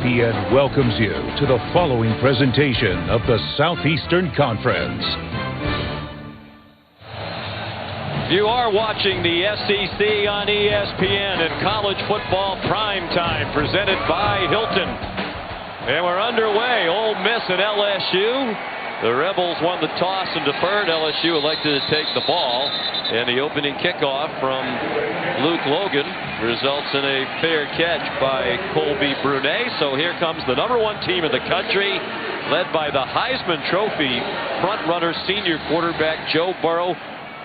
ESPN welcomes you to the following presentation of the Southeastern Conference. You are watching the SEC on ESPN and college football primetime presented by Hilton. And we're underway. Ole Miss and LSU. The Rebels won the toss and deferred. LSU elected to take the ball. And the opening kickoff from Luke Logan results in a fair catch by Colby Brunet. So here comes the #1 team in the country, led by the Heisman Trophy front-runner senior quarterback Joe Burrow.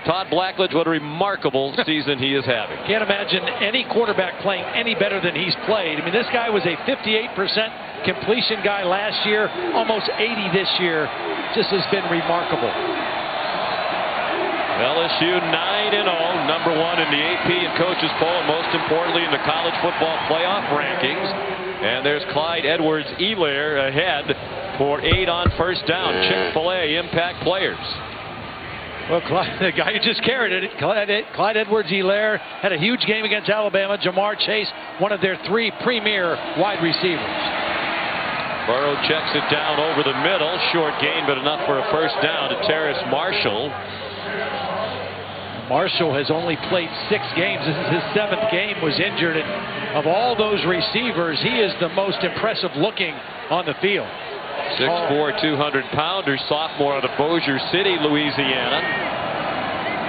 Todd Blackledge, what a remarkable season he is having. Can't imagine any quarterback playing any better than he's played. I mean, this guy was a 58% completion guy last year, almost 80 this year. Just has been remarkable. LSU 9-0, #1 in the AP and coaches poll, and most importantly in the college football playoff rankings. And there's Clyde Edwards-Helaire ahead for 8 on first down. Chick-fil-A impact players. Well, the guy who just carried it, Clyde Edwards-Helaire, had a huge game against Alabama. Jamar Chase, one of their 3 premier wide receivers. Burrow checks it down over the middle. Short gain, but enough for a first down to Terrace Marshall. Marshall has only played 6 games. This is his 7th game, was injured. And of all those receivers, he is the most impressive looking on the field. 6'4", 200-pounder, sophomore out of Bossier City, Louisiana.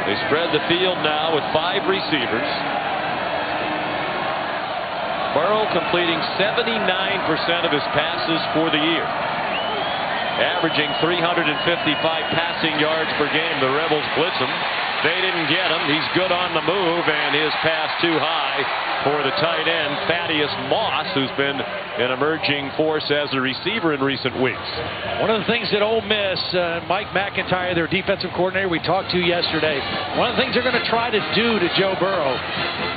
They spread the field now with 5 receivers. Burrow completing 79% of his passes for the year, averaging 355 passing yards per game. The Rebels blitz him. They didn't get him. He's good on the move, and his pass too high for the tight end, Thaddeus Moss, who's been an emerging force as a receiver in recent weeks. One of the things that Ole Miss, Mike McIntyre, their defensive coordinator, we talked to yesterday, one of the things they're going to try to do to Joe Burrow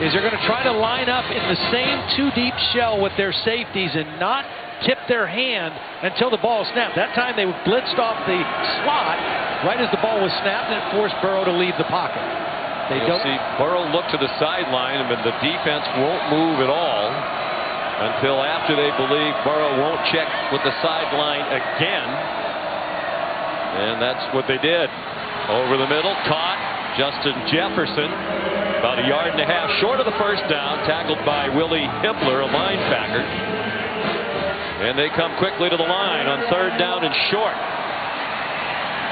is they're going to try to line up in the same 2-deep shell with their safeties and not tip their hand until the ball is snapped. That time they blitzed off the slot right as the ball was snapped, and it forced Burrow to leave the pocket. You'll see Burrow look to the sideline, and the defense won't move at all until after they believe Burrow won't check with the sideline again. And that's what they did. Over the middle, caught Justin Jefferson, about 1.5 yards short of the first down, tackled by Willie Hibbler, a linebacker. And they come quickly to the line on 3rd down and short.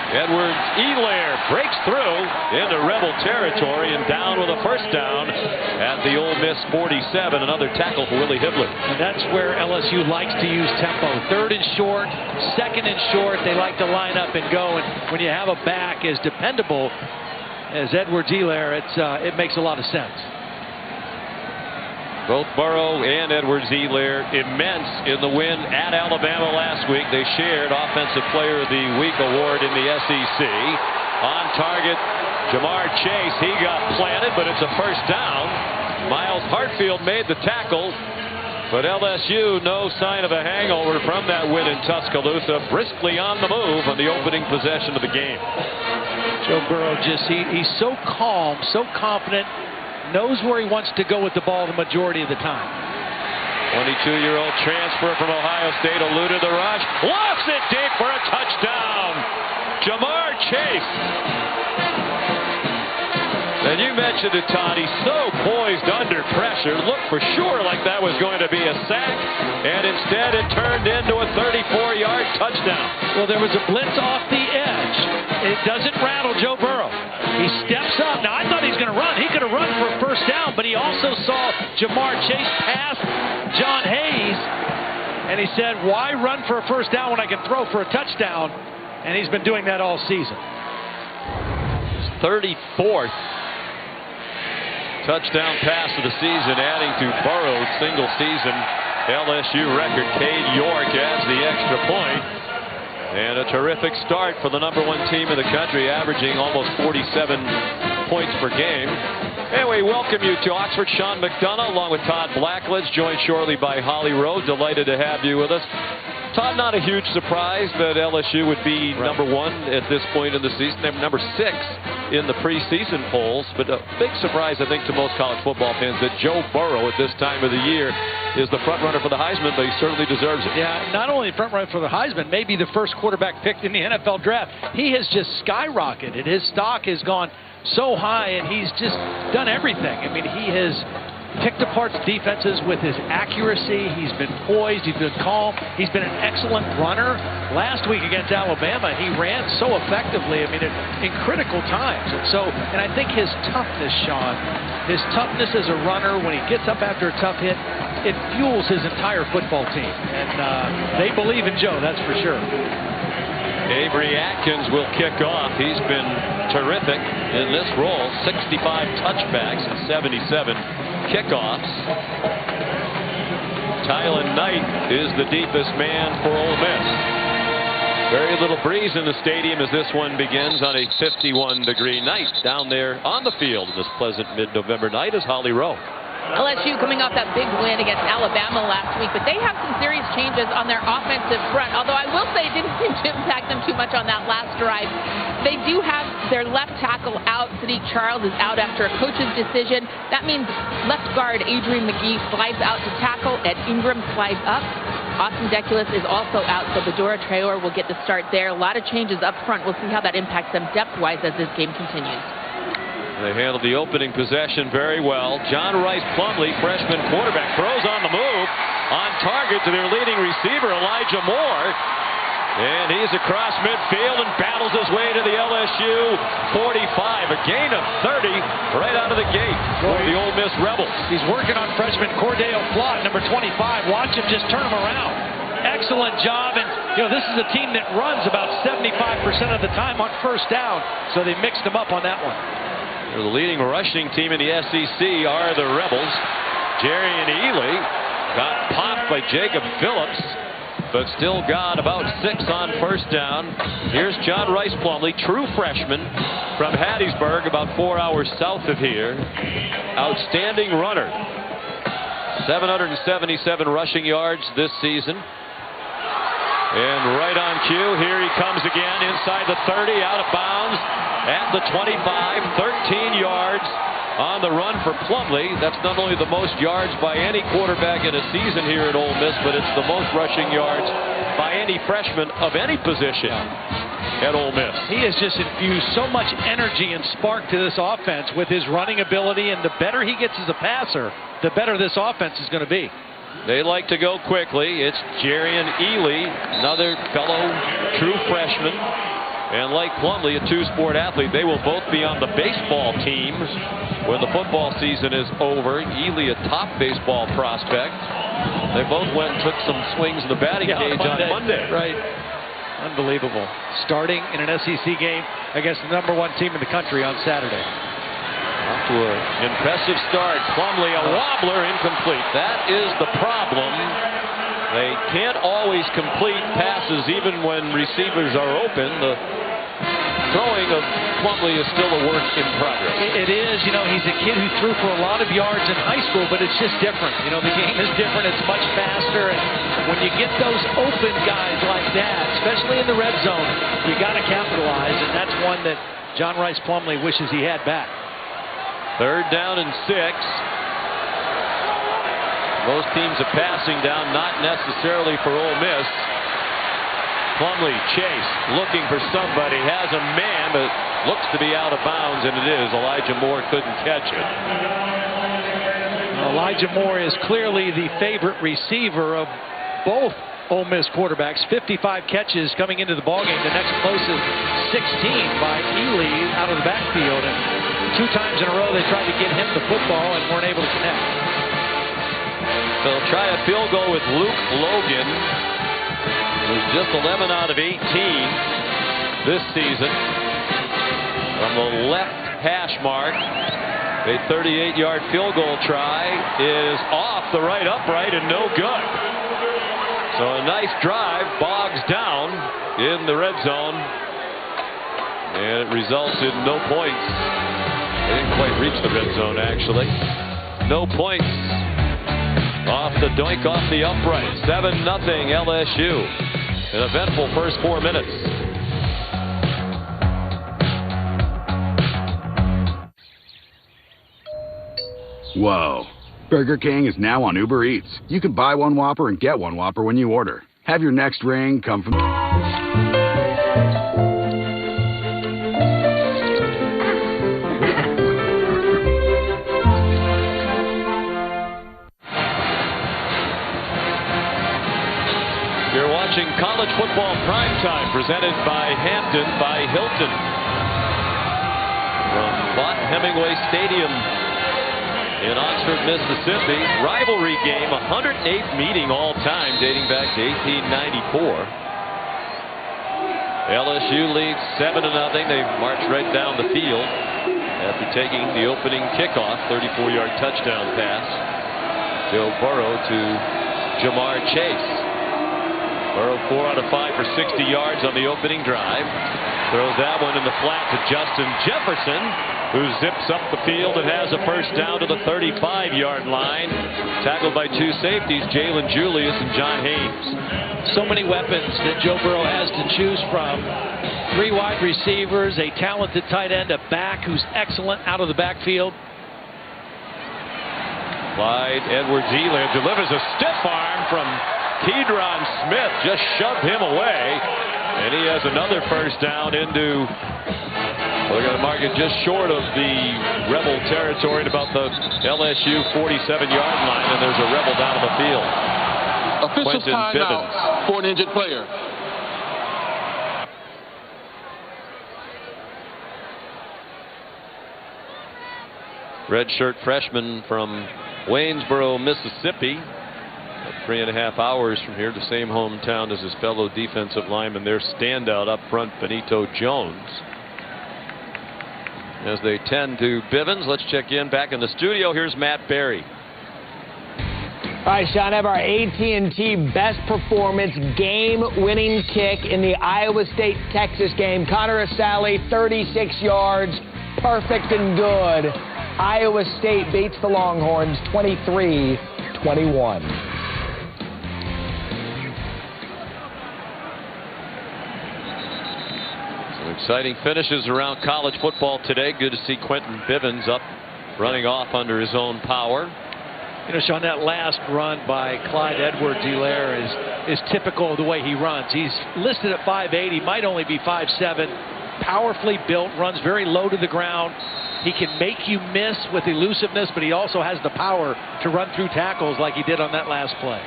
Edwards-Helaire breaks through into Rebel territory and down with a first down at the Ole Miss 47. Another tackle for Willie Hibbler. And that's where LSU likes to use tempo. 3rd and short, 2nd and short. They like to line up and go. And when you have a back as dependable as Edwards-Helaire, it makes a lot of sense. Both Burrow and Edwards-Helaire immense in the win at Alabama last week. They shared Offensive Player of the Week award in the SEC. On target, Jamar Chase. He got planted, but it's a first down. Miles Hartfield made the tackle, but LSU, no sign of a hangover from that win in Tuscaloosa. Briskly on the move on the opening possession of the game. Joe Burrow he's so calm, so confident. Knows where he wants to go with the ball the majority of the time. 22-year-old transfer from Ohio State eluded the rush. Lofts it deep for a touchdown. Jamar Chase. And you mentioned it, Todd. He's so poised under pressure. Looked for sure like that was going to be a sack. And instead it turned into a 34-yard touchdown. Well, there was a blitz off the edge. It doesn't rattle Joe Burrow. He steps up. Now, I thought he was going to run. He could have run for a first down, but he also saw Jamar Chase pass John Hayes, and he said, why run for a first down when I can throw for a touchdown? And he's been doing that all season. His 34th touchdown pass of the season, adding to Burrow's single-season LSU record. Cade York adds the extra point. And a terrific start for the #1 team in the country, averaging almost 47 points per game. Anyway, welcome you to Oxford. Sean McDonough along with Todd Blackledge, joined shortly by Holly Rowe. Delighted to have you with us. Todd, not a huge surprise that LSU would be #1 at this point in the season. They're #6 in the preseason polls, but a big surprise, I think, to most college football fans that Joe Burrow at this time of the year is the front runner for the Heisman, but he certainly deserves it. Yeah, not only front runner for the Heisman, maybe the first quarterback picked in the NFL draft. He has just skyrocketed. His stock has gone so high, and he's just done everything. I mean, he has picked apart defenses with his accuracy. He's been poised. He's been calm. He's been an excellent runner. Last week against Alabama, he ran so effectively. I mean, in critical times. And I think his toughness, Sean, his toughness as a runner when he gets up after a tough hit, it fuels his entire football team. And they believe in Joe, that's for sure. Avery Atkins will kick off. He's been terrific in this role. 65 touchbacks and 77 kickoffs. Tylen Knight is the deepest man for Ole Miss. Very little breeze in the stadium as this one begins on a 51-degree night. Down there on the field this pleasant mid-November night is Holly Rowe. LSU coming off that big win against Alabama last week, but they have some serious changes on their offensive front, although I will say it didn't seem to impact them too much on that last drive. They do have their left tackle out. Sadiq Charles is out after a coach's decision. That means left guard Adrian McGee slides out to tackle, and Ingram slides up. Austin Deculus is also out, so Badura Traore will get the start there. A lot of changes up front. We'll see how that impacts them depth-wise as this game continues. They handled the opening possession very well. John Rice Plumlee, freshman quarterback, throws on the move, on target to their leading receiver, Elijah Moore. And he's across midfield and battles his way to the LSU 45. A gain of 30 right out of the gate for the Ole Miss Rebels. He's working on freshman Cordell Flott, number 25. Watch him just turn him around. Excellent job, and this is a team that runs about 75% of the time on first down, so they mixed him up on that one. The leading rushing team in the SEC are the Rebels. Jarian Ely got popped by Jacob Phillips, but still got about 6 on first down. Here's John Rice Plumlee, true freshman from Hattiesburg, about 4 hours south of here. Outstanding runner. 777 rushing yards this season. And right on cue, here he comes again inside the 30, out of bounds at the 25, 13 yards on the run for Plumlee. That's not only the most yards by any quarterback in a season here at Ole Miss, but it's the most rushing yards by any freshman of any position at Ole Miss. He has just infused so much energy and spark to this offense with his running ability, and the better he gets as a passer, the better this offense is going to be. They like to go quickly. It's Jarian Ely, another fellow true freshman. And like Plumlee, a two-sport athlete, they will both be on the baseball team when the football season is over. Ely, a top baseball prospect. They both went and took some swings in the batting cage on Monday. Right. Unbelievable. Starting in an SEC game against the #1 team in the country on Saturday. Off to an impressive start. Plumlee, a wobbler, incomplete. That is the problem. They can't always complete passes even when receivers are open. The throwing of Plumlee is still a work in progress. It is. He's a kid who threw for a lot of yards in high school, but it's just different. The game is different. It's much faster. And when you get those open guys like that, especially in the red zone, you got to capitalize. And that's one that John Rice Plumlee wishes he had back. 3rd down and 6. Most teams are passing down, not necessarily for Ole Miss. Plumlee, chase, looking for somebody, has a man, but looks to be out of bounds, and it is. Elijah Moore couldn't catch it. Elijah Moore is clearly the favorite receiver of both Ole Miss quarterbacks. 55 catches coming into the ballgame. The next closest 16 by Ely out of the backfield. And 2 times in a row they tried to get him the football and weren't able to connect. They'll try a field goal with Luke Logan, who's just 11 out of 18 this season. From the left hash mark, a 38-yard field goal try is off the right upright and no good. So a nice drive bogs down in the red zone, and it results in no points. They didn't quite reach the red zone, actually. No points. Off the doink, off the upright. 7-0 LSU. An eventful first 4 minutes. Whoa. Burger King is now on Uber Eats. You can buy one Whopper and get one Whopper when you order. Have your next ring come from... You're watching College Football Primetime, presented by Hampton by Hilton. From Vaught Hemingway Stadium in Oxford, Mississippi. Rivalry game, 108th meeting all time, dating back to 1894. LSU leads 7-0. They march right down the field after taking the opening kickoff, 34-yard touchdown pass. Joe Burrow to Jamar Chase. Burrow 4 out of 5 for 60 yards on the opening drive. Throws that one in the flat to Justin Jefferson, who zips up the field and has a first down to the 35-yard line. Tackled by two safeties, Jalen Julius and John Haynes. So many weapons that Joe Burrow has to choose from. 3 wide receivers, a talented tight end, a back who's excellent out of the backfield. Clyde Edwards-Helaire delivers a stiff arm from Keydron Smith, just shoved him away, and he has another first down into, well, they're going to mark it just short of the Rebel territory at about the LSU 47-yard line, and there's a Rebel down on the field. Officials timeout for an injured player. Redshirt freshman from Waynesboro, Mississippi. 3.5 hours from here, the same hometown as his fellow defensive lineman, their standout up front, Benito Jones. As they tend to Bivens, let's check in back in the studio. Here's Matt Berry. All right, Sean, I have our AT&T best performance game-winning kick in the Iowa State-Texas game. Connor Asali, 36 yards, perfect and good. Iowa State beats the Longhorns 23-21. Exciting finishes around college football today. Good to see Quentin Bivens up, running off under his own power. You know, Sean, that last run by Clyde Edwards-Helaire is typical of the way he runs. He's listed at 5'8". He might only be 5'7". Powerfully built, runs very low to the ground. He can make you miss with elusiveness, but he also has the power to run through tackles like he did on that last play.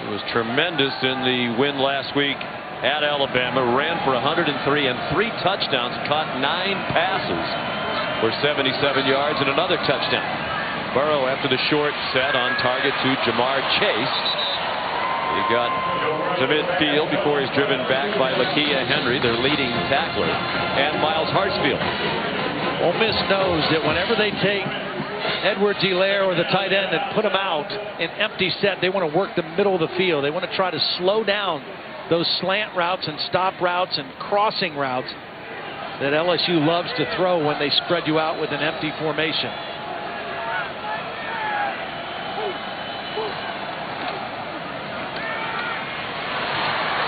He was tremendous in the win last week at Alabama. Ran for 103 and 3 touchdowns, caught 9 passes for 77 yards and another touchdown. Burrow, after the short set, on target to Jamar Chase. He got to midfield before he's driven back by Lakia Henry, their leading tackler, and Miles Hartsfield. Ole Miss knows that whenever they take Edwards-Helaire or the tight end and put him out in empty set, they want to work the middle of the field. They want to try to slow down those slant routes and stop routes and crossing routes that LSU loves to throw when they spread you out with an empty formation.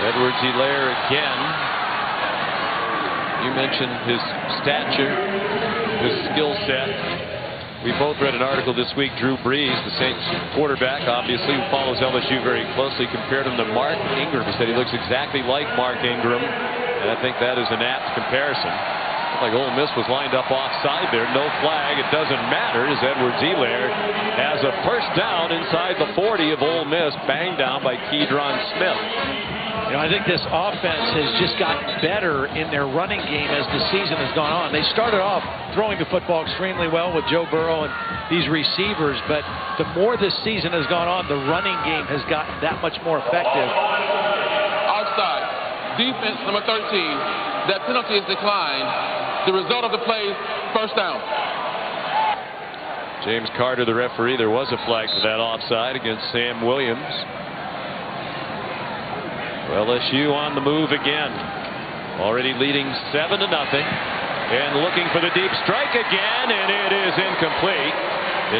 Edwards-Helaire again. You mentioned his stature, his skill set. We both read an article this week. Drew Brees, the Saints quarterback, obviously, who follows LSU very closely, compared him to Mark Ingram. He said he looks exactly like Mark Ingram, and I think that is an apt comparison. Like Ole Miss was lined up offside there. No flag. It doesn't matter, as Edwards-Helaire has a first down inside the 40 of Ole Miss, banged down by Keydron Smith. You know, I think this offense has just gotten better in their running game as the season has gone on. They started off throwing the football extremely well with Joe Burrow and these receivers, but the more this season has gone on, the running game has gotten that much more effective. Outside, defense number 13. That penalty is declined. The result of the play, first down. James Carter, the referee. There was a flag for that offside against Sam Williams. LSU on the move again. Already leading 7-0. And looking for the deep strike again, and it is incomplete.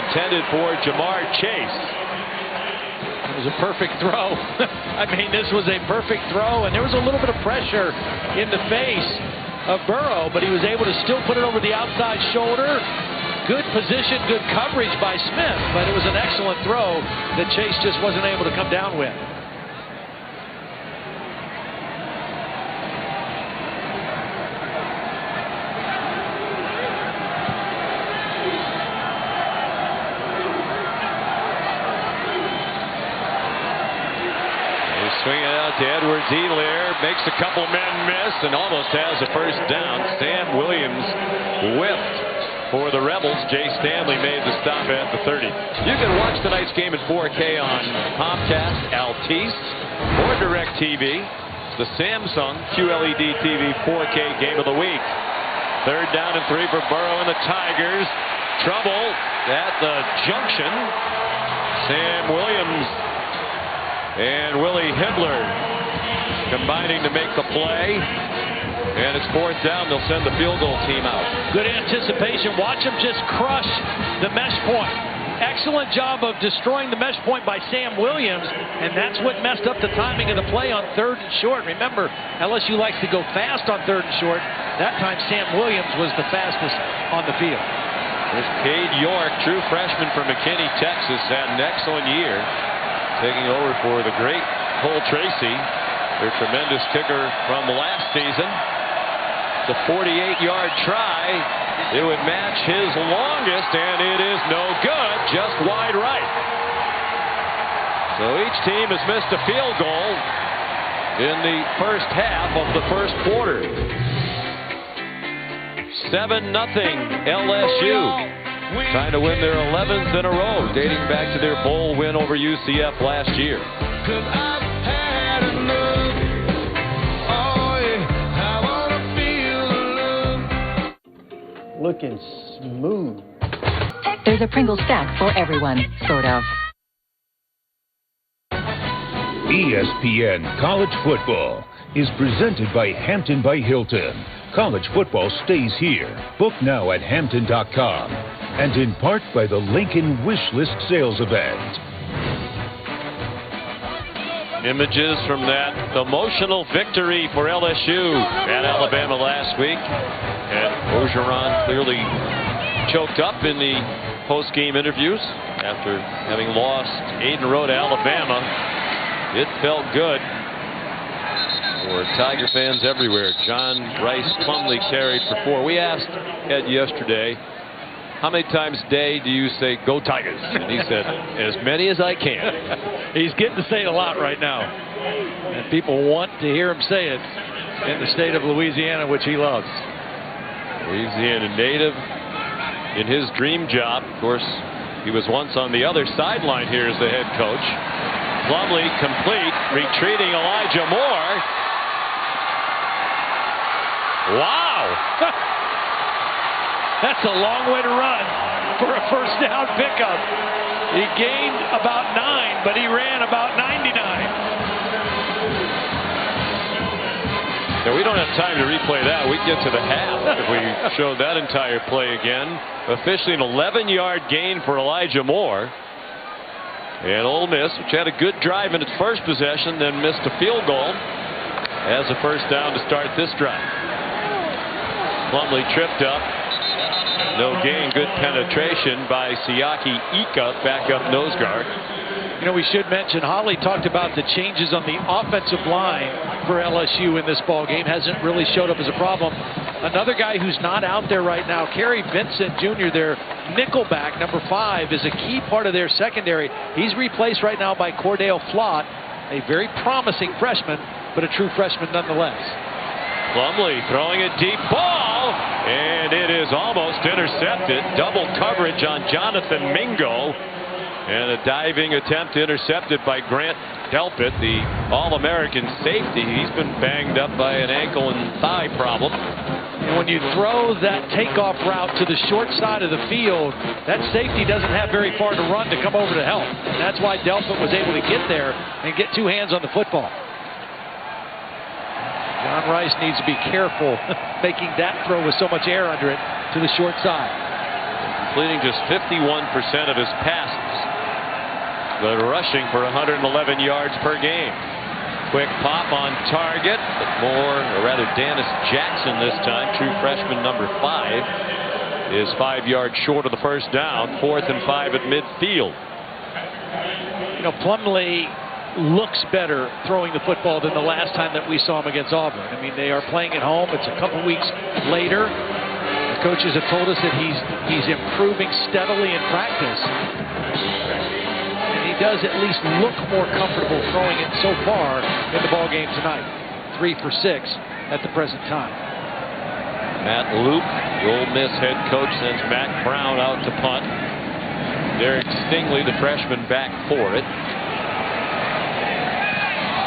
Intended for Jamar Chase. It was a perfect throw. I mean, this was a perfect throw, and there was a little bit of pressure in the face of Burrow, but he was able to still put it over the outside shoulder good position, good coverage by Smith, but it was an excellent throw that Chase just wasn't able to come down with. Swing it out to Edwards-Helaire, makes a couple men miss and almost has a first down. Sam Williams whipped for the Rebels. Jay Stanley made the stop at the 30. You can watch tonight's game in 4K on Comcast, Altice, or DirecTV. The Samsung QLED TV 4K game of the week. 3rd down and 3 for Burrow and the Tigers. Trouble at the junction. Sam Williams and Willie Hibbler combining to make the play. And it's 4th down. They'll send the field goal team out. Good anticipation. Watch him just crush the mesh point. Excellent job of destroying the mesh point by Sam Williams. And that's what messed up the timing of the play on 3rd and short. Remember, LSU likes to go fast on 3rd and short. That time Sam Williams was the fastest on the field. There's Cade York, true freshman from McKinney, Texas, had an excellent year. Taking over for the great Cole Tracy, their tremendous kicker from last season. It's a 48-yard try. It would match his longest, and it is no good, just wide right. So each team has missed a field goal in the first half of the first quarter. 7-0 LSU. Trying to win their 11th in a row, dating back to their bowl win over UCF last year. Looking smooth. There's a Pringle stack for everyone, sort of. ESPN College Football is presented by Hampton by Hilton. College football stays here. Book now at Hampton.com. And in part by the Lincoln Wish List sales event. Images from that emotional victory for LSU at Alabama last week. And Orgeron clearly choked up in the post-game interviews after having lost 8 in a row to Alabama. It felt good for Tiger fans everywhere. John Rice Plumlee carried for 4. We asked Ed yesterday, how many times a day do you say, "Go Tigers"? And he said, as many as I can. He's getting to say it a lot right now. And people want to hear him say it in the state of Louisiana, which he loves. Louisiana native in his dream job. Of course, he was once on the other sideline here as the head coach. Plumlee complete, retreating Elijah Moore. Wow! That's a long way to run for a first down pickup. He gained about 9, but he ran about 99. Now, we don't have time to replay that. We get to the half if we show that entire play again. Officially an 11-yard gain for Elijah Moore. And Ole Miss, which had a good drive in its first possession, then missed a field goal, has a first down to start this drive. Plumlee tripped up. No gain. Good penetration by Siaki Ika, backup nose guard. You know, we should mention, Holly talked about the changes on the offensive line for LSU in this ball game. Hasn't really showed up as a problem. Another guy who's not out there right now, Kerry Vincent Jr., their nickelback, number 5, is a key part of their secondary. He's replaced right now by Cordell Flott, a very promising freshman, but a true freshman nonetheless. Plumlee throwing a deep ball, and it is almost intercepted. Double coverage on Jonathan Mingo, and a diving attempt intercepted by Grant Delpit, the All-American safety. He's been banged up by an ankle and thigh problem. And when you throw that takeoff route to the short side of the field, that safety doesn't have very far to run to come over to help. And that's why Delpit was able to get there and get 2 hands on the football. John Rice needs to be careful making that throw with so much air under it to the short side. Completing just 51% of his passes, but rushing for 111 yards per game. Quick pop on target, but more, or rather Dennis Jackson this time, true freshman number 5. is 5 yards short of the first down. 4th and 5 at midfield. You know, Plumlee looks better throwing the football than the last time that we saw him against Auburn. I mean, they are playing at home. It's a couple weeks later. The coaches have told us that he's improving steadily in practice. And he does at least look more comfortable throwing it so far in the ball game tonight. 3 for 6 at the present time. Matt Luke, the Ole Miss head coach, sends Mac Brown out to punt. Derek Stingley, the freshman, back for it.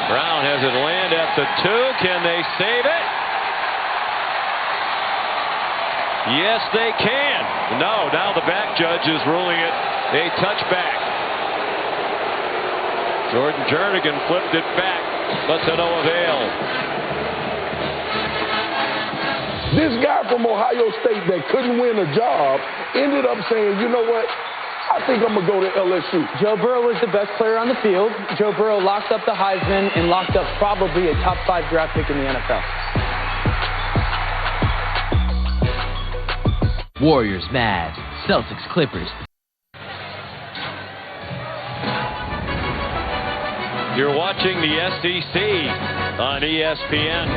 Brown has it land at the 2. Can they save it? Yes, they can. No, now the back judge is ruling it a touchback. Jordan Jernigan flipped it back, but to no avail. This guy from Ohio State that couldn't win a job ended up saying, you know what? I think I'm going to go to LSU. Joe Burrow was the best player on the field. Joe Burrow locked up the Heisman and locked up probably a top 5 draft pick in the NFL. Warriors, Mavs, Celtics, Clippers. You're watching the SEC on ESPN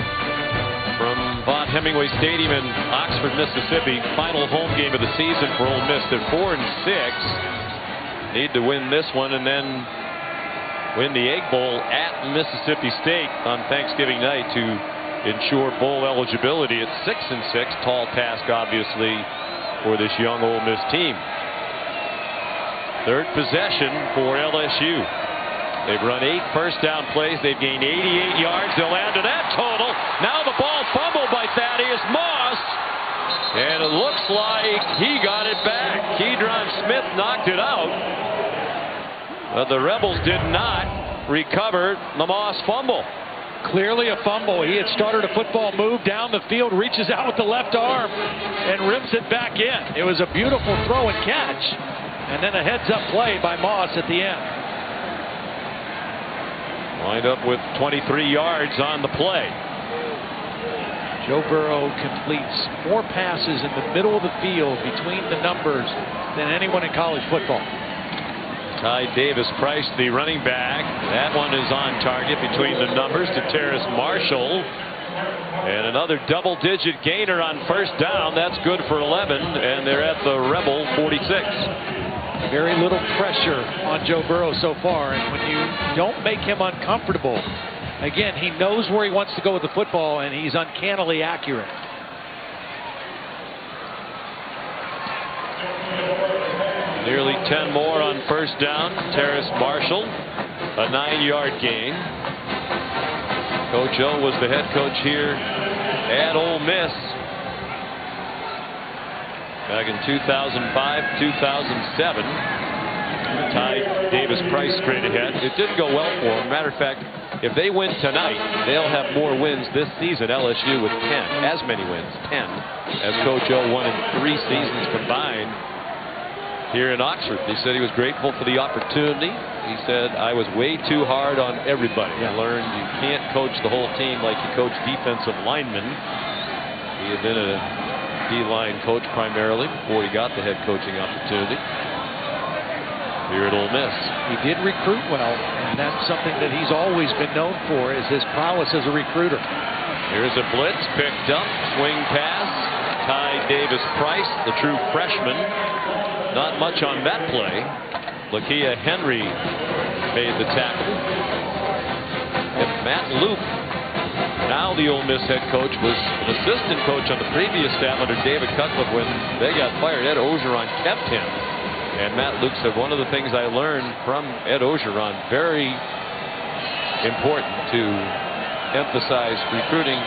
from Vaught Hemingway Stadium in Oxford, Mississippi. Final home game of the season for Ole Miss. They're 4-6. Need to win this one and then win the Egg Bowl at Mississippi State on Thanksgiving night to ensure bowl eligibility. At 6-6. Tall task, obviously, for this young Ole Miss team. 3rd possession for LSU. They've run 8 first down plays. They've gained 88 yards. They'll add to that total. Now the ball fumbled by Thaddeus Moss. And it looks like he got it back. Keydron Smith knocked it out. But the Rebels did not recover the Moss fumble. Clearly a fumble. He had started a football move down the field, reaches out with the left arm, and rips it back in. It was a beautiful throw and catch. And then a heads-up play by Moss at the end. Lined up with 23 yards on the play. Joe Burrow completes more passes in the middle of the field between the numbers than anyone in college football. Ty Davis-Price, the running back. That one is on target between the numbers to Terrace Marshall. And another double-digit gainer on first down. That's good for 11, and they're at the Rebel 46. Very little pressure on Joe Burrow so far, and when you don't make him uncomfortable, again, he knows where he wants to go with the football, and he's uncannily accurate. Nearly 10 more on first down. Terrace Marshall, a 9-yard gain. Coach O was the head coach here at Ole Miss back in 2005, 2007. Ty Davis-Price straight ahead. It didn't go well for him. Matter of fact, if they win tonight, they'll have more wins this season. LSU with 10, as many wins, 10, as Coach O won in 3 seasons combined here in Oxford. He said he was grateful for the opportunity. He said, I was way too hard on everybody. I learned you can't coach the whole team like you coach defensive linemen. He had been a D-line coach primarily before he got the head coaching opportunity here at Ole Miss. He did recruit well, and that's something that he's always been known for, is his prowess as a recruiter. Here's a blitz, picked up, swing pass. Ty Davis-Price, the true freshman. Not much on that play. Lakia Henry made the tackle. And Matt Luke, now the Ole Miss head coach, was an assistant coach on the previous staff under David Cutcliffe when they got fired. Ed Ogeron kept him. And Matt Luke said, one of the things I learned from Ed Ogeron, very important to emphasize recruiting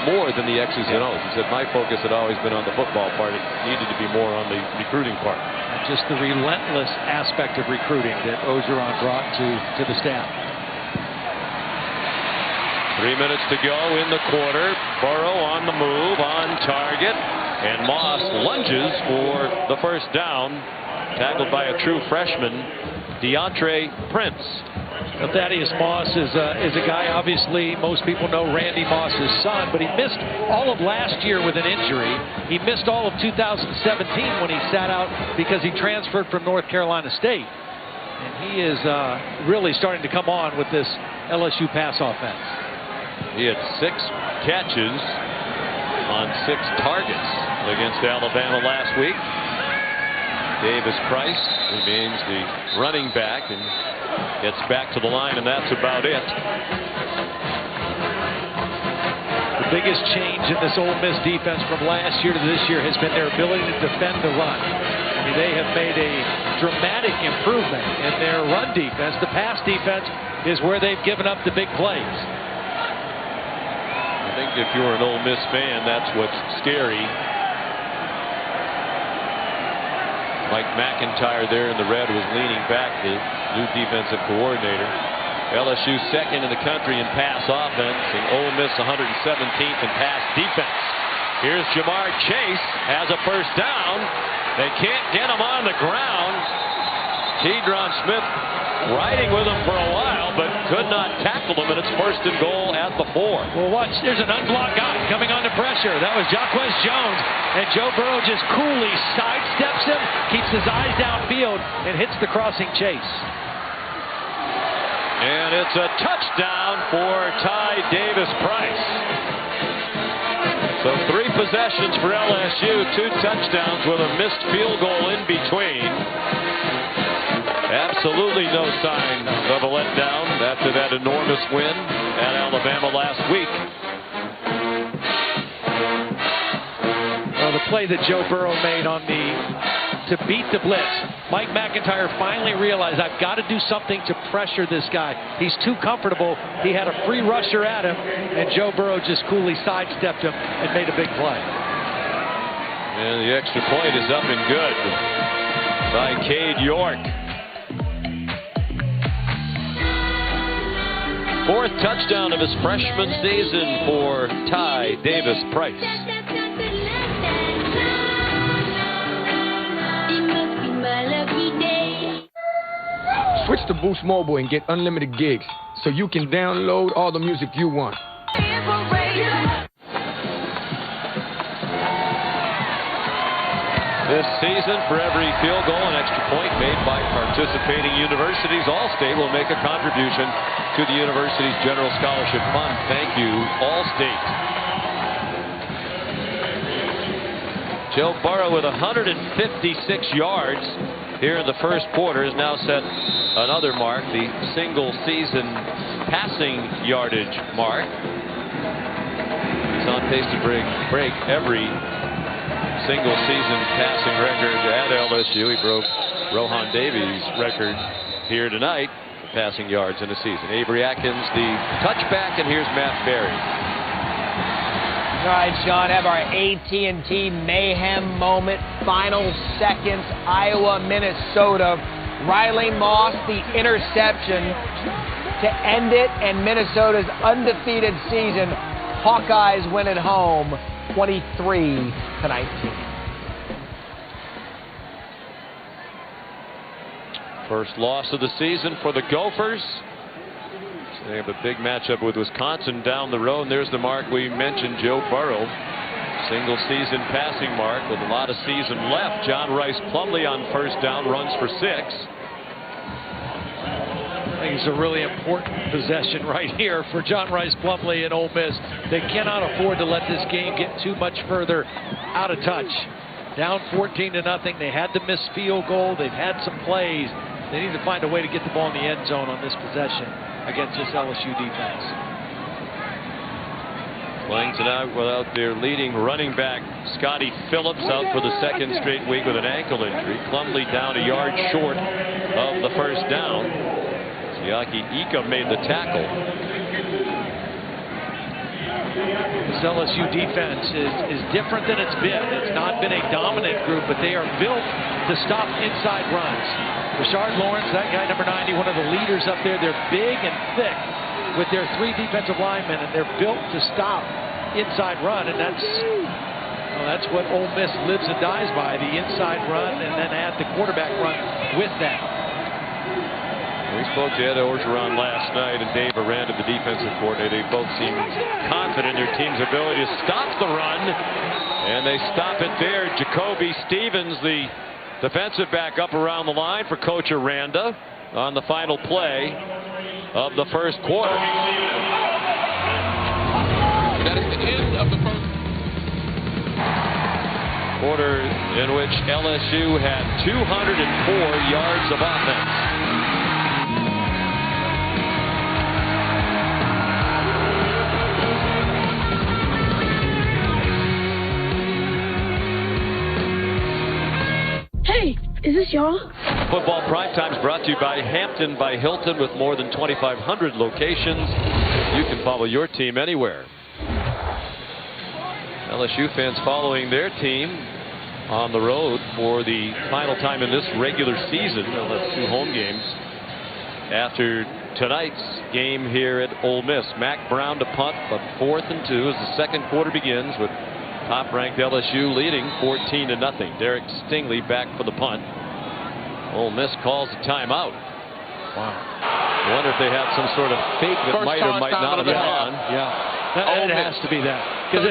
more than the X's and O's. He said, my focus had always been on the football part. It needed to be more on the recruiting part. Just the relentless aspect of recruiting that Ogeron brought to the staff. 3 minutes to go in the quarter. Burrow on the move, on target. And Moss lunges for the first down. Tackled by a true freshman, DeAndre Prince. Well, Thaddeus Moss is a guy, obviously, most people know Randy Moss's son, but he missed all of last year with an injury. He missed all of 2017 when he sat out because he transferred from North Carolina State. And he is really starting to come on with this LSU pass offense. He had 6 catches on 6 targets against Alabama last week. Davis Price remains the running back and gets back to the line, and that's about it. The biggest change in this Ole Miss defense from last year to this year has been their ability to defend the run. I mean, they have made a dramatic improvement in their run defense. The pass defense is where they've given up the big plays. I think if you're an Ole Miss fan, that's what's scary. Mike McIntyre there in the red was leaning back, the new defensive coordinator. LSU second in the country in pass offense, and Ole Miss 117th in pass defense. Here's Jamar Chase, has a first down. They can't get him on the ground. Keydron Smith riding with him for a while, but could not tackle him, and it's first and goal at the 4. Well, watch, there's an unblocked guy coming under pressure. That was Jaquez Jones, and Joe Burrow just coolly sidesteps him, keeps his eyes downfield, and hits the crossing Chase. And it's a touchdown for Ty Davis Price. So 3 possessions for LSU, 2 touchdowns with a missed field goal in between. Absolutely no sign of a letdown after that enormous win at Alabama last week. Well, the play that Joe Burrow made on to beat the blitz, Mike McIntyre finally realized, I've got to do something to pressure this guy. He's too comfortable. He had a free rusher at him, and Joe Burrow just coolly sidestepped him and made a big play. And the extra point is up and good by Cade York. 4th touchdown of his freshman season for Ty Davis Price. Switch to Boost Mobile and get unlimited gigs so you can download all the music you want. This season, for every field goal and extra point made by participating universities, Allstate will make a contribution to the university's General Scholarship Fund. Thank you, Allstate. Joe Burrow with 156 yards here in the first quarter has now set another mark, the single season passing yardage mark. He's on pace to break every single season passing record at LSU. He broke Rohan Davies' record here tonight, passing yards in a season. Avery Atkins, the touchback, and here's Matt Berry. All right, Sean, have our AT&T mayhem moment. Final seconds, Iowa, Minnesota. Riley Moss, the interception to end it, and Minnesota's undefeated season. Hawkeyes win at home, 23-19. First loss of the season for the Gophers. So they have a big matchup with Wisconsin down the road. And there's the mark we mentioned, Joe Burrow. Single season passing mark with a lot of season left. John Rice Plumlee on first down, runs for 6. I think it's a really important possession right here for John Rice Plumlee and Ole Miss. They cannot afford to let this game get too much further out of touch. Down 14-0. They had the missed field goal. They've had some plays. They need to find a way to get the ball in the end zone on this possession against this LSU defense. Playing tonight without their leading running back, Scotty Phillips, out for the 2nd straight week with an ankle injury. Plumlee down a yard short of the first down. Siaki Ika made the tackle. This LSU defense is different than it's been. It's not been a dominant group, but they are built to stop inside runs. Rashard Lawrence, that guy number 90, one of the leaders up there. They're big and thick with their 3 defensive linemen, and they're built to stop inside run, and that's what Ole Miss lives and dies by, the inside run, and then add the quarterback run with that. We spoke to Ed Orgeron last night and Dave Aranda, the defensive coordinator. They both seem confident in their team's ability to stop the run, and they stop it there. Jacoby Stevens, the defensive back, up around the line for Coach Aranda on the final play of the first quarter. That is the end of the first quarter, in which LSU had 204 yards of offense. Hey, is this y'all? Football Primetime is brought to you by Hampton by Hilton, with more than 2,500 locations. You can follow your team anywhere. LSU fans following their team on the road for the final time in this regular season. They'll have 2 home games after tonight's game here at Ole Miss. Mac Brown to punt, but 4th and 2 as the second quarter begins, with top-ranked LSU leading 14-0. Derek Stingley back for the punt. Ole Miss calls a timeout. Wow. I wonder if they have some sort of fake that might or might not have been on. Yeah. It has to be that, because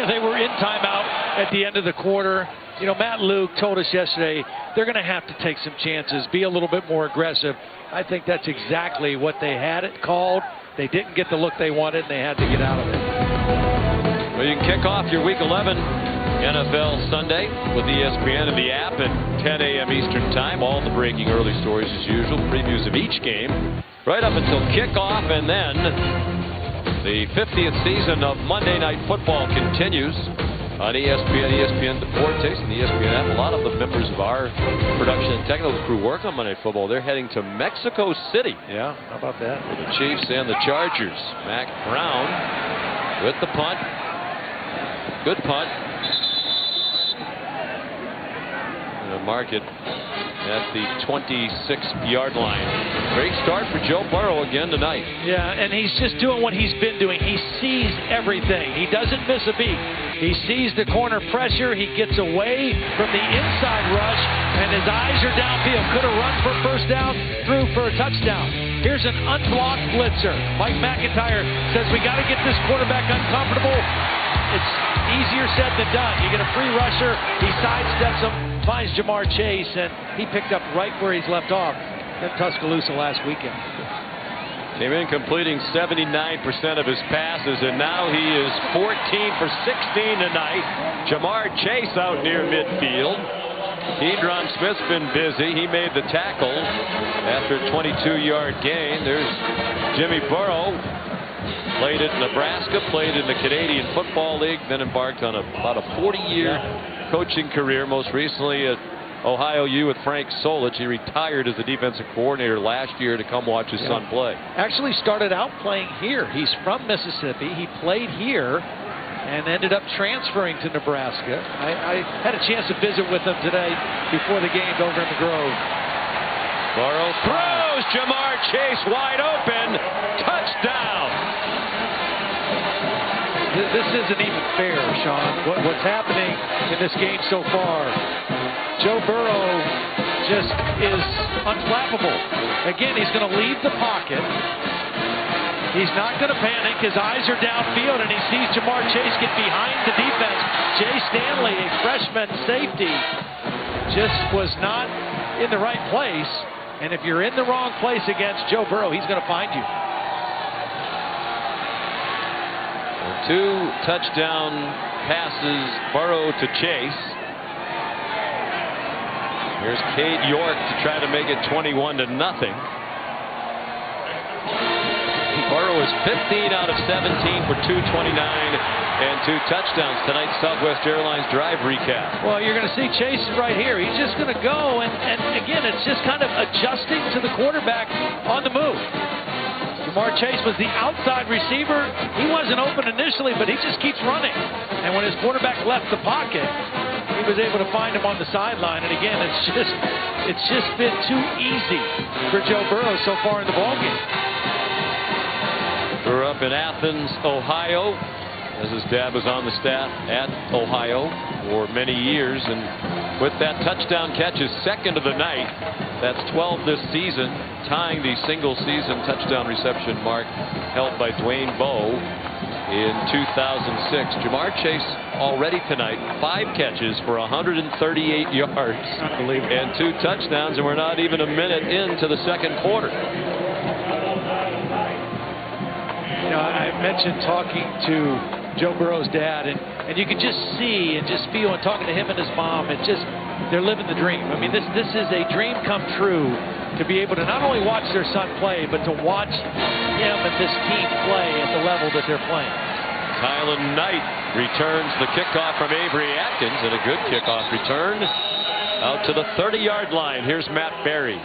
they were in timeout at the end of the quarter. You know, Matt Luke told us yesterday they're going to have to take some chances, be a little bit more aggressive. I think that's exactly what they had it called. They didn't get the look they wanted, and they had to get out of it. Well, you can kick off your Week 11 NFL Sunday with ESPN and the app at 10 a.m. Eastern Time. All the breaking early stories as usual, previews of each game right up until kickoff, and then the 50th season of Monday Night Football continues on ESPN, ESPN Deportes, and the ESPN app. A lot of the members of our production and technical crew work on Monday Night Football. They're heading to Mexico City. Yeah, how about that? For the Chiefs and the Chargers. Mac Brown with the punt. Good punt. Mark it at the 26-yard line. Great start for Joe Burrow again tonight. Yeah, and he's just doing what he's been doing. He sees everything. He doesn't miss a beat. He sees the corner pressure. He gets away from the inside rush, and his eyes are downfield. Could have run for first down, threw for a touchdown. Here's an unblocked blitzer. Mike McIntyre says we got to get this quarterback uncomfortable. It's easier said than done. You get a free rusher. He sidesteps him, finds Jamar Chase, and he picked up right where he's left off in Tuscaloosa last weekend. Came in completing 79% of his passes, and now he is 14 for 16 tonight. Jamar Chase out near midfield. Deidron Smith's been busy. He made the tackle after a 22-yard gain. There's Jimmy Burrow. Played at Nebraska, played in the Canadian Football League, then embarked on about a 40-year coaching career, most recently at Ohio U with Frank Solich. He retired as the defensive coordinator last year to come watch his son play. Actually started out playing here. He's from Mississippi. He played here and ended up transferring to Nebraska. I had a chance to visit with him today before the game over in the Grove. Burrow throws. Jamar Chase wide open. Touchdown. This isn't even fair, Sean. What's happening in this game so far? Joe Burrow just is unflappable. Again, he's going to leave the pocket. He's not going to panic. His eyes are downfield, and he sees Jamar Chase get behind the defense. Jay Stanley, a freshman safety, just was not in the right place. And if you're in the wrong place against Joe Burrow, he's going to find you. 2 touchdown passes, Burrow to Chase. Here's Cade York to try to make it 21-0. Burrow is 15 out of 17 for 229 and 2 touchdowns. Tonight's Southwest Airlines drive recap. Well, you're going to see Chase right here. He's just going to go, and again, it's just kind of adjusting to the quarterback on the move. Jamar Chase was the outside receiver. He wasn't open initially, but he just keeps running. And when his quarterback left the pocket, he was able to find him on the sideline. And again, it's just been too easy for Joe Burrow so far in the ballgame. Grew up in Athens, Ohio. as his dad was on the staff at Ohio for many years. And with that touchdown catch, his second of the night, that's 12 this season, tying the single-season touchdown reception mark held by Dwayne Bowe in 2006. Jamar Chase already tonight, 5 catches for 138 yards and 2 touchdowns, and we're not even a minute into the second quarter. You know, I mentioned talking to Joe Burrow's dad, and you can just see and just feel, and talking to him and his mom, they're living the dream. I mean, this is a dream come true to be able to not only watch their son play, but to watch him and this team play at the level that they're playing. Tylen Knight returns the kickoff from Avery Atkins, and a good kickoff return out to the 30-yard line. Here's Matt Berry.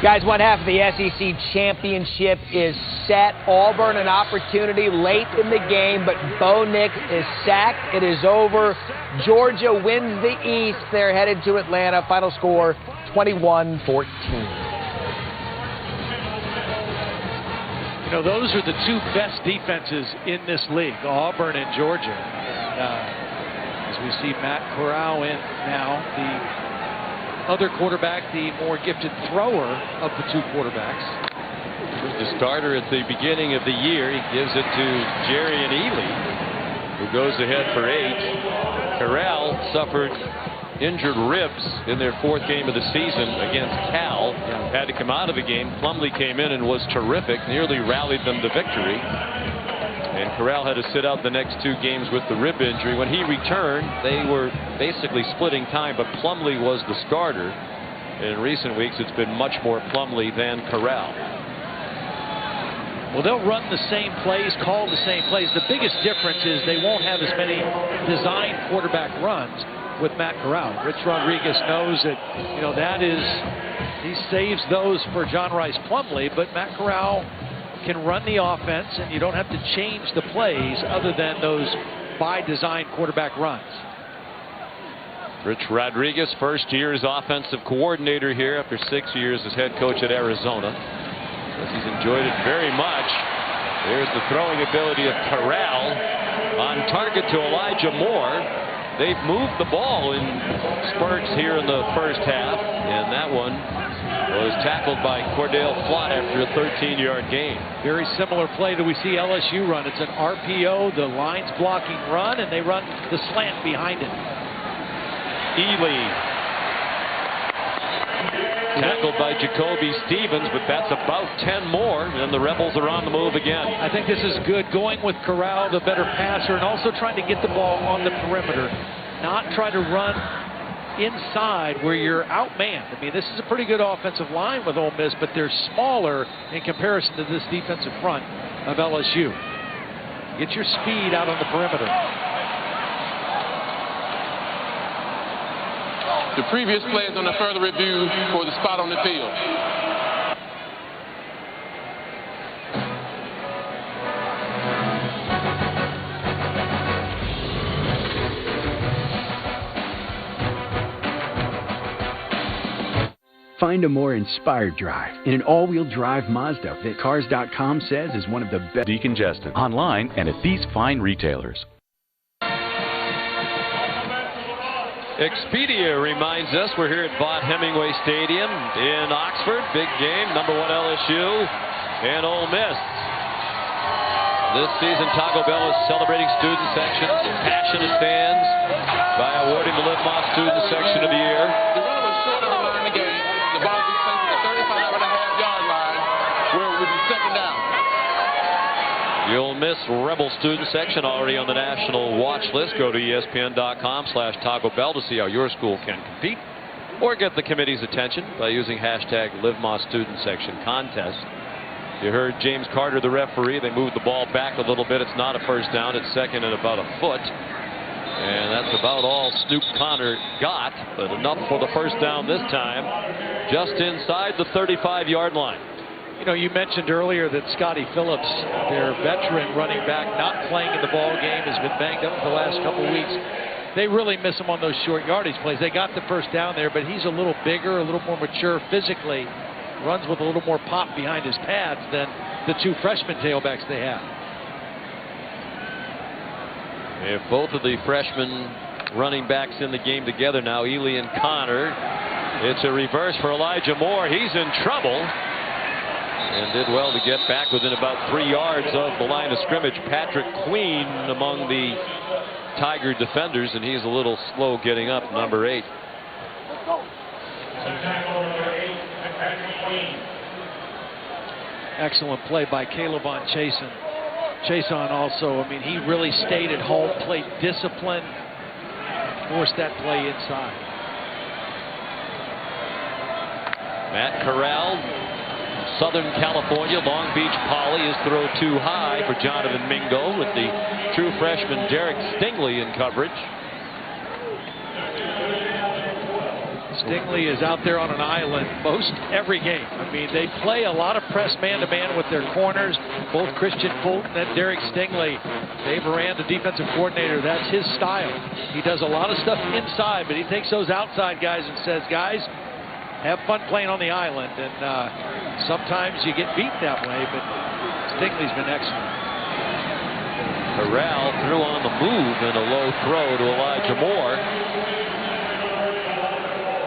Guys, one half of the SEC championship is set. Auburn an opportunity late in the game, but Bo Nix is sacked. It is over. Georgia wins the East. They're headed to Atlanta. Final score 21-14. You know, those are the 2 best defenses in this league, Auburn and Georgia. And, as we see Matt Corral in now, the other quarterback, the more gifted thrower of the 2 quarterbacks. The starter at the beginning of the year, he gives it to Jerry and Ely, who goes ahead for 8. Corral suffered injured ribs in their 4th game of the season against Cal. Had to come out of the game. Plumlee came in and was terrific, nearly rallied them to victory. And Corral had to sit out the next 2 games with the rib injury. When he returned, they were basically splitting time, but Plumlee was the starter. And in recent weeks, it's been much more Plumlee than Corral. Well, they'll run the same plays, call the same plays. The biggest difference is they won't have as many designed quarterback runs with Matt Corral. Rich Rodriguez knows that, you know, he saves those for John Rice Plumlee, but Matt Corral can run the offense, and you don't have to change the plays other than those by design quarterback runs. Rich Rodriguez, first year as offensive coordinator here after 6 years as head coach at Arizona. He's enjoyed it very much. There's the throwing ability of Corral on target to Elijah Moore. They've moved the ball in spurts here in the first half, and that one was tackled by Cordell Flott after a 13-yard gain. Very similar play that we see LSU run. It's an RPO, the line's blocking run, and they run the slant behind it. Ely tackled by Jacoby Stevens, but that's about 10 more, and the Rebels are on the move again. I think this is good, going with Corral, the better passer, and also trying to get the ball on the perimeter, not try to run inside where you're outmanned. I mean, this is a pretty good offensive line with Ole Miss, but they're smaller in comparison to this defensive front of LSU. Get your speed out on the perimeter. The previous play is under further review for the spot on the field. Find a more inspired drive in an all-wheel drive Mazda that Cars.com says is one of the best. Decongestant. Online and at these fine retailers. Expedia reminds us we're here at Vaught Hemingway Stadium in Oxford. Big game, number 1 LSU and Ole Miss. This season, Taco Bell is celebrating student sections, passionate fans, by awarding the Live Moss Student Section of the Year. The runner was short of the line again. The ball will be placed at the 35.5-yard line, where it will be second down. The Ole Miss Rebel student section already on the national watch list. Go to ESPN.com/Taco Bell to see how your school can compete, or get the committee's attention by using hashtag #LiveMossStudentSection contest. You heard James Carter, the referee. They moved the ball back a little bit. It's not a first down. It's second and about a foot. And that's about all Snoop Connor got, but enough for the first down this time, just inside the 35-yard line. You know, you mentioned earlier that Scotty Phillips, their veteran running back, not playing in the ball game, has been banged up the last couple weeks. They really miss him on those short yardage plays. They got the first down there, but he's a little bigger, a little more mature physically, runs with a little more pop behind his pads than the 2 freshman tailbacks they have. We have both of the freshman running backs in the game together now, Ely and Connor. It's a reverse for Elijah Moore. He's in trouble and did well to get back within about 3 yards of the line of scrimmage. Patrick Queen among the Tiger defenders, and he's a little slow getting up, number 8. Excellent play by Caleb on Chason also. I mean, he really stayed at home, played discipline, forced that play inside. Matt Corral, Southern California, Long Beach Poly. His throw too high for Jonathan Mingo with the true freshman Derek Stingley in coverage. Stingley is out there on an island most every game. I mean, they play a lot of press man-to-man with their corners. Both Christian Fulton and Derek Stingley. Dave Moran, the defensive coordinator, that's his style. He does a lot of stuff inside, but he takes those outside guys and says, guys, have fun playing on the island. And sometimes you get beat that way, but Stingley's been excellent. Corral threw on the move and a low throw to Elijah Moore.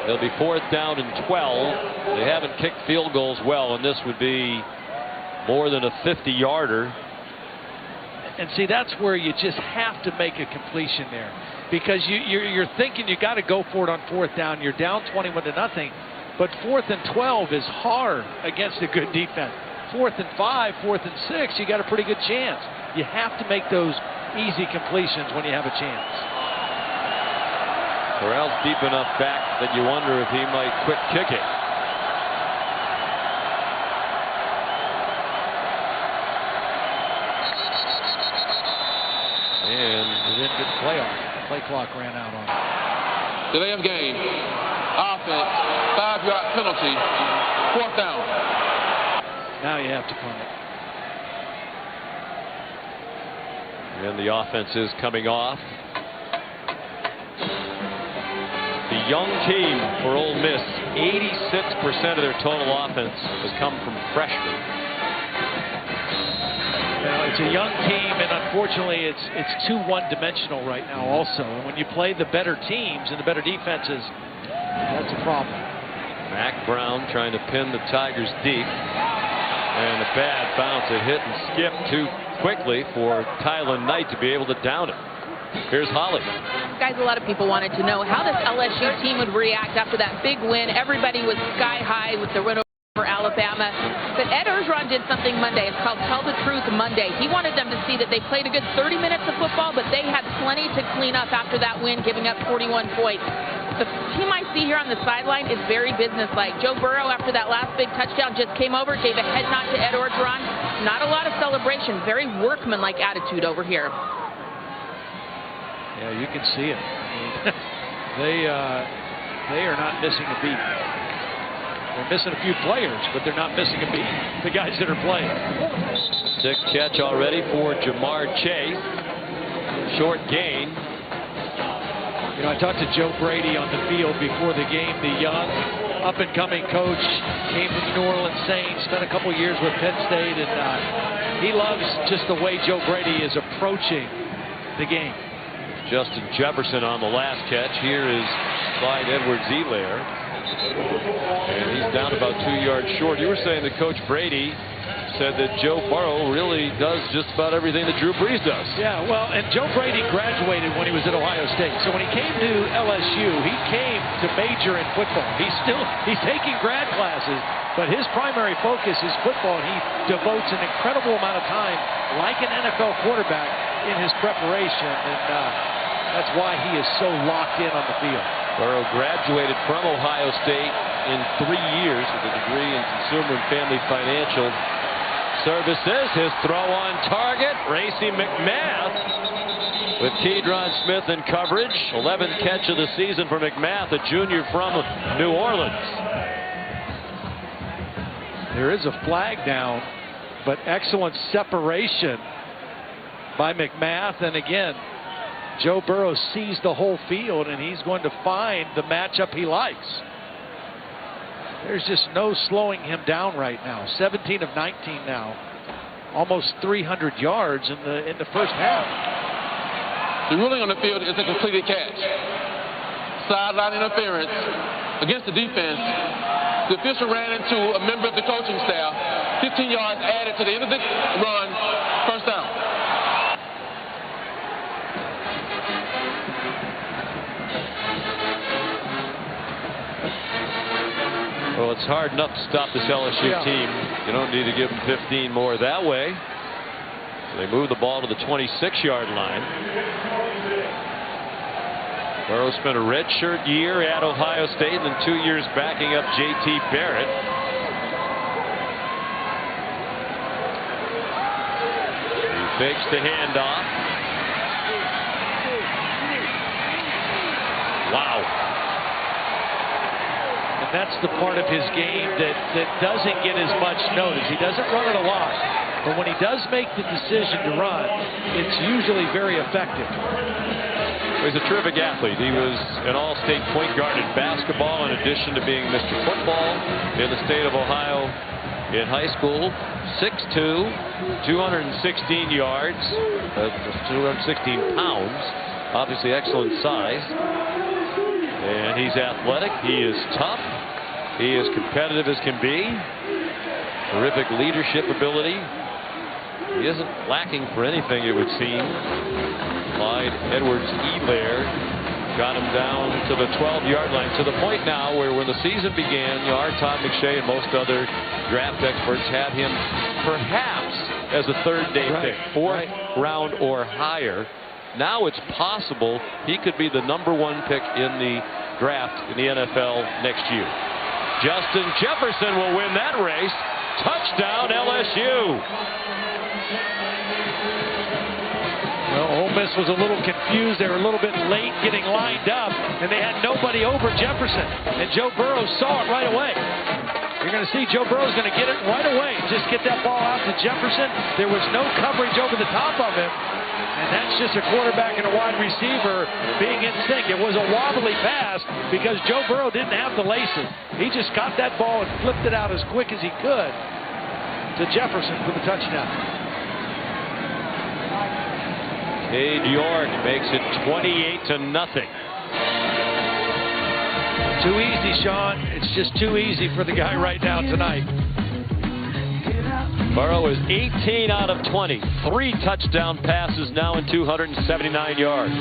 It'll be 4th down and 12. They haven't kicked field goals well, and this would be more than a 50-yarder. And see, that's where you just have to make a completion there, because you're thinking you got to go for it on 4th down. You're down 21-0, but 4th and 12 is hard against a good defense. 4th and 5, 4th and 6, you got a pretty good chance. You have to make those easy completions when you have a chance. Corral's deep enough back that you wonder if he might quit kicking. And he didn't get the play off. Play clock ran out on him. Delay of game. Offense. 5-yard penalty. 4th down. Now you have to punt it. And the offense is coming off. The young team for Ole Miss, 86% of their total offense has come from freshmen. Well, it's a young team, and unfortunately, it's too one-dimensional right now also. And when you play the better teams and the better defenses, that's a problem. Mac Brown trying to pin the Tigers deep. And a bad bounce. It hit and skipped too quickly for Tylen Knight to be able to down it. Here's Holly. Guys, a lot of people wanted to know how this LSU team would react after that big win. Everybody was sky high with the win over Alabama. But Ed Orgeron did something Monday. It's called Tell the Truth Monday. He wanted them to see that they played a good 30 minutes of football, but they had plenty to clean up after that win, giving up 41 points. The team I see here on the sideline is very businesslike. Joe Burrow, after that last big touchdown, just came over, gave a head nod to Ed Orgeron. Not a lot of celebration. Very workmanlike attitude over here. Yeah, you can see it. They are not missing a beat. They're missing a few players, but they're not missing a beat. The guys that are playing. 6th catch already for Jamar Chase. Short gain. You know, I talked to Joe Brady on the field before the game. The young, up-and-coming coach came from the New Orleans Saints, spent a couple years with Penn State, and he loves just the way Joe Brady is approaching the game. Justin Jefferson on the last catch. Here is Clyde Edwards-Helaire. And he's down about 2 yards short. You were saying that Coach Brady said that Joe Burrow really does just about everything that Drew Brees does. Yeah, well, and Joe Brady graduated when he was at Ohio State. So when he came to LSU, he came to major in football. He's taking grad classes, but his primary focus is football. And he devotes an incredible amount of time, like an NFL quarterback, in his preparation, and that's why he is so locked in on the field. Burrow graduated from Ohio State in 3 years with a degree in Consumer and Family Financial Services. His throw on target, Racey McMath with Keydron Smith in coverage. 11th catch of the season for McMath, a junior from New Orleans. There is a flag down, but excellent separation by McMath, and again, Joe Burrow sees the whole field, and he's going to find the matchup he likes. There's just no slowing him down right now. 17 of 19 now, almost 300 yards in the first half. The ruling on the field is a completed catch. Sideline interference against the defense. The official ran into a member of the coaching staff. 15 yards added to the end of the run. First down. Well, it's hard enough to stop this LSU team. You don't need to give them 15 more that way. So they move the ball to the 26-yard line. Burrow spent a redshirt year at Ohio State and then 2 years backing up J.T. Barrett. He fakes the handoff. Wow. And that's the part of his game that doesn't get as much notice. He doesn't run it a lot. But when he does make the decision to run, it's usually very effective. He's a terrific athlete. He was an all-state point guard in basketball in addition to being Mr. Football in the state of Ohio in high school. 6'2", 216 yards, 216 pounds. Obviously excellent size. And he's athletic. He is tough. He is competitive as can be. Terrific leadership ability. He isn't lacking for anything, it would seem. Clyde Edwards-Helaire got him down to the 12-yard line, to the point now where when the season began, Todd McShay and most other draft experts had him perhaps as a third-day pick, fourth round or higher. Now it's possible he could be the #1 pick in the draft in the NFL next year. Justin Jefferson will win that race. Touchdown LSU. Well, Ole Miss was a little confused. They were a little bit late getting lined up, and they had nobody over Jefferson. And Joe Burrow saw it right away. You're going to see Joe Burrow's going to get it right away. Just get that ball out to Jefferson. There was no coverage over the top of him. And that's just a quarterback and a wide receiver being in sync. It was a wobbly pass because Joe Burrow didn't have the laces. He just caught that ball and flipped it out as quick as he could to Jefferson for the touchdown. Cade York makes it 28-0. Too easy, Sean. It's just too easy for the guy right now tonight. Burrow is 18 out of 20. 3 touchdown passes now and 279 yards.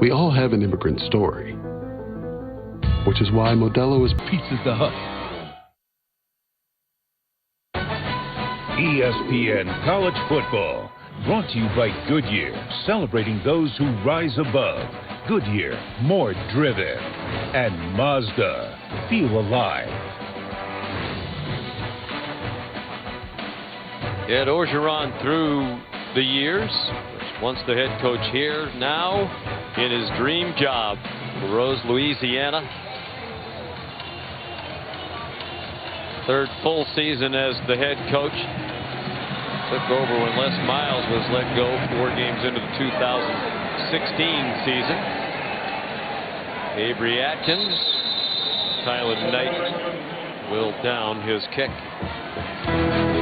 We all have an immigrant story, which is why Modelo is Pizza the Hut. ESPN College Football, brought to you by Goodyear, celebrating those who rise above. Goodyear, more driven. And Mazda, feel alive. Ed Orgeron through the years, once the head coach here, now in his dream job for Rose, Louisiana. Third full season as the head coach. Took over when Les Miles was let go 4 games into the 2016 season. Avery Atkins, Tyler Knight will down his kick.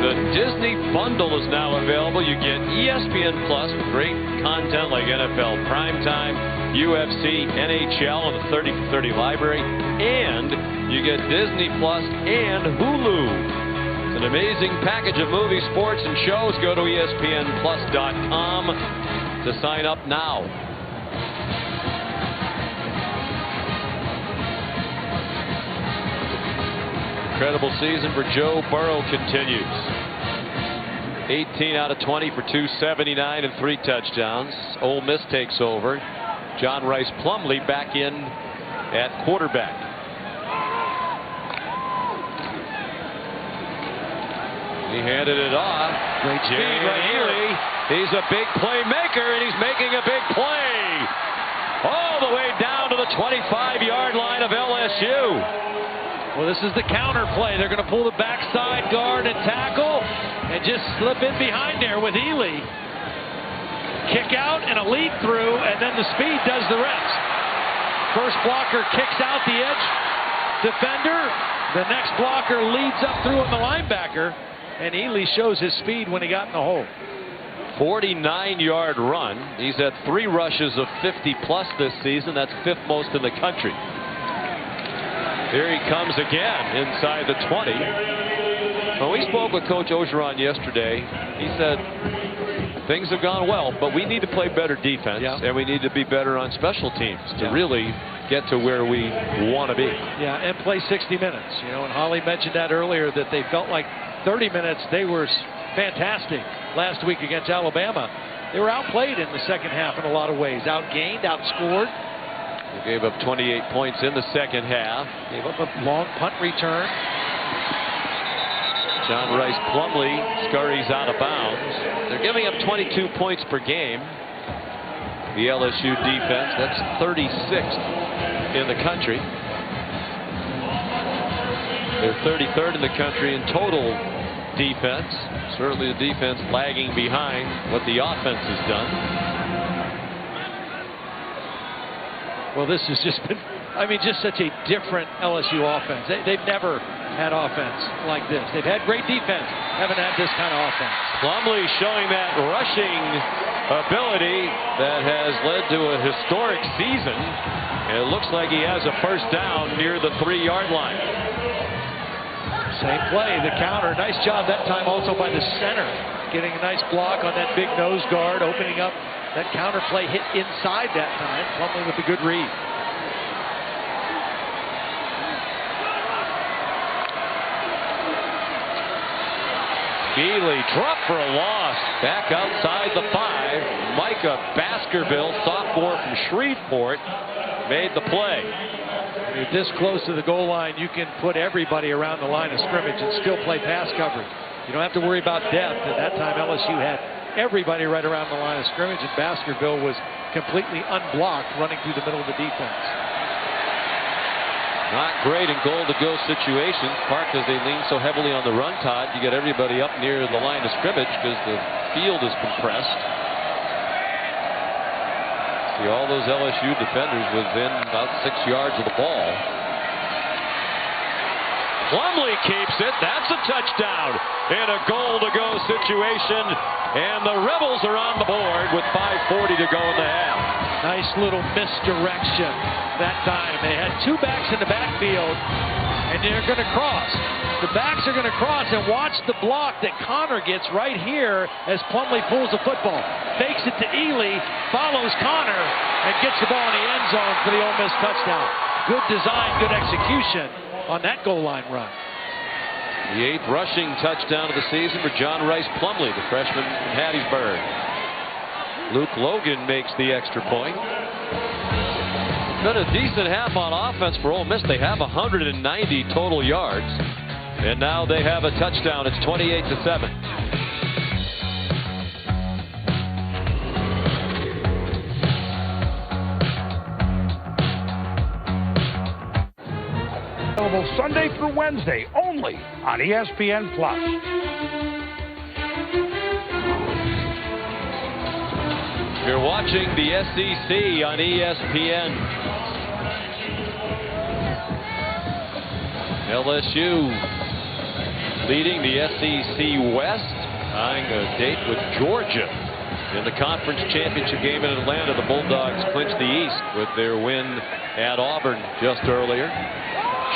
The Disney bundle is now available. You get ESPN Plus with great content like NFL Primetime, UFC, NHL, and the 30 for 30 library. And you get Disney Plus and Hulu. It's an amazing package of movies, sports, and shows. Go to ESPNplus.com to sign up now. Incredible season for Joe Burrow continues. 18 out of 20 for 279 and 3 touchdowns. Ole Miss takes over. John Rice Plumlee back in at quarterback. He handed it off. Great speed right here. He's a big playmaker, and he's making a big play. All the way down to the 25-yard line of LSU. Well, this is the counter play. They're going to pull the backside guard and tackle and just slip in behind there with Ely. Kick out and a lead through, and then the speed does the rest. First blocker kicks out the edge defender. The next blocker leads up through on the linebacker. And Ely shows his speed when he got in the hole. 49-yard run. He's had 3 rushes of 50-plus this season. That's 5th most in the country. Here he comes again inside the 20. When we spoke with Coach Orgeron yesterday, he said things have gone well, but we need to play better defense, and we need to be better on special teams to really get to where we want to be. Yeah, and play 60 minutes. You know, and Holly mentioned that earlier, that they felt like 30 minutes they were fantastic last week against Alabama. They were outplayed in the second half in a lot of ways. Outgained, outscored. They gave up 28 points in the second half. Gave up a long punt return. John Rice Plumlee scurries out of bounds. They're giving up 22 points per game. The LSU defense, that's 36th in the country. They're 33rd in the country in total defense. Certainly the defense lagging behind what the offense has done. Well, this has just been, I mean, just such a different LSU offense. They've never had offense like this. They've had great defense, haven't had this kind of offense. Plumlee showing that rushing ability that has led to a historic season. And it looks like he has a first down near the 3-yard line. Same play, the counter. Nice job that time also by the center. Getting a nice block on that big nose guard, opening up that counter play, hit inside that time. Plumlee with a good read. Ely dropped for a loss. Back outside the 5. Micah Baskerville, sophomore from Shreveport, made the play. When you're this close to the goal line, you can put everybody around the line of scrimmage and still play pass coverage. You don't have to worry about depth. At that time, LSU had everybody right around the line of scrimmage, and Baskerville was completely unblocked running through the middle of the defense. Not great in goal-to-go situations. Park, as they lean so heavily on the run, Todd, you get everybody up near the line of scrimmage because the field is compressed. See all those LSU defenders within about 6 yards of the ball. Plumlee keeps it. That's a touchdown in a goal-to-go situation. And the Rebels are on the board with 5:40 to go in the half. Nice little misdirection that time. They had 2 backs in the backfield, and they're going to cross. The backs are going to cross, and watch the block that Connor gets right here as Plumlee pulls the football. Fakes it to Ely, follows Connor, and gets the ball in the end zone for the Ole Miss touchdown. Good design, good execution on that goal line run. The 8th rushing touchdown of the season for John Rice Plumlee, the freshman from Hattiesburg. Luke Logan makes the extra point. Been a decent half on offense for Ole Miss. They have 190 total yards, and now they have a touchdown. It's 28-7. Available Sunday through Wednesday only on ESPN+. You're watching the SEC on ESPN. LSU leading the SEC West, tying a date with Georgia in the conference championship game in Atlanta. The Bulldogs clinched the East with their win at Auburn just earlier.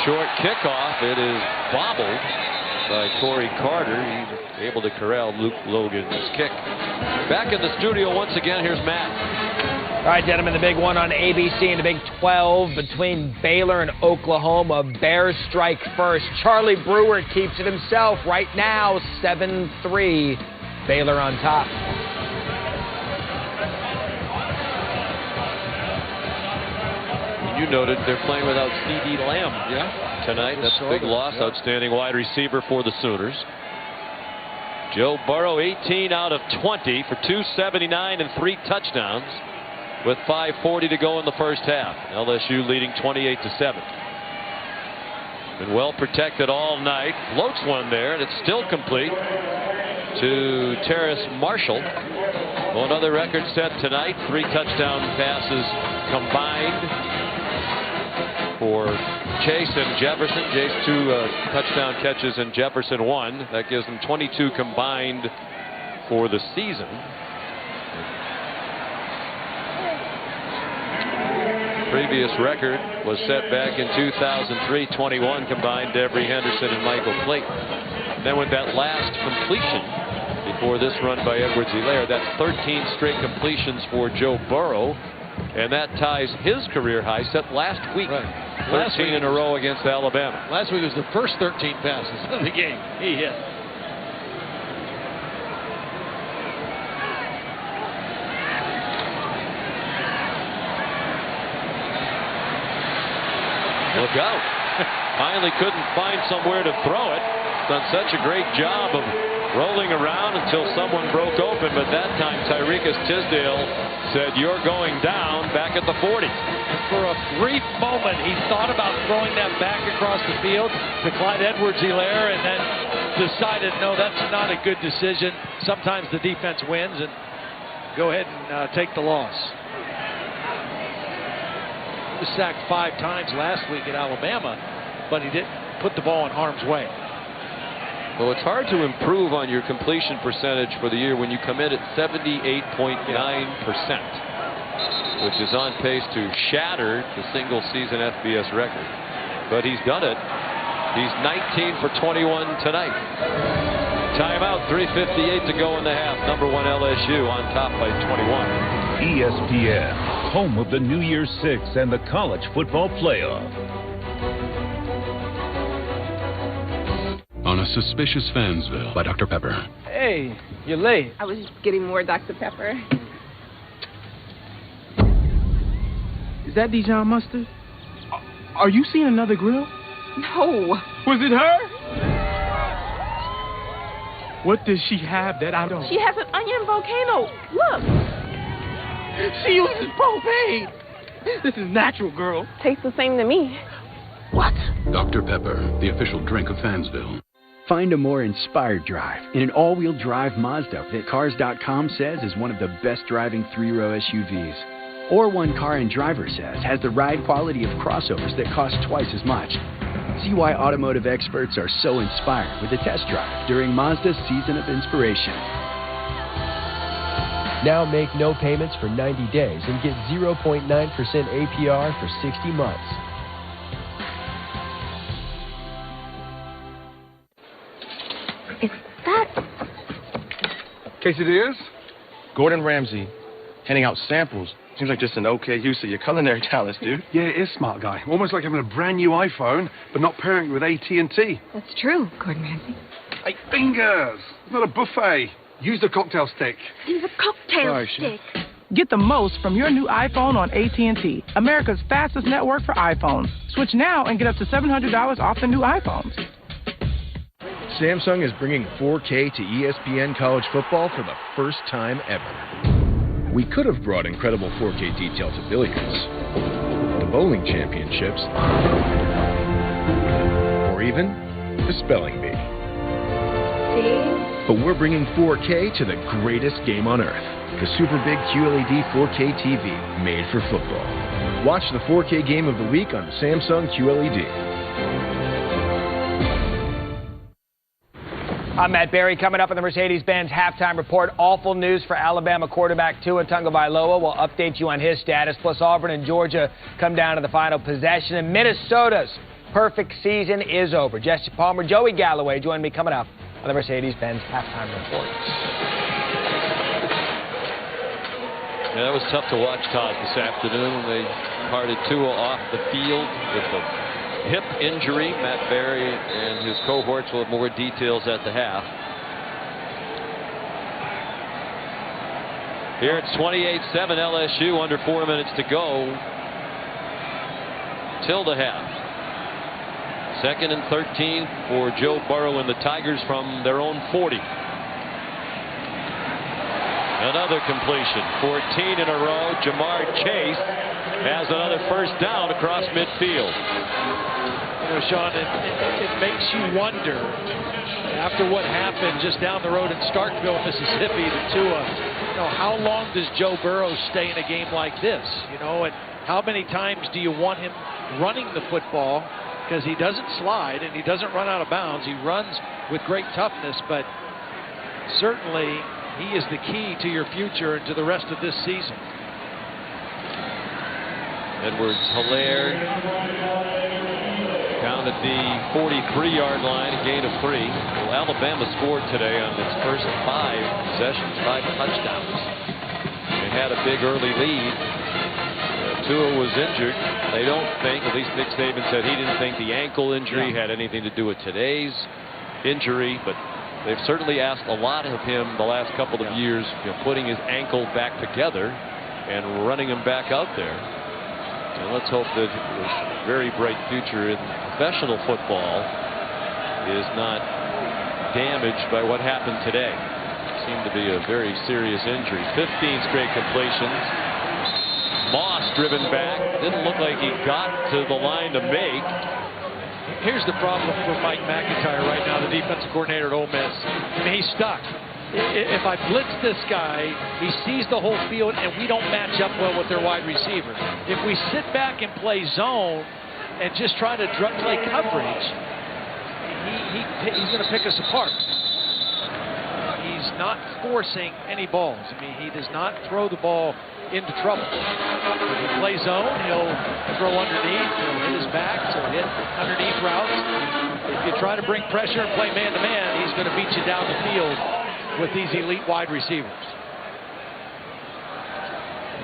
Short kickoff. It is bobbled by Corey Carter. He's able to corral Luke Logan's kick. Back in the studio once again, here's Matt. All right, gentlemen, the big one on ABC in the Big 12 between Baylor and Oklahoma. Bears strike first. Charlie Brewer keeps it himself right now, 7-3. Baylor on top. You noted they're playing without C.D. Lamb tonight. That's a big loss. Outstanding wide receiver for the Sooners. Joe Burrow, 18 out of 20 for 279 and 3 touchdowns with 5:40 to go in the first half. LSU leading 28-7. Been well protected all night. Floats one there, and it's still complete to Terrace Marshall. Well, another record set tonight. 3 touchdown passes combined. for Chase and Jefferson. Chase 2 touchdown catches and Jefferson 1. That gives them 22 combined for the season. Previous record was set back in 2003, 21 combined, Devery Henderson and Michael Clayton. Then with that last completion before this run by Edwards-Helaire, that's 13 straight completions for Joe Burrow, and that ties his career high set last week. Right. 13 in a row against Alabama. Last week was the first 13 passes of the game he hit. Look out. Finally couldn't find somewhere to throw it. Done such a great job of rolling around until someone broke open, but that time Tyrekus Tisdale said, "You're going down," back at the 40. And for a brief moment, he thought about throwing that back across the field to Clyde Edwards-Helaire, and then decided, no, that's not a good decision. Sometimes the defense wins, and go ahead and take the loss. He was sacked 5 times last week at Alabama, but he didn't put the ball in harm's way. Well, it's hard to improve on your completion percentage for the year when you come in at 78.9%, which is on pace to shatter the single-season FBS record. But he's done it. He's 19 for 21 tonight. Timeout, 3:58 to go in the half. Number 1 LSU on top by 21. ESPN, home of the New Year's Six and the college football playoff. On a Suspicious Fansville by Dr. Pepper. Hey, you're late. I was just getting more Dr. Pepper. Is that Dijon mustard? Are you seeing another grill? No. Was it her? What does she have that I don't? She has an onion volcano. Look. She uses propane. This is natural, girl. Tastes the same to me. What? Dr. Pepper, the official drink of Fansville. Find a more inspired drive in an all-wheel drive Mazda that Cars.com says is one of the best driving 3-row SUVs. Or one Car and Driver says has the ride quality of crossovers that cost twice as much. See why automotive experts are so inspired with a test drive during Mazda's Season of Inspiration. Now make no payments for 90 days and get 0.9% APR for 60 months. Is that... Quesadillas? Gordon Ramsay, handing out samples. Seems like just an okay use of your culinary talents, dude. Yeah, it is, smart guy. Almost like having a brand new iPhone, but not pairing it with AT&T. That's true, Gordon Ramsay. Hey, fingers! It's not a buffet. Use the cocktail stick. Use a cocktail stick. Get the most from your new iPhone on AT&T, America's fastest network for iPhones. Switch now and get up to $700 off the new iPhones. Samsung is bringing 4K to ESPN College Football for the first time ever. We could have brought incredible 4K detail to billiards, the bowling championships, or even the spelling bee. But we're bringing 4K to the greatest game on earth, the Super Big QLED 4K TV made for football. Watch the 4K game of the week on Samsung QLED. I'm Matt Berry. Coming up on the Mercedes-Benz halftime report, awful news for Alabama quarterback Tua Tagovailoa. We'll update you on his status. Plus, Auburn and Georgia come down to the final possession, and Minnesota's perfect season is over. Jesse Palmer, Joey Galloway join me coming up on the Mercedes-Benz halftime report. Yeah, that was tough to watch, Todd, this afternoon. They parted Tua off the field with the hip injury. Matt Berry and his cohorts will have more details at the half. Here it's 28-7 LSU, under 4 minutes to go till the half. 2nd and 13 for Joe Burrow and the Tigers from their own 40. Another completion, 14 in a row. Jamar Chase has another first down across midfield. You know, Sean, it makes you wonder, after what happened just down the road in Starkville, Mississippi, to Tua, you know, how long does Joe Burrow stay in a game like this? You know, and how many times do you want him running the football? Because he doesn't slide and he doesn't run out of bounds. He runs with great toughness, but certainly he is the key to your future and to the rest of this season. Edwards-Hilaire down at the 43-yard line, a gain of 3. Well, Alabama scored today on its first 5 possessions, 5 touchdowns. They had a big early lead. Tua was injured. They don't think, at least Nick Saban said he didn't think the ankle injury had anything to do with today's injury, but they've certainly asked a lot of him the last couple of years, putting his ankle back together and running him back out there. And let's hope that his very bright future in professional football is not damaged by what happened today. It seemed to be a very serious injury. 15 straight completions. Moss driven back. Didn't look like he got to the line to make. Here's the problem for Mike McIntyre right now, the defensive coordinator at Ole Miss. I mean, he's stuck. If I blitz this guy, he sees the whole field, and we don't match up well with their wide receiver. If we sit back and play zone and just try to play coverage, he's going to pick us apart. He's not forcing any balls. I mean, he does not throw the ball into trouble. If he plays zone, he'll throw underneath, he'll hit his back, so he'll hit underneath routes. If you try to bring pressure and play man-to-man, he's going to beat you down the field with these elite wide receivers.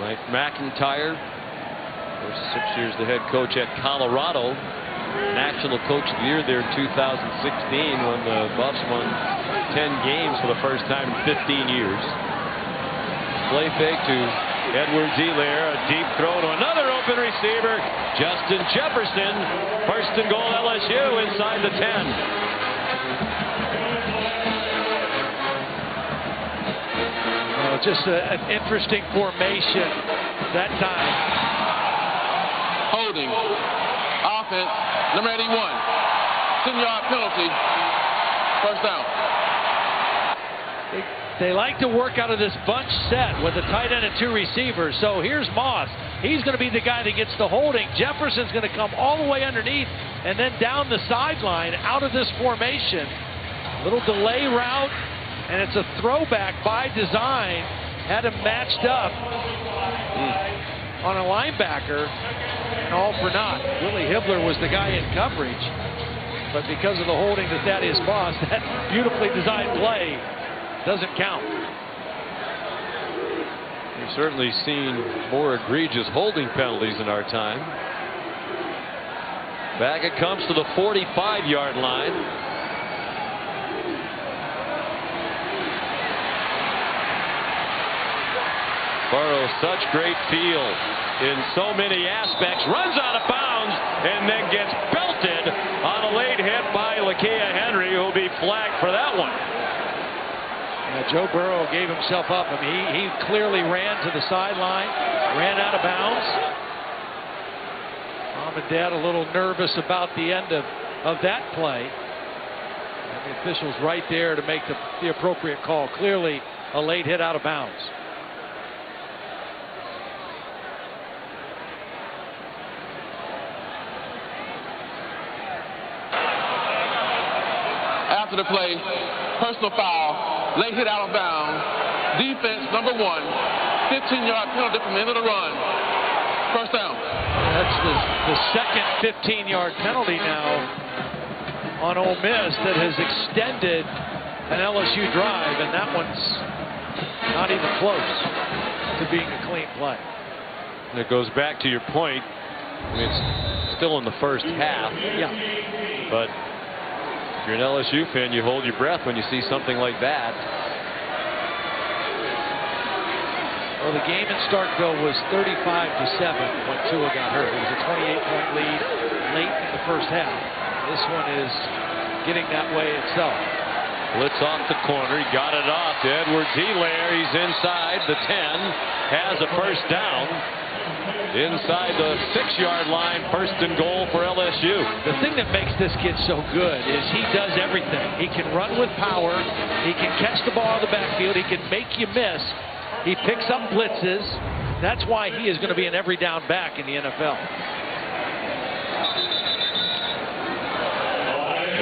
Mike McIntyre, for 6 years the head coach at Colorado, National Coach of the Year there in 2016 when the Buffs won 10 games for the first time in 15 years. Play fake to Edwards-Hilaire, a deep throw to another open receiver, Justin Jefferson. First and goal LSU inside the 10. Just an interesting formation that time. Holding. Offense, number 81. 10-yard penalty. First down. They like to work out of this bunch set with a tight end and 2 receivers. So here's Moss. He's going to be the guy that gets the holding. Jefferson's going to come all the way underneath and then down the sideline out of this formation. Little delay route. And it's a throwback by design. Had him matched up on a linebacker, and all for naught. Willie Hibbler was the guy in coverage, but because of the holding to Thaddeus Moss, that beautifully designed play doesn't count. We've certainly seen more egregious holding penalties in our time. Back it comes to the 45-yard line. Burrow, such great feel in so many aspects, runs out of bounds and then gets belted on a late hit by Lakia Henry, who will be flagged for that one. Joe Burrow gave himself up. I mean, he clearly ran to the sideline, ran out of bounds. Mom and Dad a little nervous about the end of that play. And the officials right there to make the appropriate call. Clearly a late hit out of bounds. After the play, personal foul, late hit out of bounds, defense number 1, 15-yard penalty from the end of the run. First down. That's the second 15-yard penalty now on Ole Miss that has extended an LSU drive, and that one's not even close to being a clean play. And it goes back to your point. I mean, it's still in the first half. Yeah. But if you're an LSU fan, you hold your breath when you see something like that. Well, the game in Starkville was 35-7 when Tua got hurt. It was a 28-point lead late in the first half. This one is getting that way itself. Blitz off the corner. He got it off to Edwards-Hilaire. He's inside the 10. Has a first down. Inside the 6-yard line, first and goal for LSU. The thing that makes this kid so good is he does everything. He can run with power. He can catch the ball in the backfield. He can make you miss. He picks up blitzes. That's why he is going to be an every down back in the NFL.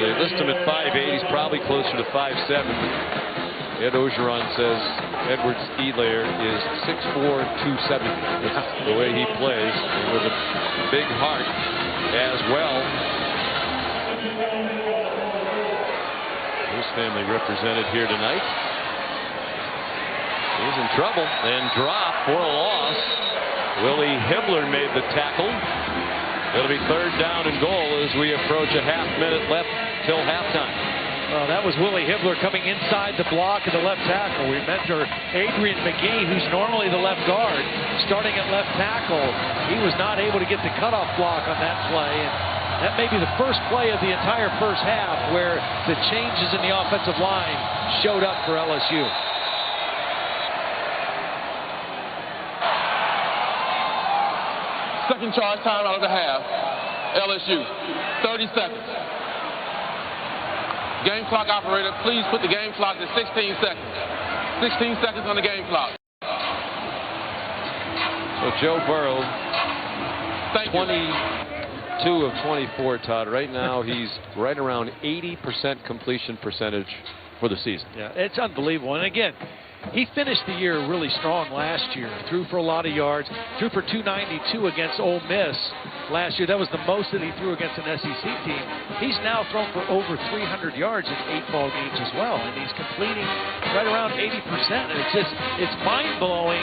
They list him at 5'8". He's probably closer to 5'7". Ed Ogeron says Edwards-Helaire is 6'4", 270. That's the way he plays, with a big heart as well. His family represented here tonight. He's in trouble and dropped for a loss. Willie Hibbler made the tackle. It'll be 3rd down and goal as we approach a half-minute left till halftime. Well, that was Willie Hibbler coming inside the block of the left tackle. We mentioned Adrian McGee, who's normally the left guard, starting at left tackle. He was not able to get the cutoff block on that play. And that may be the first play of the entire first half where the changes in the offensive line showed up for LSU. Second charge time out of the half. LSU, 30 seconds. Game clock operator, please put the game clock to 16 seconds. 16 seconds on the game clock. So Joe Burrow, 22 of 24, Todd. Right now he's right around 80% completion percentage for the season. Yeah, it's unbelievable. And again, he finished the year really strong last year. Threw for a lot of yards. Threw for 292 against Ole Miss last year. That was the most that he threw against an SEC team. He's now thrown for over 300 yards in 8 ball games as well. And he's completing right around 80%. And it's mind-blowing,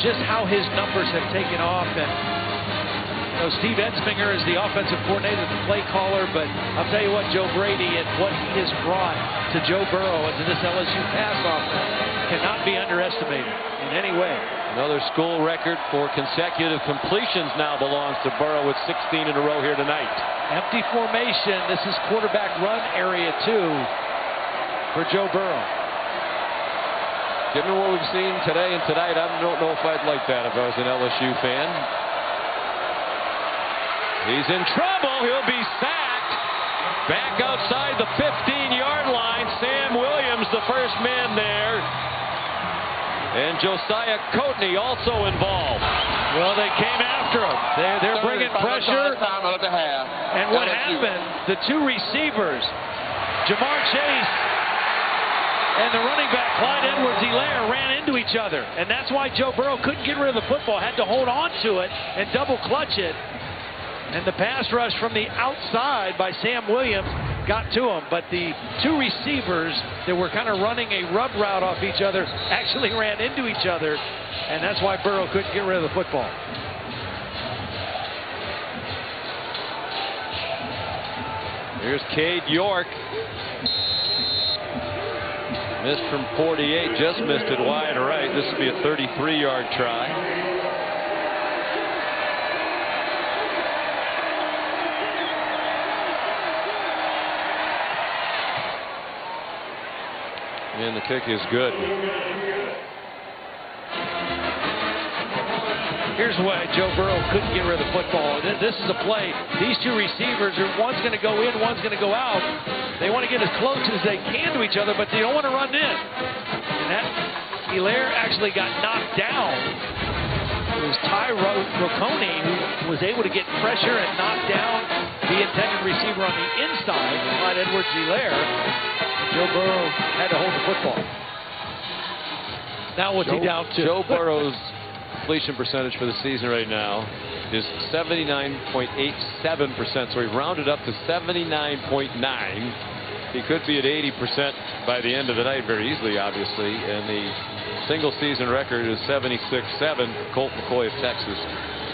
just how his numbers have taken off. And Steve Ensminger is the offensive coordinator, the play caller, but I'll tell you what, Joe Brady and what he has brought to Joe Burrow and to this LSU pass offense cannot be underestimated in any way. Another school record for consecutive completions now belongs to Burrow with 16 in a row here tonight. Empty formation. This is quarterback run area 2 for Joe Burrow. Given what we've seen today and tonight, I don't know if I'd like that if I was an LSU fan. He's in trouble. He'll be sacked. Back outside the 15-yard line. Sam Williams, the first man there. And Josiah Coatney also involved. Well, they came after him. They're bringing pressure. Time out of the half. And what happened? The 2 receivers, Jamar Chase and the running back, Clyde Edwards-Helaire, ran into each other. And that's why Joe Burrow couldn't get rid of the football. Had to hold on to it and double clutch it. And the pass rush from the outside by Sam Williams got to him. But the 2 receivers that were kind of running a rub route off each other actually ran into each other. And that's why Burrow couldn't get rid of the football. Here's Cade York. Missed from 48, just missed it wide right. This will be a 33-yard try. And the kick is good. Here's why Joe Burrow couldn't get rid of the football. This is a play. These 2 receivers, one's going to go in, one's going to go out. They want to get as close as they can to each other, but they don't want to run in. And that Helaire actually got knocked down. It was Ty Rocconi who was able to get pressure and knock down the intended receiver on the inside, Clyde Edwards-Helaire. Joe Burrow had to hold the football. Now what's he down to? Joe Burrow's completion percentage for the season right now is 79.87%. So he rounded up to 79.9. He could be at 80% by the end of the night very easily, obviously. And the single season record is 76.7 for Colt McCoy of Texas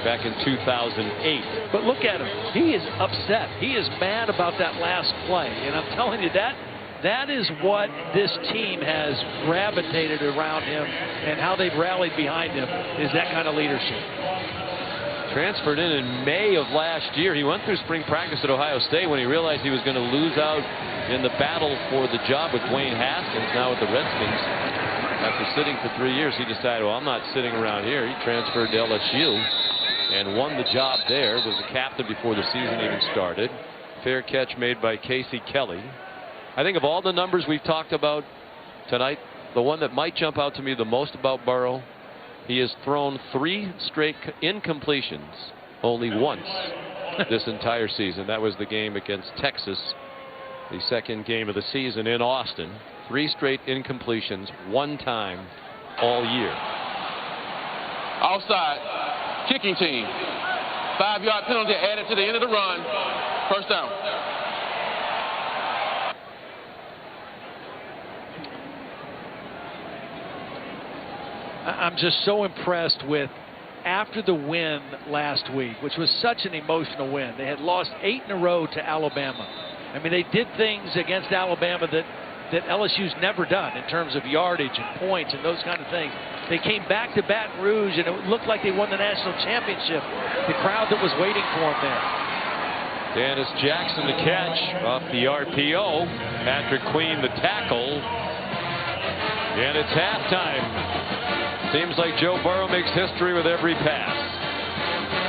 back in 2008. But look at him. He is upset. He is mad about that last play. And I'm telling you, that is what this team has gravitated around him, and how they've rallied behind him is that kind of leadership. Transferred in May of last year. He went through spring practice at Ohio State when he realized he was going to lose out in the battle for the job with Wayne Haskins, now with the Redskins. After sitting for 3 years, he decided, well, I'm not sitting around here. He transferred to LSU and won the job there. Was the captain before the season even started. Fair catch made by Casey Kelly. I think of all the numbers we've talked about tonight, the one that might jump out to me the most about Burrow He has thrown 3 straight incompletions, only once this entire season. That was the game against Texas, the second game of the season in Austin. 3 straight incompletions, 1 time all year. Offside, kicking team. 5-yard penalty added to the end of the run. First down. I'm just so impressed with, after the win last week, which was such an emotional win. They had lost 8 in a row to Alabama. I mean, they did things against Alabama that LSU's never done in terms of yardage and points and those kind of things. They came back to Baton Rouge, and it looked like they won the national championship. The crowd that was waiting for them there. Dennis Jackson the catch off the RPO. Patrick Queen the tackle. And it's halftime. Seems like Joe Burrow makes history with every pass.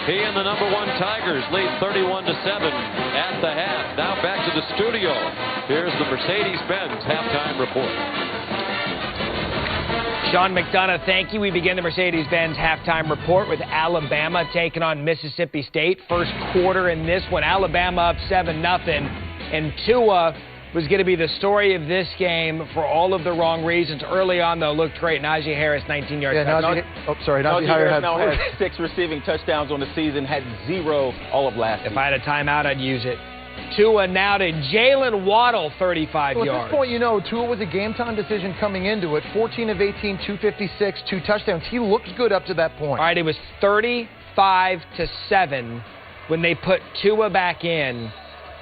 He and the number 1 Tigers lead 31-7 at the half. Now back to the studio. Here's the Mercedes-Benz halftime report. Sean McDonough, thank you. We begin the Mercedes-Benz halftime report with Alabama taking on Mississippi State. First quarter in this one, Alabama up 7-0. And Tua was going to be the story of this game for all of the wrong reasons. Early on, though, looked great. Najee Harris, 19 yards. Najee Harris now has 6 receiving touchdowns on the season, had 0 all of last season. If I had a timeout, I'd use it. Tua now to Jalen Waddle, 35 yards. At this point, you know, Tua was a game-time decision coming into it. 14 of 18, 256, 2 touchdowns. He looks good up to that point. All right, it was 35-7 when they put Tua back in,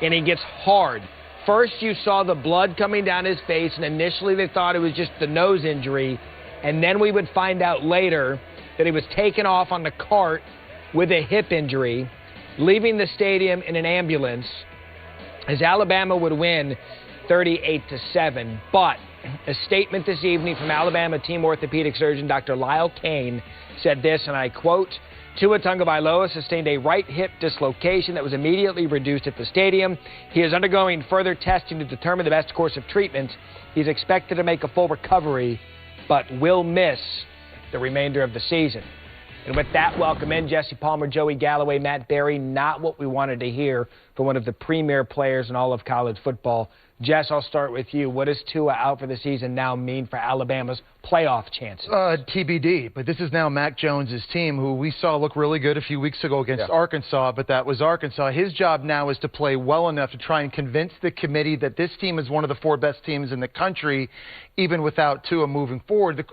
and he gets hard. First, you saw the blood coming down his face, and initially they thought it was just the nose injury. And then we would find out later that he was taken off on the cart with a hip injury, leaving the stadium in an ambulance, as Alabama would win 38-7. But a statement this evening from Alabama team orthopedic surgeon Dr. Lyle Kane said this, and I quote, Tua Tagovailoa sustained a right hip dislocation that was immediately reduced at the stadium. He is undergoing further testing to determine the best course of treatment. He's expected to make a full recovery, but will miss the remainder of the season. And with that, welcome in Jesse Palmer, Joey Galloway, Matt Berry. Not what we wanted to hear from one of the premier players in all of college football. Jess, I'll start with you. What does Tua out for the season now mean for Alabama's playoff chances? TBD, but this is now Mac Jones' team, who we saw look really good a few weeks ago against Arkansas, but that was Arkansas. His job now is to play well enough to try and convince the committee that this team is one of the 4 best teams in the country, even without Tua moving forward.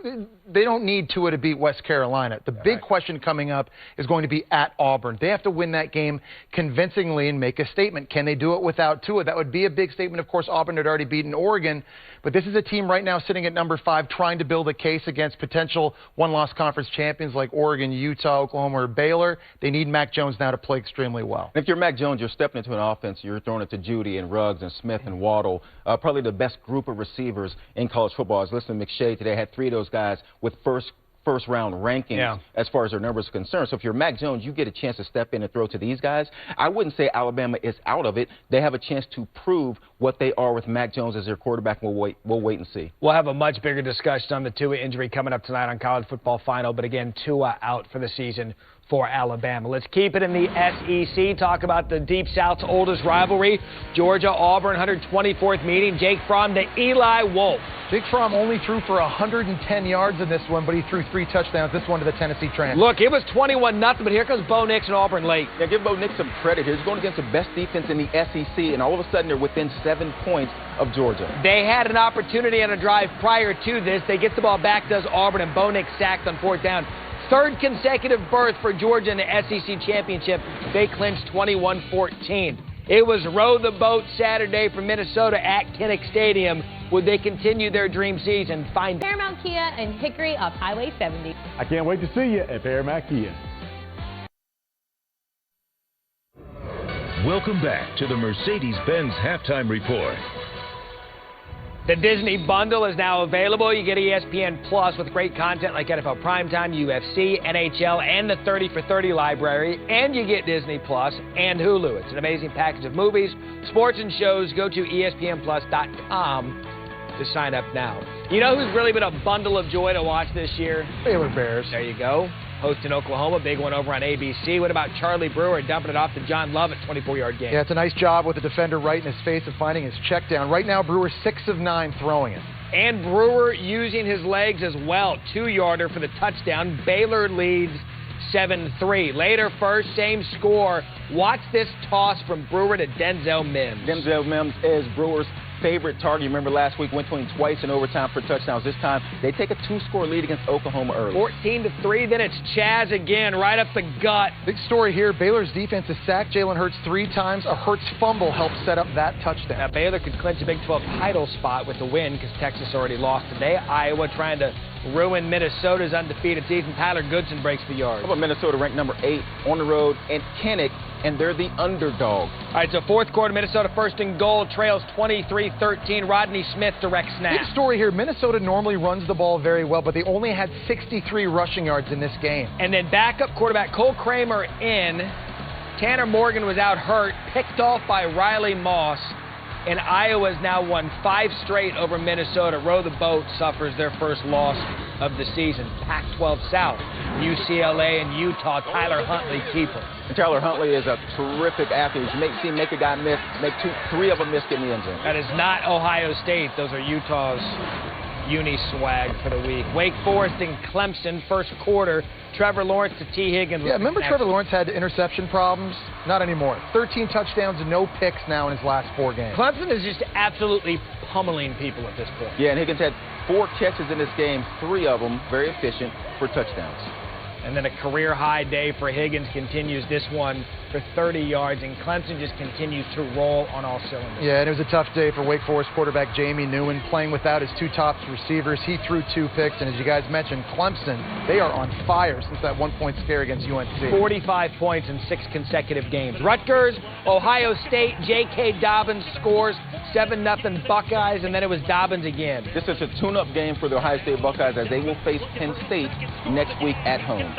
They don't need Tua to beat West Carolina. The big question coming up is going to be at Auburn. They have to win that game convincingly and make a statement. Can they do it without Tua? That would be a big statement. Of course, Auburn had already beaten Oregon, but this is a team right now sitting at number 5 trying to build a case against potential one-loss conference champions like Oregon, Utah, Oklahoma, or Baylor. They need Mac Jones now to play extremely well. If you're Mac Jones, you're stepping into an offense, you're throwing it to Judy and Ruggs and Smith and Waddle, probably the best group of receivers in college football. I was listening to McShay today, had 3 of those guys with first-round rankings as far as their numbers are concerned. So if you're Mac Jones, you get a chance to step in and throw to these guys. I wouldn't say Alabama is out of it. They have a chance to prove what they are with Mac Jones as their quarterback, and we'll wait and see. We'll have a much bigger discussion on the Tua injury coming up tonight on College Football Final, but again, Tua out for the season for Alabama. Let's keep it in the SEC. Talk about the Deep South's oldest rivalry, Georgia-Auburn, 124th meeting. Jake Fromm to Eli Wolf. Jake Fromm only threw for 110 yards in this one, but he threw 3 touchdowns. This one to the Tennessee transfer. Look, it was 21-0, but here comes Bo Nix and Auburn late. Yeah, give Bo Nix some credit here. He's going against the best defense in the SEC, and all of a sudden they're within 7 points of Georgia. They had an opportunity on a drive prior to this. They get the ball back, does Auburn, and Bo Nix sacked on 4th down. 3rd consecutive berth for Georgia in the SEC championship. They clinched 21-14. It was row the boat Saturday from Minnesota at Kinnick Stadium. Would they continue their dream season? Find Paramount Kia and Hickory off Highway 70. I can't wait to see you at Paramount Kia. Welcome back to the Mercedes-Benz Halftime Report. The Disney Bundle is now available. You get ESPN Plus with great content like NFL Primetime, UFC, NHL, and the 30 for 30 library. And you get Disney Plus and Hulu. It's an amazing package of movies, sports, and shows. Go to ESPNplus.com to sign up now. You know who's really been a bundle of joy to watch this year? Baylor Bears. There you go. Hosting Oklahoma, big one over on ABC. What about Charlie Brewer dumping it off to John Love at 24-yard gain? Yeah, it's a nice job with the defender right in his face of finding his check down. Right now, Brewer 6 of 9 throwing it. And Brewer using his legs as well. 2-yarder for the touchdown. Baylor leads 7-3. Later first, same score. Watch this toss from Brewer to Denzel Mims. Denzel Mims is Brewer's favorite target. You remember last week went to him twice in overtime for touchdowns. This time they take a 2-score lead against Oklahoma early. 14-3. Then it's Chaz again, right up the gut. Big story here. Baylor's defense has sacked Jalen Hurts 3 times. A Hurts fumble helped set up that touchdown. Now Baylor could clinch a Big 12 title spot with the win because Texas already lost today. Iowa trying to ruin Minnesota's undefeated season. Tyler Goodson breaks the yards. How about Minnesota ranked number 8 on the road in Kinnick, and they're the underdog. All right, so fourth quarter, Minnesota first and goal, trails 23-13. Rodney Smith direct snap. Big story here. Minnesota normally runs the ball very well, but they only had 63 rushing yards in this game. And then backup quarterback Cole Kramer in. Tanner Morgan was out hurt, picked off by Riley Moss. And Iowa's now won 5 straight over Minnesota. Row the Boat suffers their first loss of the season. Pac-12 South, UCLA and Utah. Tyler Huntley keeper. And Tyler Huntley is a terrific athlete. You see him make a guy miss, make 3 of them miss, get in the end zone. That is not Ohio State. Those are Utah's uni swag for the week. Wake Forest and Clemson, first quarter. Trevor Lawrence to T. Higgins. Yeah, remember Trevor Lawrence had interception problems? Not anymore. 13 touchdowns and no picks now in his last 4 games. Clemson is just absolutely pummeling people at this point. Yeah, and Higgins had 4 catches in this game, 3 of them very efficient for touchdowns. And then a career-high day for Higgins continues this one for 30 yards, and Clemson just continues to roll on all cylinders. Yeah, and it was a tough day for Wake Forest quarterback Jamie Newen, playing without his 2 top receivers. He threw 2 picks, and as you guys mentioned, Clemson, they are on fire since that 1-point scare against UNC. 45 points in 6 consecutive games. Rutgers, Ohio State, J.K. Dobbins scores 7-0 Buckeyes, and then it was Dobbins again. This is a tune-up game for the Ohio State Buckeyes as they will face Penn State next week at home.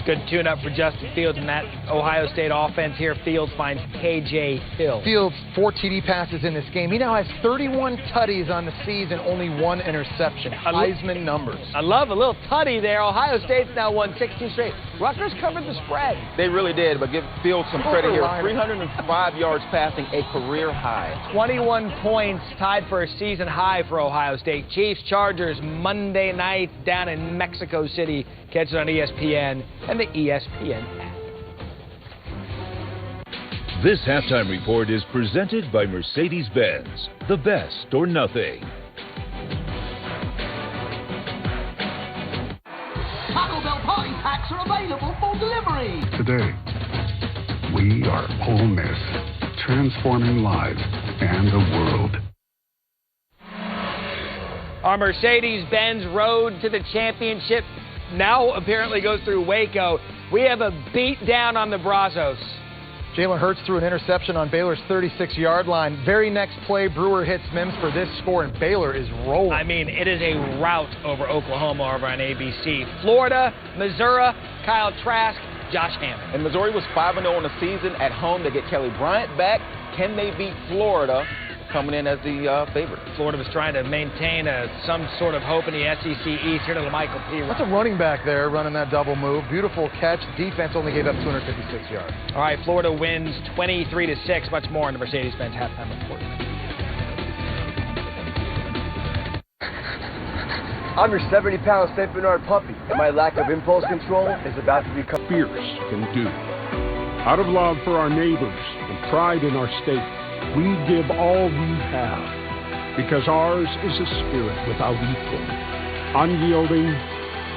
Good tune-up for Justin Fields and that Ohio State offense here. Fields finds K.J. Hill. Fields, 4 TD passes in this game. He now has 31 tutties on the season, only 1 interception. Heisman numbers. I love a little tutty there. Ohio State's now won 16 straight. Rutgers covered the spread. They really did, but give Fields some credit here. 305 yards passing, a career high. 21 points, tied for a season high for Ohio State. Chiefs, Chargers, Monday night down in Mexico City. Catch it on ESPN and the ESPN app. This halftime report is presented by Mercedes-Benz, the best or nothing. Taco Bell party packs are available for delivery. Today, we are Ole Miss, transforming lives and the world. Our Mercedes-Benz road to the championship now apparently goes through Waco. We have a beat down on the Brazos. Jalen Hurts threw an interception on Baylor's 36-yard line. Very next play, Brewer hits Mims for this score, and Baylor is rolling. I mean, it is a rout over Oklahoma over on ABC. Florida, Missouri, Kyle Trask, Josh Hammond. And Missouri was 5-0 in the season at home. They get Kelly Bryant back. Can they beat Florida, coming in as the favorite? Florida was trying to maintain some sort of hope in the SEC East. Here to Michael P. That's a running back there running that double move. Beautiful catch. Defense only gave up 256 yards. All right, Florida wins 23-6. Much more in the Mercedes-Benz halftime report. I'm your 70-pound St. Bernard puppy, and my lack of impulse control is about to become fierce can do. Out of love for our neighbors and pride in our state, we give all we have, because ours is a spirit without equal, unyielding,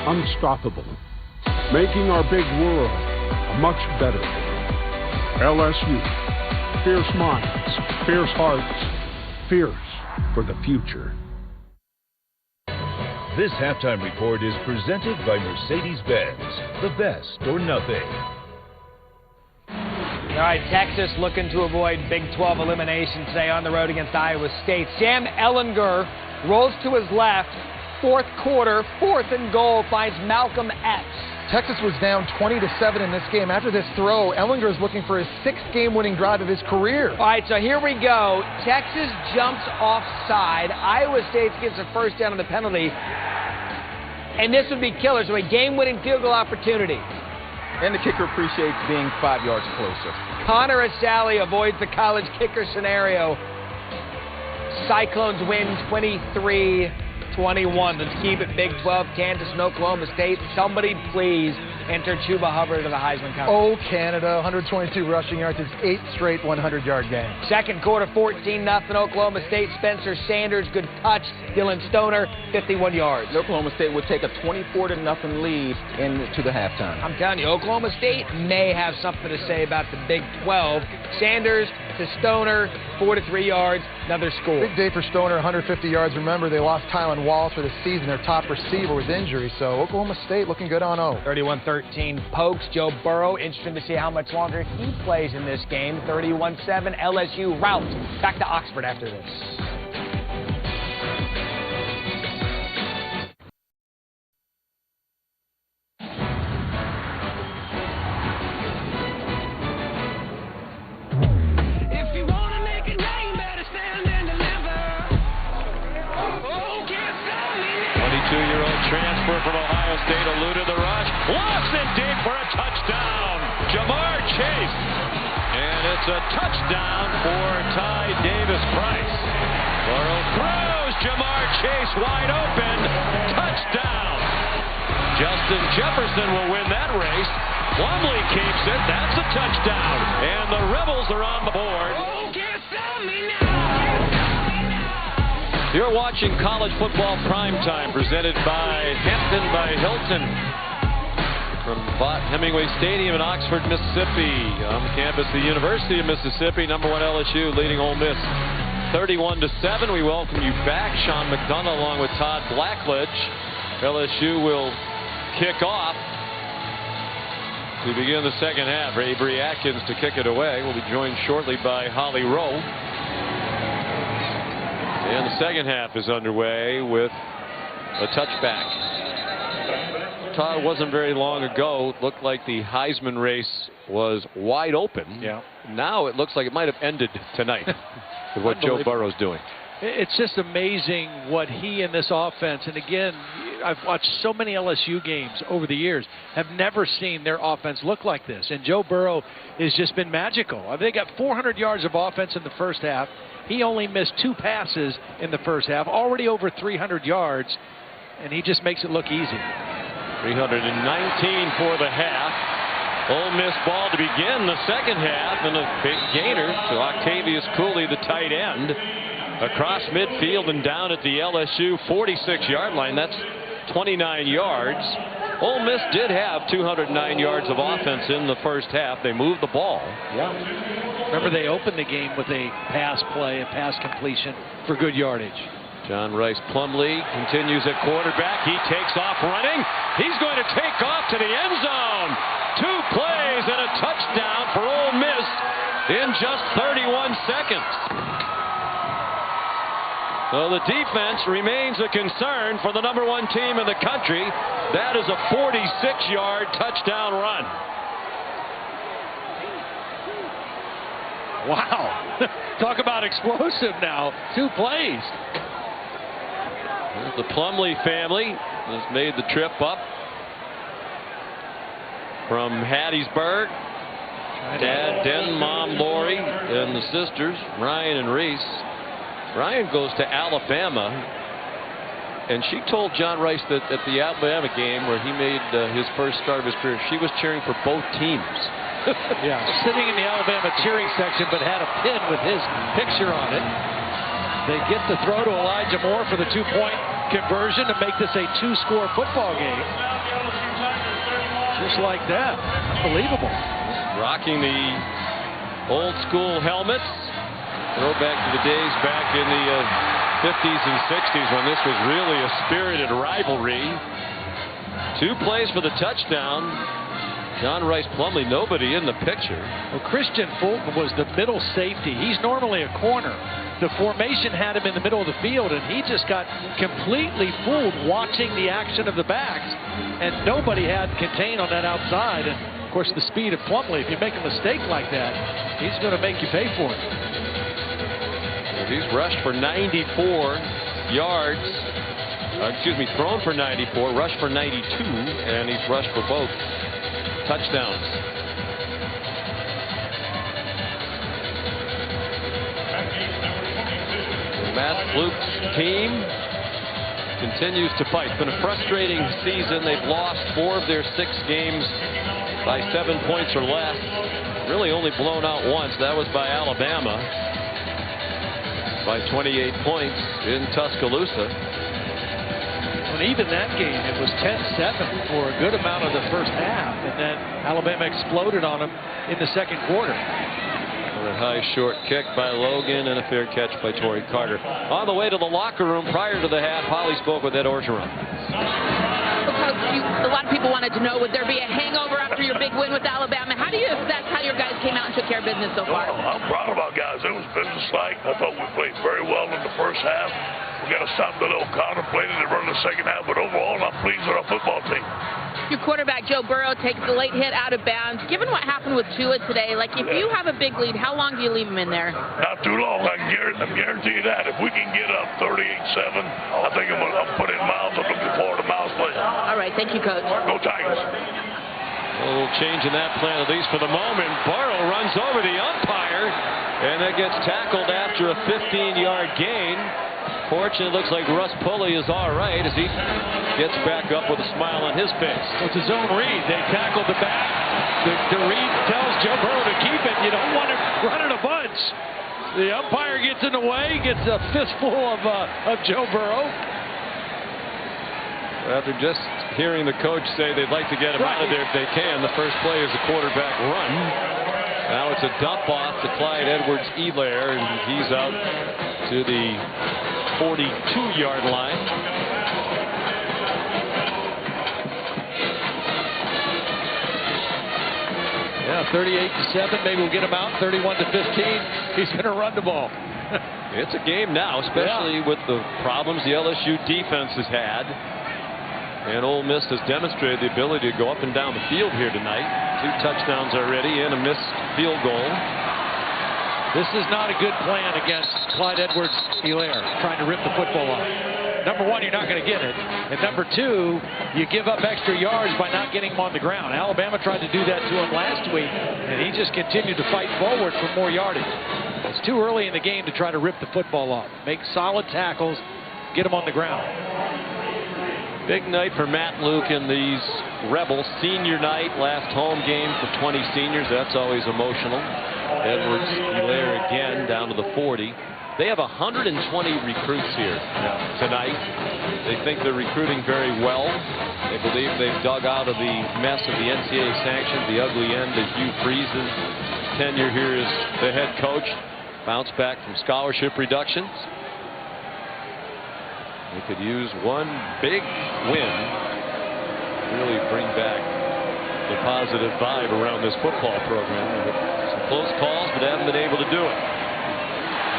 unstoppable, making our big world a much better world. LSU, fierce minds, fierce hearts, fierce for the future. This halftime report is presented by Mercedes-Benz, the best or nothing. All right, Texas looking to avoid Big 12 elimination today on the road against Iowa State. Sam Ehlinger rolls to his left, fourth quarter. 4th and goal finds Malcolm Epps. Texas was down 20-7 in this game. After this throw, Ellinger is looking for his 6th game-winning drive of his career. All right, so here we go. Texas jumps offside. Iowa State gets a first down on the penalty. And this would be killer, so a game-winning field goal opportunity. And the kicker appreciates being 5 yards closer. Connor Asali avoids the college kicker scenario. Cyclones win 23-21. Let's keep it Big 12, Kansas and Oklahoma State. Somebody please enter Chuba Hubbard to the Heisman Cup. Oh, Canada, 122 rushing yards. His 8th straight 100-yard game. Second quarter, 14-0 Oklahoma State. Spencer Sanders, good touch. Dylan Stoner, 51 yards. And Oklahoma State would take a 24-0 lead into the halftime. I'm telling you, Oklahoma State may have something to say about the Big 12. Sanders to Stoner, 4 to 3 yards, another score. Big day for Stoner, 150 yards. Remember, they lost Tylan Wallace for the season. Their top receiver was injured, so Oklahoma State looking good on 0. 31-13 Pokes. Joe Burrow, interesting to see how much longer he plays in this game. 31-7 LSU rout. Back to Oxford after this. Transfer from Ohio State, eluded the rush, lost it deep for a touchdown. Jamar Chase, and it's a touchdown for Ty Davis-Price. Burrow throws, Jamar Chase wide open, touchdown. Justin Jefferson will win that race. Plumlee keeps it, that's a touchdown. And the Rebels are on the board. You're watching College Football Primetime, presented by Hampton by Hilton from Vaught Hemingway Stadium in Oxford, Mississippi. On the campus of the University of Mississippi, number 1 LSU leading Ole Miss 31-7. We welcome you back. Sean McDonough along with Todd Blackledge. LSU will kick off to begin the second half. Avery Atkins to kick it away. We'll be joined shortly by Holly Rowe. And the second half is underway with a touchback. Todd, wasn't very long ago. It looked like the Heisman race was wide open. Yeah. Now it looks like it might have ended tonight with what Joe Burrow's doing. It's just amazing what he and this offense, and again, I've watched so many LSU games over the years, have never seen their offense look like this. And Joe Burrow has just been magical. I mean, they got 400 yards of offense in the first half. He only missed 2 passes in the first half, already over 300 yards, and he just makes it look easy. 319 for the half. Ole Miss ball to begin the second half, and a big gainer to Octavius Cooley, the tight end, across midfield and down at the LSU 46-yard line. That's 29 yards. Ole Miss did have 209 yards of offense in the first half. They moved the ball. Yeah. Remember, they opened the game with a pass play, a pass completion for good yardage. John Rice Plumlee continues at quarterback. He takes off running. He's going to take off to the end zone. 2 plays and a touchdown for Ole Miss in just 31 seconds. So the defense remains a concern for the number 1 team in the country. That is a 46-yard touchdown run. Wow. Talk about explosive now. 2 plays. The Plumlee family has made the trip up from Hattiesburg. Dad, Den, Mom, Lori, and the sisters, Ryan and Reese. Ryan goes to Alabama, and she told John Rice that at the Alabama game where he made his first start of his career, she was cheering for both teams. Yeah, sitting in the Alabama cheering section, but had a pin with his picture on it. They get the throw to Elijah Moore for the 2-point conversion to make this a 2-score football game. Just like that. Unbelievable. Rocking the old school helmets. Throw back to the days back in the 50s and 60s when this was really a spirited rivalry. 2 plays for the touchdown. John Rice Plumlee, nobody in the picture. Well, Christian Fulton was the middle safety. He's normally a corner. the formation had him in the middle of the field, and he just got completely fooled watching the action of the backs, and nobody had contained on that outside. And of course, the speed of Plumlee, if you make a mistake like that, he's going to make you pay for it. He's rushed for 94 yards. Thrown for 94, rushed for 92, and he's rushed for both touchdowns. Matt Luke's team continues to fight. It's been a frustrating season. They've lost 4 of their 6 games by 7 points or less. Really only blown out once. That was by Alabama by 28 points in Tuscaloosa. And even that game, it was 10-7 for a good amount of the first half, and then Alabama exploded on them in the second quarter. A high short kick by Logan and a fair catch by Torrey Carter. On the way to the locker room prior to the half, Holly spoke with Ed Orgeron. A lot of people wanted to know, would there be a hangover after your big win with Alabama? How do you assess how your guys came out and took care of business so far? Well, I'm proud of our guys. It was business-like. I thought we played very well in the first half. We got to stop the little contemplating and run the second half, but overall, I'm pleased with our football team. Your quarterback, Joe Burrow, takes the late hit out of bounds. Given what happened with Tua today, like if you have a big lead, how long do you leave him in there? Not too long. I can guarantee you that. If we can get up 38-7, I think I'm putting Miles. I'm looking forward to Miles playing. All right. Thank you, Coach. Go Tigers. A little change in that plan, at least for the moment. Burrow runs over the umpire, and it gets tackled after a 15-yard gain. Fortunately, it looks like Russ Pulley is all right as he gets back up with a smile on his face. It's a zone read. They tackled the back. The read tells Joe Burrow to keep it. You don't want to run in a bunch. The umpire gets in the way, gets a fistful of Joe Burrow. After just hearing the coach say they'd like to get him out of there if they can, the first play is a quarterback run. Now it's a dump off to Clyde Edwards-Helaire, and he's out to the 42-yard line. Yeah, 38-7. Maybe we'll get him out. 31-15. He's going to run the ball. It's a game now, especially with the problems the LSU defense has had. And Ole Miss has demonstrated the ability to go up and down the field here tonight. 2 touchdowns already and a missed field goal. This is not a good plan against Clyde Edwards-Helaire, trying to rip the football off. Number one, you're not going to get it. And number two, you give up extra yards by not getting him on the ground. Alabama tried to do that to him last week, and he just continued to fight forward for more yardage. It's too early in the game to try to rip the football off. Make solid tackles, get him on the ground. Big night for Matt Luke and these Rebels. Senior night, last home game for 20 seniors. That's always emotional. Edwards-Helaire again down to the 40. They have 120 recruits here tonight. They think they're recruiting very well. They believe they've dug out of the mess of the NCAA sanctions, the ugly end of Hugh Freeze's tenure here as the head coach. Bounce back from scholarship reductions. They could use one big win to really bring back the positive vibe around this football program. Some close calls, but haven't been able to do it.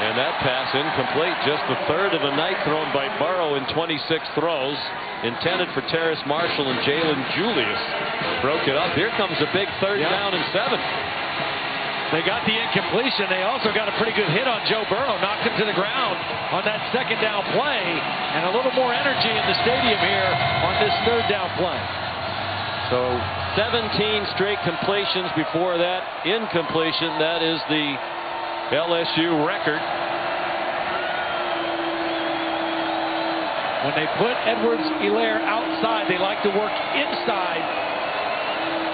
And that pass incomplete, just the third of the night thrown by Burrow in 26 throws. Intended for Terrace Marshall and Jalen Julius. Broke it up. Here comes a big third down and 7. They got the incompletion. They also got a pretty good hit on Joe Burrow. Knocked him to the ground on that second down play. And a little more energy in the stadium here on this third down play. So 17 straight completions before that incompletion. That is the LSU record. When they put Edwards-Helaire outside, they like to work inside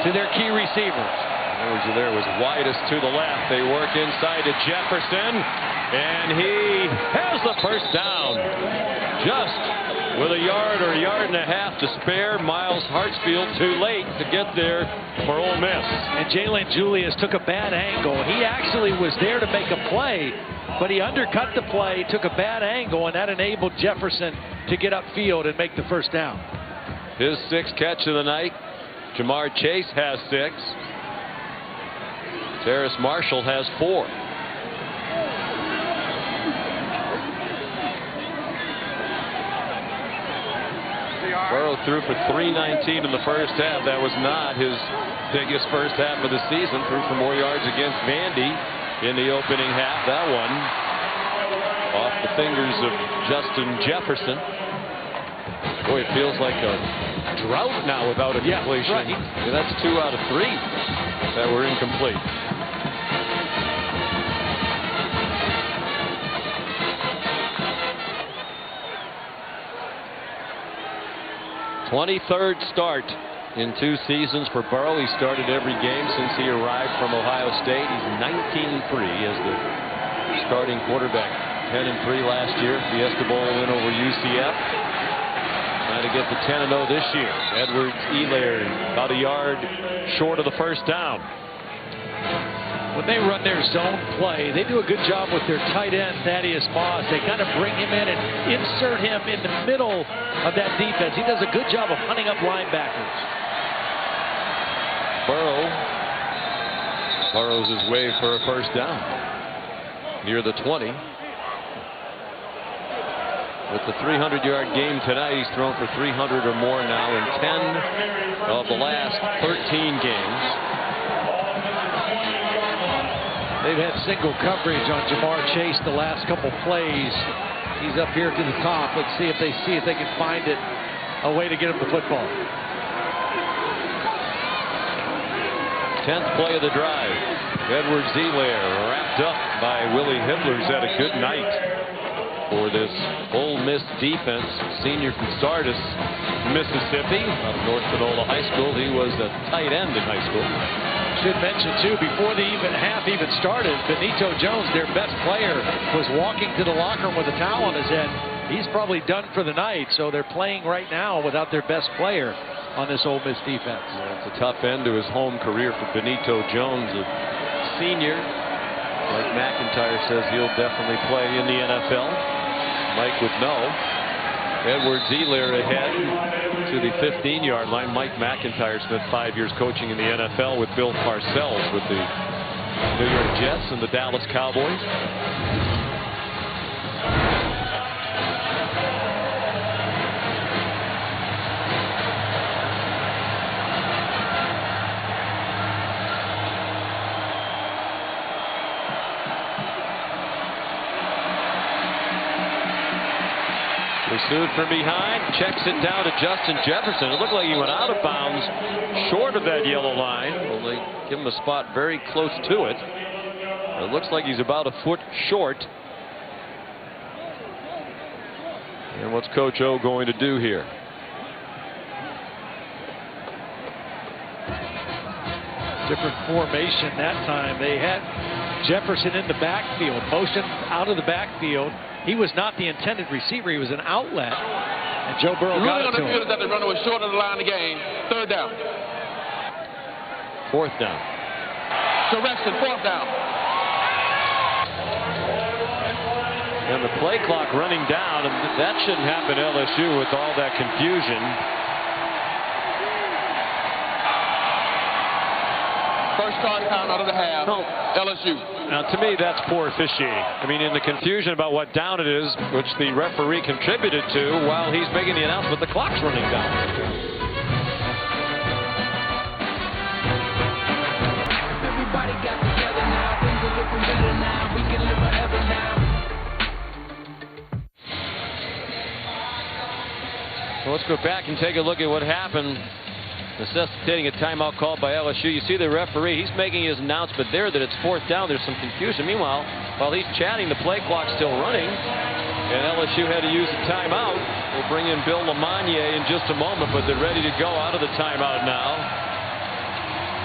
to their key receivers. Edwards-Helaire was widest to the left. They work inside to Jefferson, and he has the first down. Just with a yard or a yard and a half to spare. Miles Hartsfield too late to get there for Ole Miss. And Jalen Julius took a bad angle. He actually was there to make a play, but he undercut the play, took a bad angle, and that enabled Jefferson to get upfield and make the first down. His 6th catch of the night. Jamar Chase has 6. Terrace Marshall has 4. Burrow threw for 319 in the first half. That was not his biggest first half of the season. Threw for more yards against Vandy in the opening half. That one off the fingers of Justin Jefferson. Boy, it feels like a drought now without a completion. Right. Yeah, that's 2 out of 3 that were incomplete. 23rd start in 2 seasons for Burrow. He started every game since he arrived from Ohio State. He's 19-3 as the starting quarterback. 10-3 last year. Fiesta Bowl win over UCF. Trying to get to 10-0 this year. Edwards-Helaire about a yard short of the first down. When they run their zone play, they do a good job with their tight end, Thaddeus Moss. They kind of bring him in and insert him in the middle of that defense. He does a good job of hunting up linebackers. Burrow burrows his way for a first down near the 20. With the 300-yard game tonight, he's thrown for 300 or more now in 10 of the last 13 games. They've had single coverage on Jamar Chase the last couple plays. He's up here to the top. Let's see if they can find it a way to get him the football. 10th play of the drive. Edwards-Helaire wrapped up by Willie Hibbler's had a good night for this Ole Miss defense. Senior from Sardis, Mississippi, out of North Panola High School. He was a tight end in high school. Should mention, too, before the half even started, Benito Jones, their best player, was walking to the locker room with a towel on his head. He's probably done for the night, so they're playing right now without their best player on this Ole Miss defense. Yeah, it's a tough end to his home career for Benito Jones, a senior. Like McIntyre says, he'll definitely play in the NFL. Mike would know. Edwards-Helaire ahead to the 15-yard line. Mike McIntyre spent 5 years coaching in the NFL with Bill Parcells with the New York Jets and the Dallas Cowboys. Pursued from behind, checks it down to Justin Jefferson. It looked like he went out of bounds short of that yellow line. Well, they give him a spot very close to it. It looks like he's about a foot short. And what's Coach O going to do here? Different formation that time. They had Jefferson in the backfield, motion out of the backfield. He was not the intended receiver. He was an outlet. And Joe Burrow got it to him. That the runner was short of the line of the game. 3rd down. 4th down. Correction, 4th down. And the play clock running down, and that shouldn't happen to LSU with all that confusion. First time out of the half, LSU. Now, to me, that's poor officiating. I mean, in the confusion about what down it is, which the referee contributed to while he's making the announcement, the clock's running down. Everybody got together now. Things are looking better now. We can live forever now. So let's go back and take a look at what happened, necessitating a timeout called by LSU. You see the referee, he's making his announcement there that it's 4th down. There's some confusion. Meanwhile, while he's chatting, the play clock's still running, and LSU had to use a timeout. We'll bring in Bill Lamagnier in just a moment, but they're ready to go out of the timeout now.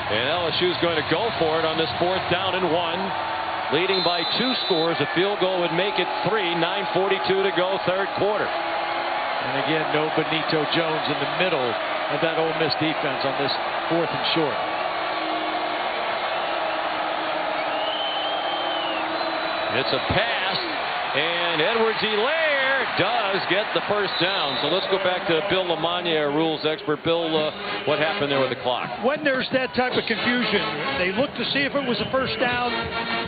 And LSU's going to go for it on this 4th down and 1. Leading by 2 scores. A field goal would make it 3. 9:42 to go, 3rd quarter. And again, no Benito Jones in the middle of that Ole Miss defense on this 4th and short. It's a pass, and Edwards-Helaire does get the first down. So let's go back to Bill Lamagnier, rules expert. Bill, what happened there with the clock? When there's that type of confusion, they look to see if it was a first down.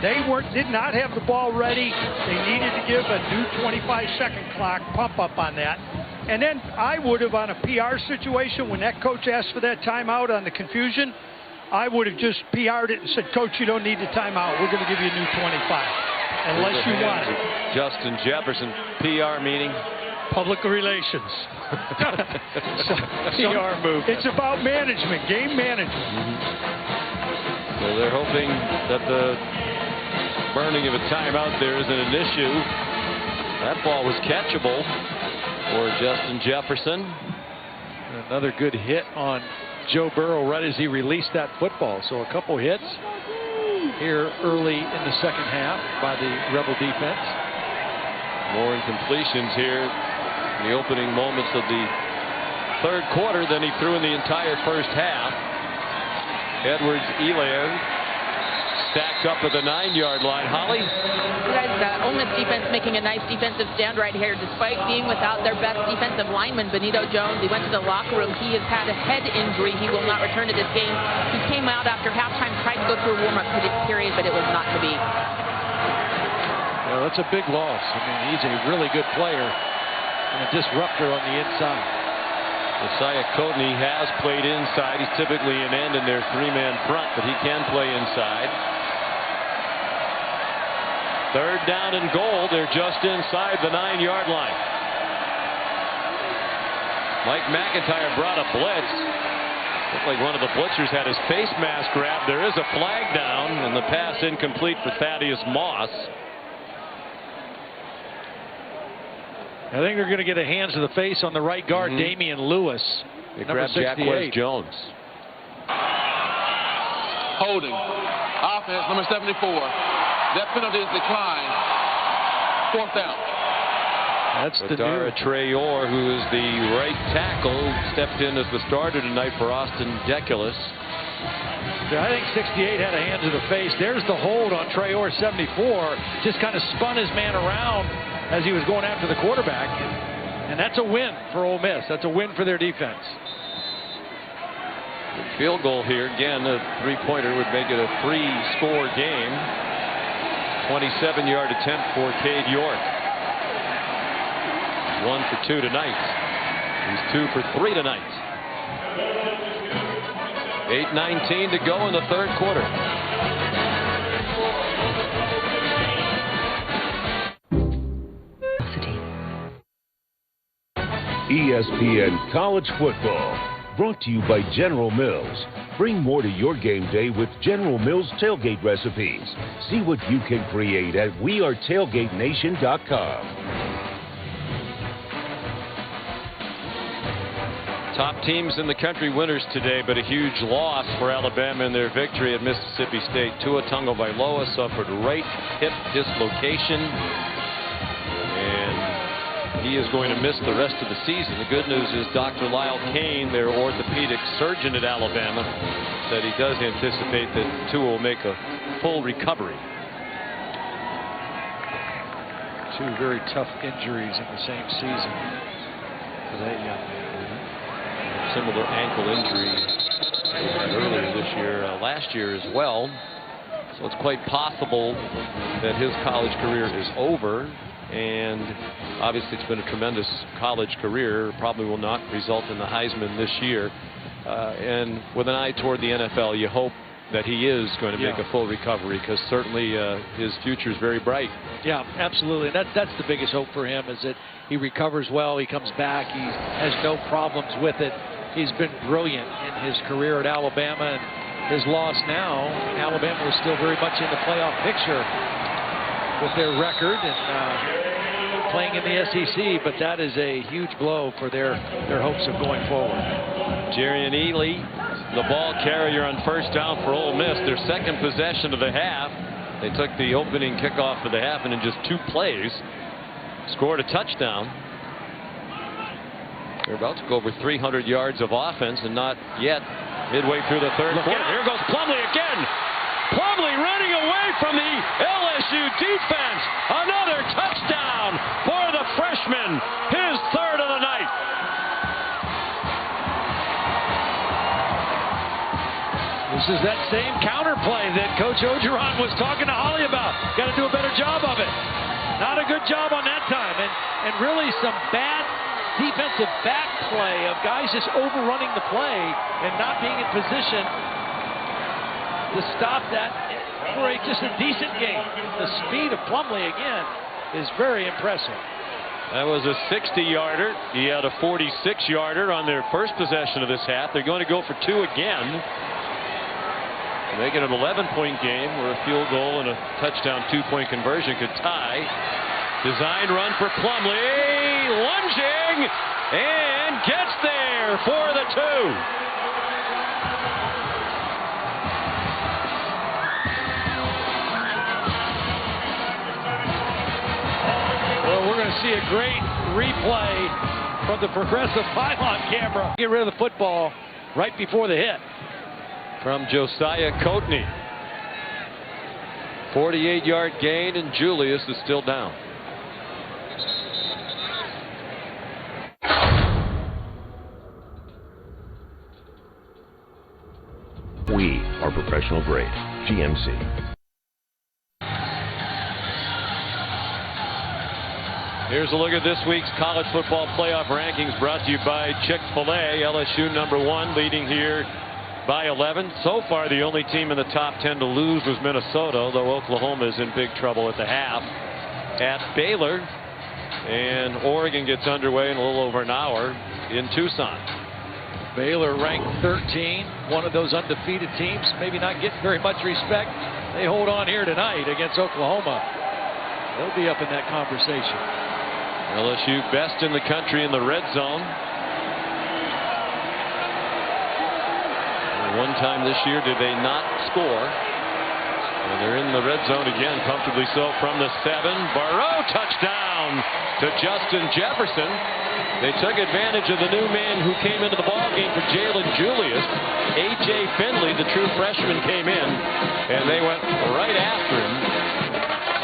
They did not have the ball ready. They needed to give a new 25-second clock pump up on that. And then I would have, on a PR situation, when that coach asked for that timeout on the confusion, I would have just PR'd it and said, Coach, you don't need the timeout. We're going to give you a new 25, unless you want it. Justin Jefferson, PR meeting. Public relations. PR move. It's about management, game management. So they're hoping that the burning of a timeout there isn't an issue. That ball was catchable for Justin Jefferson. Another good hit on Joe Burrow right as he released that football. So a couple hits here early in the second half by the Rebel defense. More incompletions here in the opening moments of the third quarter than he threw in the entire first half. Edwards-Helaire stacked up at the 9-yard line. Holly? Ole Miss defense making a nice defensive stand right here. Despite being without their best defensive lineman, Benito Jones, he went to the locker room. He has had a head injury. He will not return to this game. He came out after halftime, tried to go through a warm-up period, but it was not to be. Well, that's a big loss. I mean, he's a really good player and a disruptor on the inside. Josiah Coatney has played inside. He's typically an end in their 3-man front, but he can play inside. Third down and goal. They're just inside the 9-yard line. Mike McIntyre brought a blitz. Looked like one of the blitzers had his face mask grabbed. There is a flag down, and the pass incomplete for Thaddeus Moss. I think they're going to get a hands to the face on the right guard, Damian Lewis. They grabbed Jacquez Jones. Holding. Offense, number 74. That penalty is declined. Fourth down. That's the Dara Traore, who is the right tackle, stepped in as the starter tonight for Austin Deculus. Yeah, I think 68 had a hand to the face. There's the hold on Traore. 74 just kind of spun his man around as he was going after the quarterback. And that's a win for Ole Miss. That's a win for their defense. Field goal here. Again, a three-pointer would make it a 3-score game. 27-yard attempt for Cade York. 1 for 2 tonight. He's 2 for 3 tonight. 8:19 to go in the third quarter. ESPN College Football, brought to you by General Mills. Bring more to your game day with General Mills tailgate recipes. See what you can create at wearetailgatenation.com. Top teams in the country winners today, but a huge loss for Alabama in their victory at Mississippi State. Tua Tagovailoa suffered right hip dislocation, and he is going to miss the rest of the season. The good news is Dr. Lyle Kane, their orthopedic surgeon at Alabama, said he does anticipate that Tua will make a full recovery. Two very tough injuries in the same season for that young man. Similar ankle injury earlier this year, last year as well. So it's quite possible that his college career is over. And obviously it's been a tremendous college career. Probably will not result in the Heisman this year. And with an eye toward the NFL, you hope that he is going to make a full recovery, because certainly his future is very bright. Yeah, absolutely. That's the biggest hope for him, is that he recovers well, he comes back, he has no problems with it. He's been brilliant in his career at Alabama, and his loss now, Alabama was still very much in the playoff picture with their record and playing in the SEC, but that is a huge blow for their hopes of going forward. Jarian Ealy, the ball carrier on first down for Ole Miss, their second possession of the half. They took the opening kickoff of the half, and in just 2 plays scored a touchdown. They're about to go over 300 yards of offense, and not yet midway through the third quarter. Here goes Plumlee again. Plumlee running away from the LSU defense. Another touchdown for the freshman. His third of the night. This is that same counter play that Coach Orgeron was talking to Holly about. Got to do a better job of it. Not a good job on that time. And really some bad defensive back play of guys just overrunning the play and not being in position to stop that for just a decent game. The speed of Plumlee again is very impressive. That was a 60-yarder. He had a 46-yarder on their first possession of this half. They're going to go for 2 again. Make it an 11-point game where a field goal and a touchdown 2-point conversion could tie. Design run for Plumlee, lunging, and gets there for the 2. Well, we're going to see a great replay from the progressive pylon camera. Get rid of the football right before the hit. From Josiah Coatney. 48-yard gain, and Julius is still down. We are professional grade. GMC. Here's a look at this week's college football playoff rankings brought to you by Chick-fil-A. LSU #1, leading here by 11. So far, the only team in the top 10 to lose was Minnesota, though Oklahoma is in big trouble at the half. At Baylor, and Oregon gets underway in a little over an hour in Tucson. Baylor ranked 13, one of those undefeated teams, maybe not getting very much respect. They hold on here tonight against Oklahoma. They'll be up in that conversation. LSU best in the country in the red zone. One time this year did they not score. And they're in the red zone again, comfortably so from the 7. Burrow, touchdown to Justin Jefferson. They took advantage of the new man who came into the ballgame for Jalen Julius. A.J. Finley, the true freshman, came in, and they went right after him.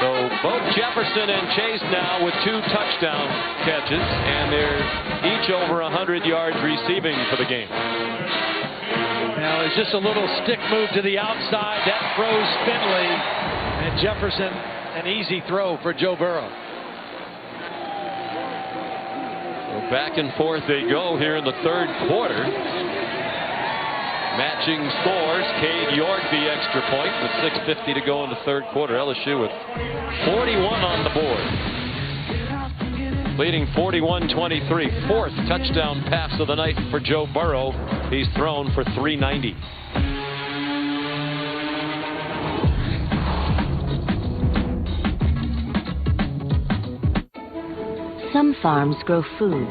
So both Jefferson and Chase now with 2 touchdown catches, and they're each over 100 yards receiving for the game. Now it's just a little stick move to the outside. That throws Finley, and Jefferson an easy throw for Joe Burrow. So back and forth they go here in the 3rd quarter. Matching scores. Cade York the extra point with 6:50 to go in the 3rd quarter. LSU with 41 on the board. Leading 41-23. 4th touchdown pass of the night for Joe Burrow. He's thrown for 390. Some farms grow food.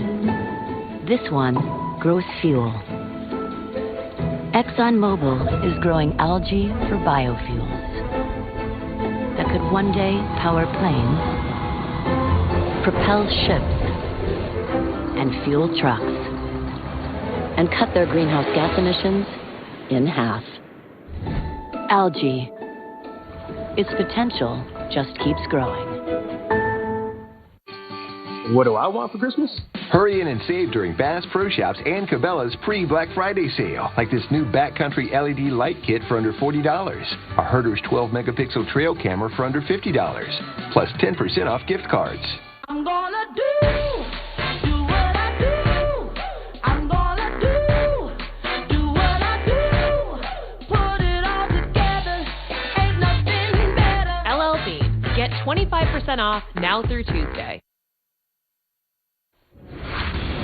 This one grows fuel. ExxonMobil is growing algae for biofuels that could one day power planes, propel ships, and fuel trucks, and cut their greenhouse gas emissions in half. Algae. Its potential just keeps growing. What do I want for Christmas? Hurry in and save during Bass Pro Shops and Cabela's pre-Black Friday sale, like this new Backcountry LED light kit for under $40, a Herter's 12-megapixel trail camera for under $50, plus 10% off gift cards. I'm gonna do what I do. I'm gonna do what I do. Put it all together, ain't nothing better. LL Bean. Get 25% off now through Tuesday.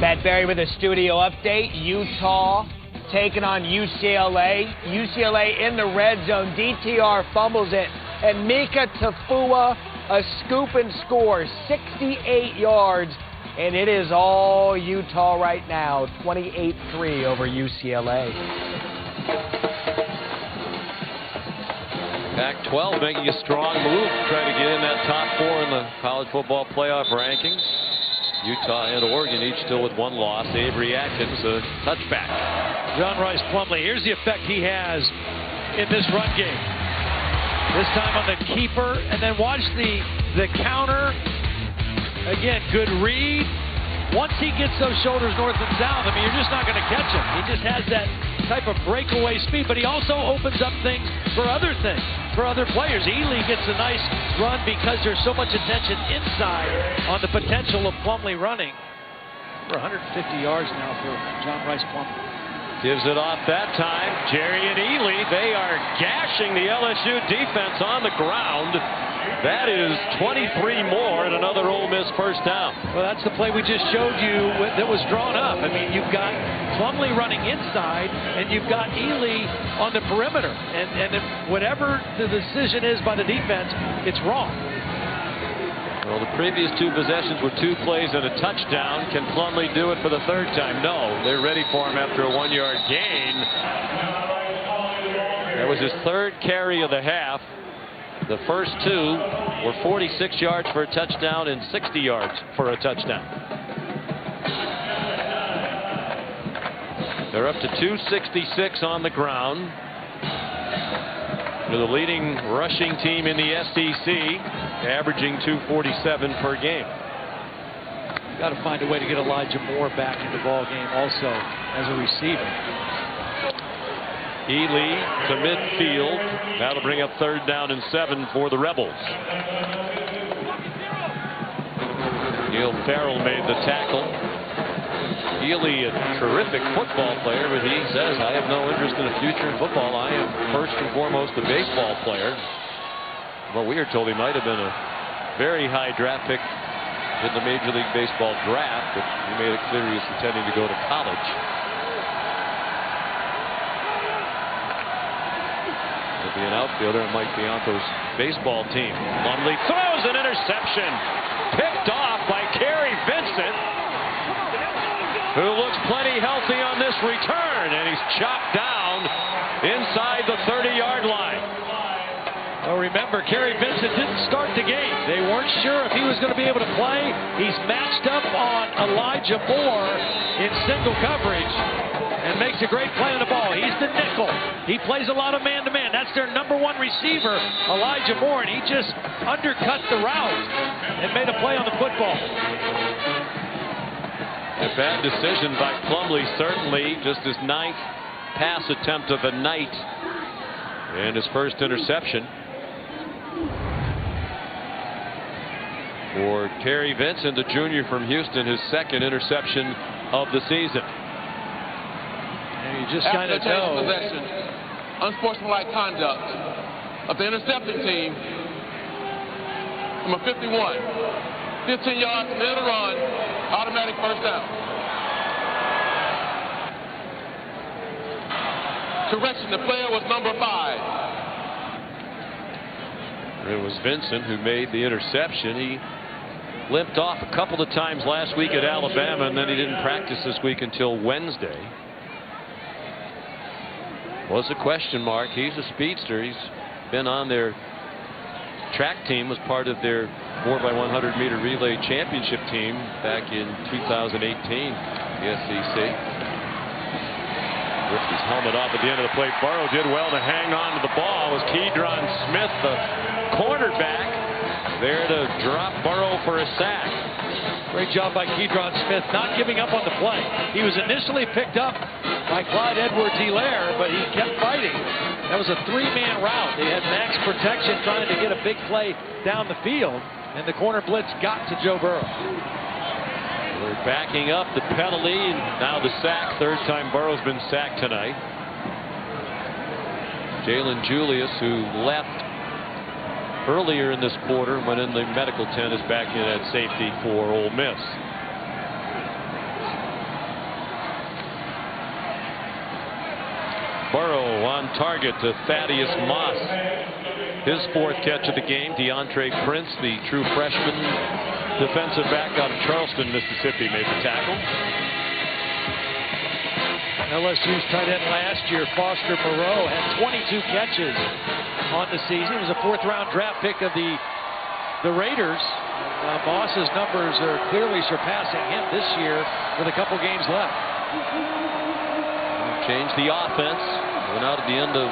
Pat Barry with a studio update. Utah taking on UCLA. UCLA in the red zone. DTR fumbles it. And Mika Tafua, a scoop and score, 68 yards. And it is all Utah right now, 28-3 over UCLA. Pac-12 making a strong move, trying to get in that top 4 in the college football playoff rankings. Utah and Oregon each still with 1 loss. Avery Atkins, a touchback. John Rice Plumlee, here's the effect he has in this run game. This time on the keeper, and then watch the counter. Again, good read. Once he gets those shoulders north and south, I mean, you're just not going to catch him. He just has that type of breakaway speed, but he also opens up things for other players. Ely gets a nice run because there's so much attention inside on the potential of Plumlee running. For 150 yards now for John Rice Plumlee. Gives it off that time. Jerry and Ely, they are gashing the LSU defense on the ground. That is 23 more and another Ole Miss first down. Well, that's the play we just showed you that was drawn up. I mean, you've got Plumlee running inside, and you've got Ely on the perimeter. And if whatever the decision is by the defense, it's wrong. Well, the previous 2 possessions were 2 plays and a touchdown. Can Plumlee do it for the 3rd time? No. They're ready for him after a 1-yard gain. That was his 3rd carry of the half. The first 2 were 46 yards for a touchdown and 60 yards for a touchdown. They're up to 266 on the ground. They're the leading rushing team in the SEC, averaging 247 per game. Got to find a way to get Elijah Moore back in the ball game also as a receiver. Ely to midfield. That'll bring up 3rd down and 7 for the Rebels. Neil Farrell made the tackle. Ely, a terrific football player, but he says, I have no interest in a future in football. I am first and foremost a baseball player. Well, we are told he might have been a very high draft pick in the Major League Baseball draft, but he made it clear he was intending to go to college. Be an outfielder in Mike Bianco's baseball team. Plumlee throws an interception. Picked off by Kerry Vincent, who looks plenty healthy on this return, and he's chopped down inside the 30-yard line. Well, remember, Kerry Vincent didn't start the game. They weren't sure if he was going to be able to play. He's matched up on Elijah Moore in single coverage and makes a great play on the ball. He's the nickel. He plays a lot of man-to-man. That's their #1 receiver, Elijah Moore, and he just undercut the route and made a play on the football. A bad decision by Plumlee, certainly. Just his 9th pass attempt of the night and his first interception. For Terry Vincent, the junior from Houston, his 2nd interception of the season. And you just kind of know. Possession, unsportsmanlike conduct of the intercepting team. Number 51, 15 yards from the end of the run, automatic first down. Correction, the player was number 5. It was Vincent who made the interception. He limped off a couple of times last week at Alabama, and then he didn't practice this week until Wednesday. Was a question mark. He's a speedster. He's been on their track team, was part of their 4x100 meter relay championship team back in 2018, the SEC. Ripped his helmet off at the end of the play. Burrow did well to hang on to the ball. It was Keydron Smith, the cornerback, there to drop Burrow for a sack. Great job by Keydron Smith, not giving up on the play. He was initially picked up by Clyde Edwards-Helaire, but he kept fighting. That was a 3-man route. They had max protection trying to get a big play down the field, and the corner blitz got to Joe Burrow. They're backing up the penalty, and now the sack. 3rd time Burrow's been sacked tonight. Jalen Julius, who left earlier in this quarter, went in the medical tent, is back in at safety for Ole Miss. Burrow on target to Thaddeus Moss. His 4th catch of the game. DeAndre Prince, the true freshman defensive back out of Charleston, Mississippi, made the tackle. LSU's tight end last year, Foster Moreau, had 22 catches on the season. He was a 4th-round draft pick of the Raiders. Moss's numbers are clearly surpassing him this year with a couple games left. Changed the offense. Went out at the end of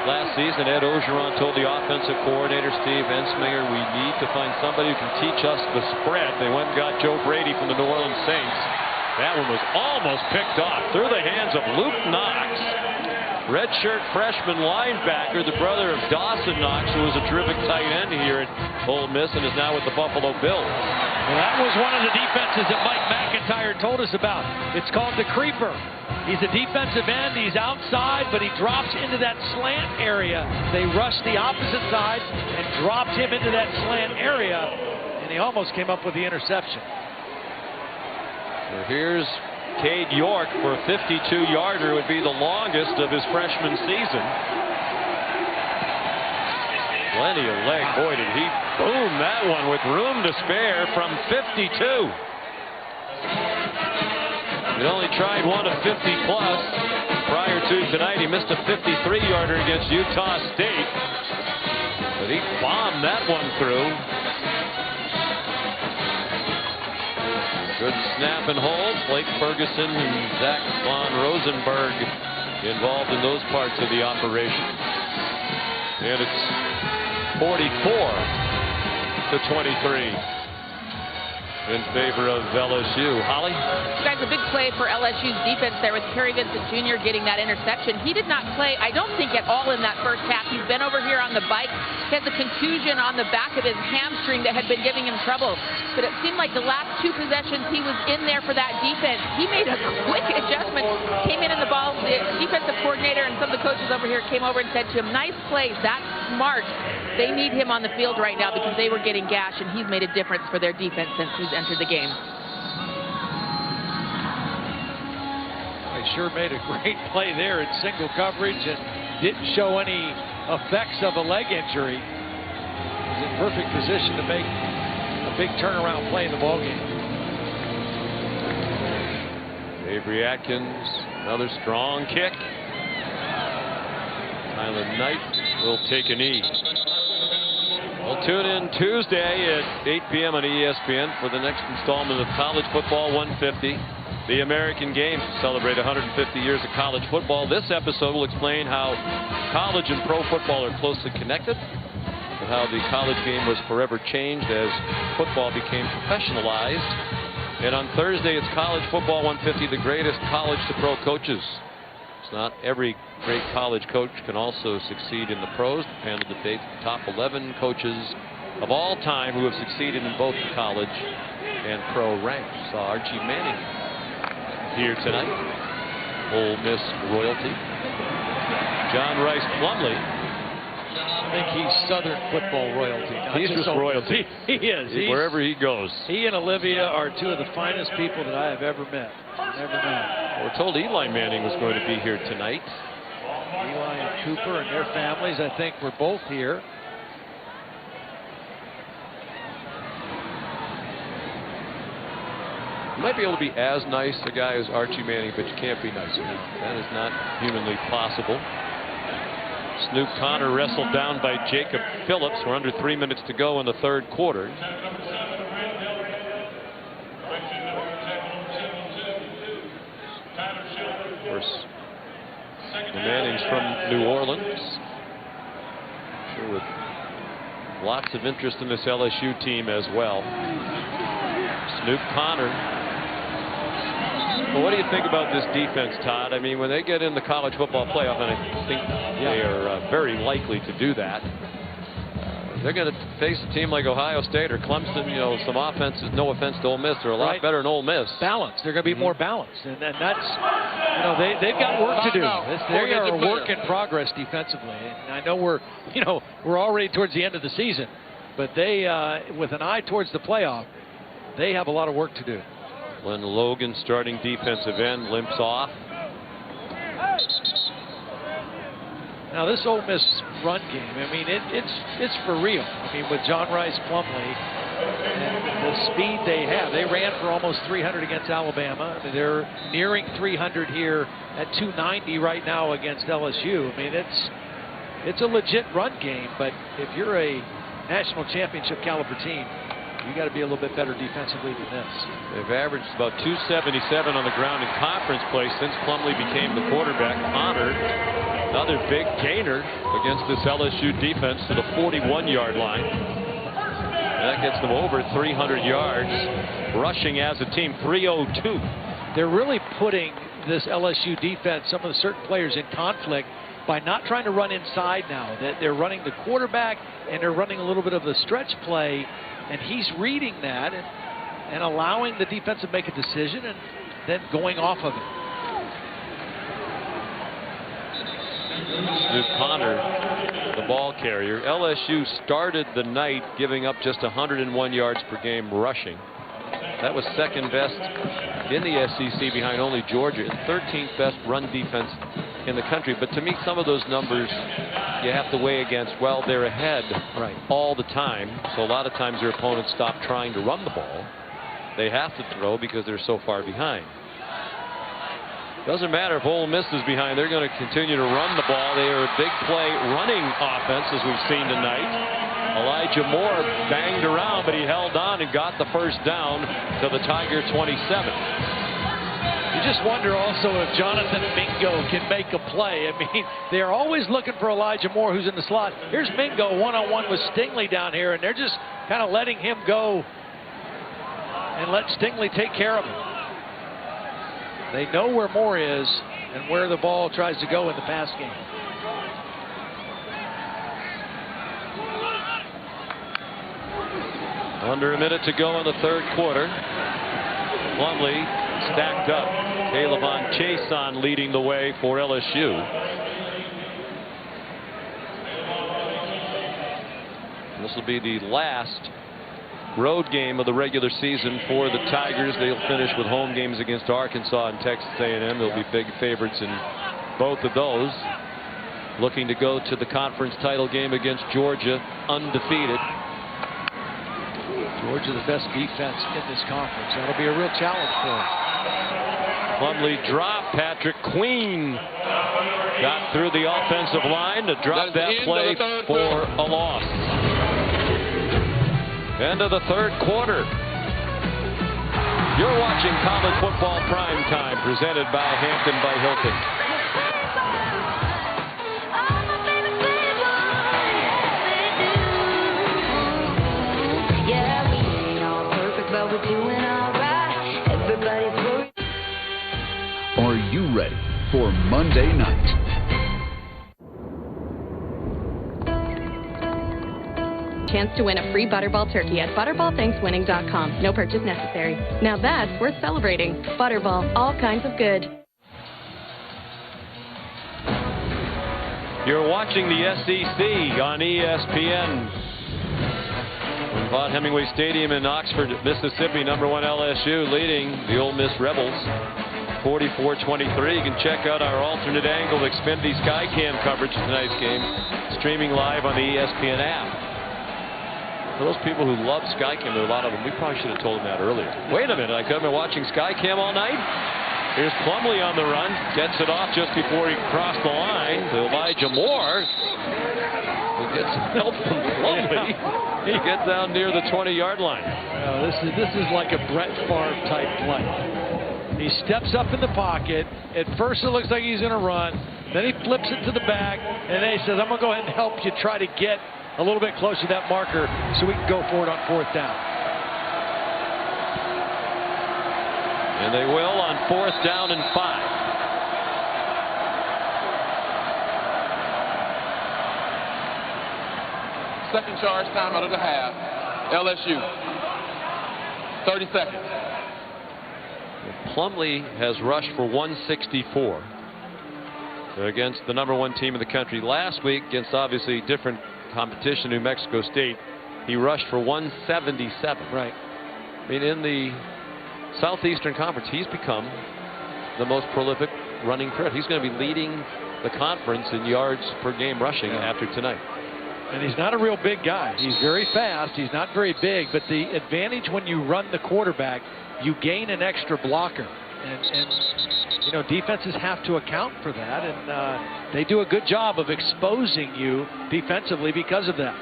last season. Ed Orgeron told the offensive coordinator, Steve Ensminger, we need to find somebody who can teach us the spread. They went and got Joe Brady from the New Orleans Saints. That one was almost picked off through the hands of Luke Knox. Redshirt freshman linebacker, the brother of Dawson Knox, who was a terrific tight end here at Ole Miss and is now with the Buffalo Bills. Well, that was one of the defenses that Mike McIntyre McIntyre told us about. It's called the creeper. He's a defensive end. He's outside, but he drops into that slant area. They rushed the opposite side and dropped him into that slant area, and he almost came up with the interception. So here's Cade York for a 52-yarder. Would be the longest of his freshman season. Plenty of leg. Boy, did he boom that one with room to spare from 52. He only tried one of 50-plus. Prior to tonight, he missed a 53-yarder against Utah State. But he bombed that one through. Good snap and hold. Blake Ferguson and Zach Von Rosenberg involved in those parts of the operation. And it's 44-23 in favor of LSU. Holly? Guys, a big play for LSU's defense there with Kerry Vincent Jr. getting that interception. He did not play, I don't think, at all in that first half. He's been over here on the bike. He has a contusion on the back of his hamstring that had been giving him trouble. But it seemed like the last two possessions he was in there for that defense. He made a quick adjustment, came in the ball. The defensive coordinator and some of the coaches over here came over and said to him, nice play, that's smart. They need him on the field right now because they were getting gashed, and he's made a difference for their defense since he's entered the game. They sure made a great play there in single coverage and didn't show any effects of a leg injury. He's in perfect position to make a big turnaround play in the ballgame. Avery Atkins, another strong kick. Tyler Knight will take a knee. We'll tune in Tuesday at 8 p.m. on ESPN for the next installment of College Football 150. The American Games celebrate 150 years of college football. This episode will explain how college and pro football are closely connected, and how the college game was forever changed as football became professionalized. And on Thursday, it's College Football 150, the greatest college to pro coaches. It's not every great college coach can also succeed in the pros. The panel debates the top 11 coaches of all time who have succeeded in both the college and pro ranks. Saw Archie Manning here tonight. Ole Miss royalty. John Rice Plumlee. I think he's Southern football royalty. He's just royalty. He is. Wherever he goes. He and Olivia are two of the finest people that I have ever met. Never known. We're told Eli Manning was going to be here tonight. Eli and Cooper and their families, I think, were both here. You might be able to be as nice a guy as Archie Manning, but you can't be nicer. That is not humanly possible. Snoop Connor wrestled down by Jacob Phillips. We're under 3 minutes to go in the third quarter. Of course, the Mannings from New Orleans. Sure, with lots of interest in this LSU team as well. Snoop Connor. Well, what do you think about this defense, Todd? I mean, when they get in the college football playoff, and I think they are very likely to do that, they're going to face a team like Ohio State or Clemson. You know, some offenses, no offense to Ole Miss, they're a lot better than Ole Miss. Balanced. They're going to be more balanced. And that's, you know, they've got work to do. They are a work in progress defensively. And I know we're already towards the end of the season, but they, with an eye towards the playoff, they have a lot of work to do. Glenn Logan, starting defensive end, limps off. Now this Ole Miss run game, I mean, it's for real. I mean, with John Rice Plumlee and the speed they have, they ran for almost 300 against Alabama. They're nearing 300 here at 290 right now against LSU. I mean, it's a legit run game, but if you're a national championship caliber team, you got to be a little bit better defensively than this. They've averaged about 277 on the ground in conference play since Plumlee became the quarterback. Connor, another big gainer against this LSU defense to the 41-yard line. And that gets them over 300 yards, rushing as a team, 302. They're really putting this LSU defense, some of the certain players, in conflict by not trying to run inside now. That they're running the quarterback and they're running a little bit of the stretch play. And he's reading that, and allowing the defense to make a decision and then going off of it. Stu Connor, the ball carrier. LSU started the night giving up just 101 yards per game rushing. That was second best in the SEC behind only Georgia, and 13th best run defense in the country. But to me, some of those numbers you have to weigh against, well, they're ahead all the time. So a lot of times their opponents stop trying to run the ball. They have to throw because they're so far behind. Doesn't matter if Ole Miss is behind. They're going to continue to run the ball. They are a big play running offense, as we've seen tonight. Elijah Moore banged around, but he held on and got the first down to the Tiger 27. You just wonder also if Jonathan Mingo can make a play. I mean, they're always looking for Elijah Moore, who's in the slot. Here's Mingo one-on-one with Stingley down here, and they're just kind of letting him go and let Stingley take care of him. They know where Moore is and where the ball tries to go in the pass game. Under a minute to go in the third quarter. Plumlee stacked up. Calebon Chason leading the way for LSU. This will be the last road game of the regular season for the Tigers. They'll finish with home games against Arkansas and Texas A&M. They'll be big favorites in both of those. Looking to go to the conference title game against Georgia undefeated. Georgia the best defense in this conference. That'll be a real challenge for him. Plumlee dropped. Patrick Queen got through the offensive line to drop that play for a loss. End of the third quarter. You're watching College Football Prime Time, presented by Hampton by Hilton. Are you ready for Monday night? Chance to win a free Butterball turkey at ButterballThanksWinning.com. No purchase necessary. Now that's worth celebrating. Butterball, all kinds of good. You're watching the SEC on ESPN. From Vaught Hemingway Stadium in Oxford, Mississippi. #1 LSU leading the Ole Miss Rebels 44-23. You can check out our alternate angle Xfinity Skycam coverage of tonight's game, streaming live on the ESPN app. For those people who love Skycam, there are a lot of them. We probably should have told them that earlier. Wait a minute, I could have been watching Skycam all night. Here's Plumlee on the run. Gets it off just before he crossed the line to Elijah Moore. He gets help from Plumlee. He gets down near the 20-yard line. This is like a Brett Favre type play. He steps up in the pocket. At first it looks like he's going to run. Then he flips it to the back. And then he says, I'm going to go ahead and help you try to get a little bit closer to that marker so we can go for it on 4th down. And they will on 4th down and 5. Second charge time out of the half. LSU. 30 seconds. Plumlee has rushed for 164 against the #1 team in the country. Last week, against obviously different competition, New Mexico State, he rushed for 177. Right. I mean, in the Southeastern Conference, he's become the most prolific running threat. He's going to be leading the conference in yards per game rushing after tonight. And he's not a real big guy. He's very fast. He's not very big. But the advantage when you run the quarterback, you gain an extra blocker. And you know, defenses have to account for that. And they do a good job of exposing you defensively because of that.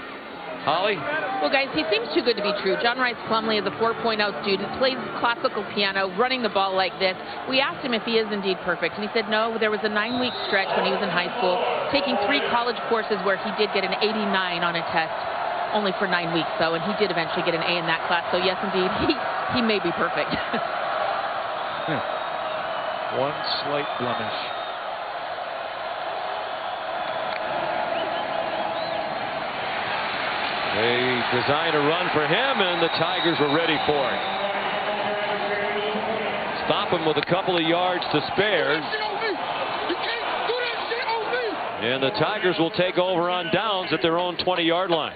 Holly? Well, guys, he seems too good to be true. John Rice Plumlee is a 4.0 student, plays classical piano, running the ball like this. We asked him if he is indeed perfect, and he said no. There was a 9-week stretch when he was in high school, taking 3 college courses where he did get an 89 on a test, only for 9 weeks, though, and he did eventually get an A in that class. So, yes, indeed, he may be perfect. One slight blemish. They designed a run for him, and the Tigers were ready for it. stop him with a couple of yards to spare. And the Tigers will take over on downs at their own 20-yard line.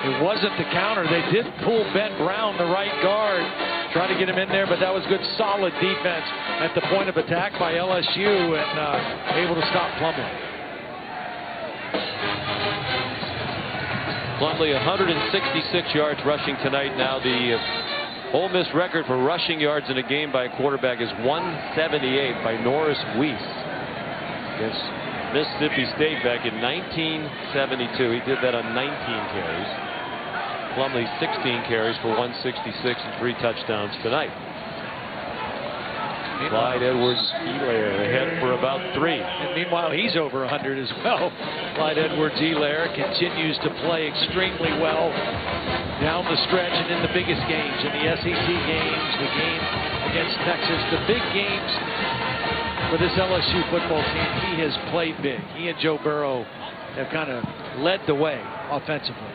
It wasn't the counter. They did pull Ben Brown, the right guard, try to get him in there, but that was good, solid defense at the point of attack by LSU and able to stop Plumlee. Plumlee 166 yards rushing tonight. Now the Ole Miss record for rushing yards in a game by a quarterback is 178 by Norris Weiss against Mississippi State back in 1972. He did that on 19 carries. Plumlee 16 carries for 166 and 3 touchdowns tonight. Clyde Edwards-Helaire ahead for about 3. And meanwhile, he's over 100 as well. Clyde Edwards-Helaire continues to play extremely well down the stretch and in the biggest games, in the SEC games, the game against Texas, the big games for this LSU football team. He has played big. He and Joe Burrow have kind of led the way offensively.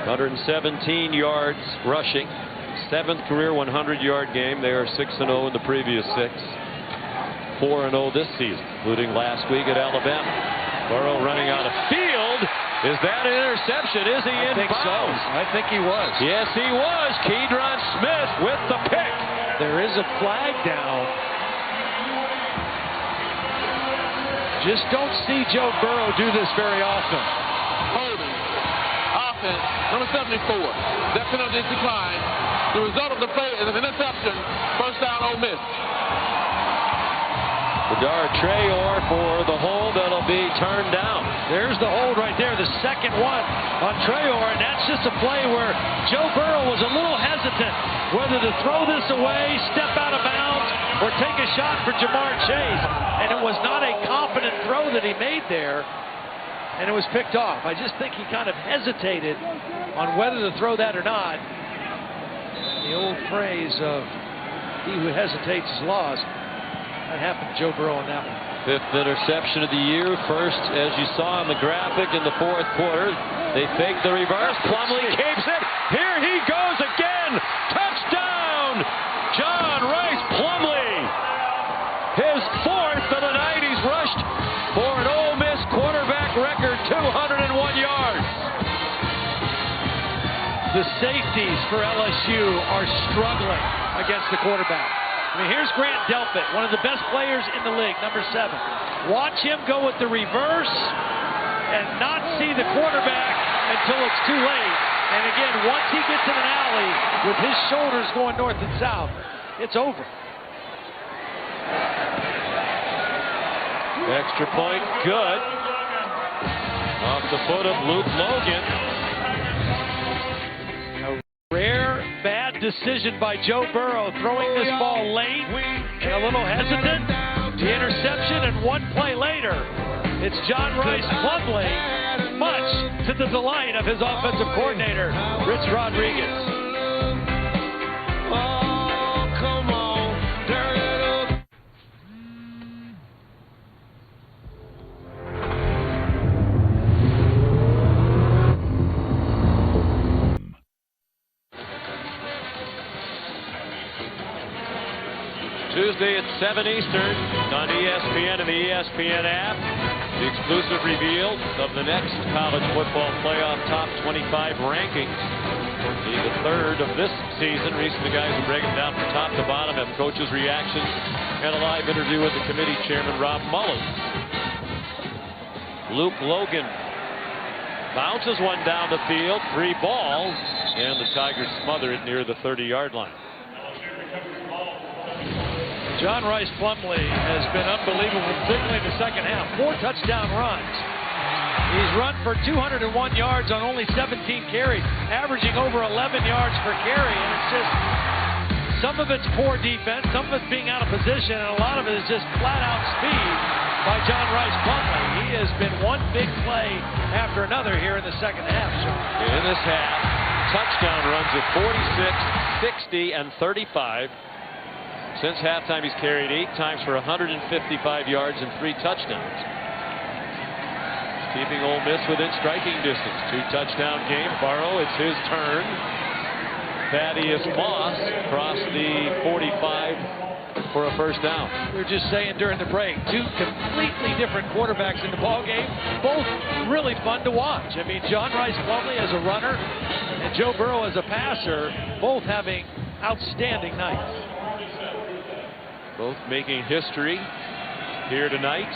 117 yards rushing. 7th career 100-yard game. They are 6-0 in the previous 6. 4-0 this season, including last week at Alabama. Burrow running out of field. Is that an interception? Is he in bounds? I think he was. Yes, he was. Keydron Smith with the pick. There is a flag down. Just don't see Joe Burrow do this very often. Holding. Offense, number 74. That penalty is declined. The result of the play is an interception. First down, Ole Miss. Bedard Traore for the hold that'll be turned down. There's the hold right there, the second one on Traore, and that's just a play where Joe Burrow was a little hesitant whether to throw this away, step out of bounds, or take a shot for Jamar Chase. And it was not a confident throw that he made there, and it was picked off. I just think he kind of hesitated on whether to throw that or not. The old phrase of he who hesitates is lost. That happened to Joe Burrow on that one. 5th interception of the year. First, as you saw on the graphic, in the 4th quarter. They fake the reverse. Plumlee keeps it. Here he goes again. Touchdown! John Rice Plumlee. His 4th of the night. He's rushed for an Ole Miss quarterback record 201 yards. The safeties for LSU are struggling against the quarterback. I mean, here's Grant Delpit, one of the best players in the league, number 7. Watch him go with the reverse and not see the quarterback until it's too late. And again, once he gets in an alley with his shoulders going north and south, it's over. Extra point, good. Off the foot of Luke Logan. Rare bad decision by Joe Burrow, throwing this ball late and a little hesitant. The interception, and one play later, it's John Rice Plumlee, much to the delight of his offensive coordinator, Rich Rodriguez. Tuesday at 7 Eastern on ESPN and the ESPN app. The exclusive reveal of the next college football playoff top 25 rankings. The 3rd of this season. Reese and the guys will break them down from top to bottom, have coaches' reactions, and a live interview with the committee chairman, Rob Mullins. Luke Logan bounces one down the field, 3 ball, and the Tigers smother it near the 30-yard line. John Rice Plumlee has been unbelievable, particularly in the second half. 4 touchdown runs. He's run for 201 yards on only 17 carries, averaging over 11 yards per carry. And it's just, some of it's poor defense, some of it's being out of position, and a lot of it is just flat-out speed by John Rice Plumlee. He has been one big play after another here in the second half. In this half, touchdown runs of 46, 60, and 35. Since halftime, he's carried 8 times for 155 yards and 3 touchdowns. Keeping Ole Miss within striking distance. 2-touchdown game. Burrow, it's his turn. Thaddeus Moss across the 45 for a first down. We were just saying during the break, two completely different quarterbacks in the ball game, both really fun to watch. I mean, John Rice Plumlee as a runner and Joe Burrow as a passer, both having outstanding nights. Both making history here tonight.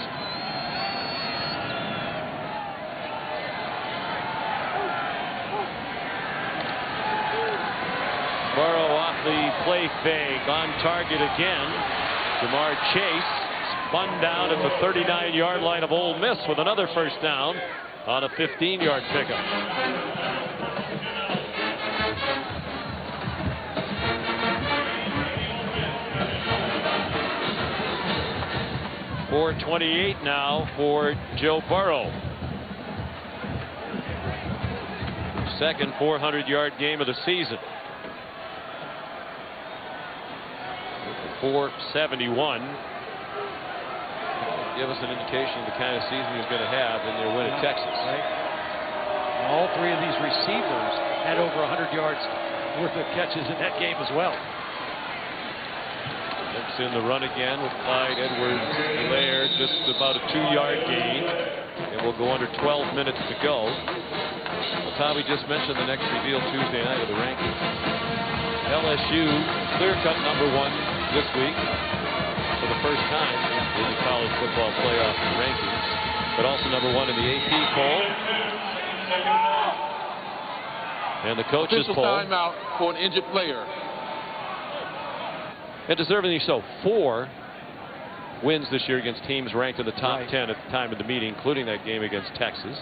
Burrow off the play fake, on target again. Jamar Chase spun down at the 39-yard line of Ole Miss with another first down on a 15-yard pickup. .428 now for Joe Burrow. Second 400-yard game of the season. 471. Give us an indication of the kind of season he's going to have in their win at Texas. Right. All three of these receivers had over 100 yards worth of catches in that game as well. Looks in the run again with Clyde Edwards-Helaire, just about a 2-yard gain. And we'll go under 12 minutes to go. Well, Tom, we just mentioned the next reveal Tuesday night of the rankings. LSU clear-cut #1 this week for the first time in the college football playoff rankings, but also #1 in the AP poll and the coaches poll. Timeout for an injured player. And deservingly so. 4 wins this year against teams ranked in the top 10 at the time of the meeting, including that game against Texas.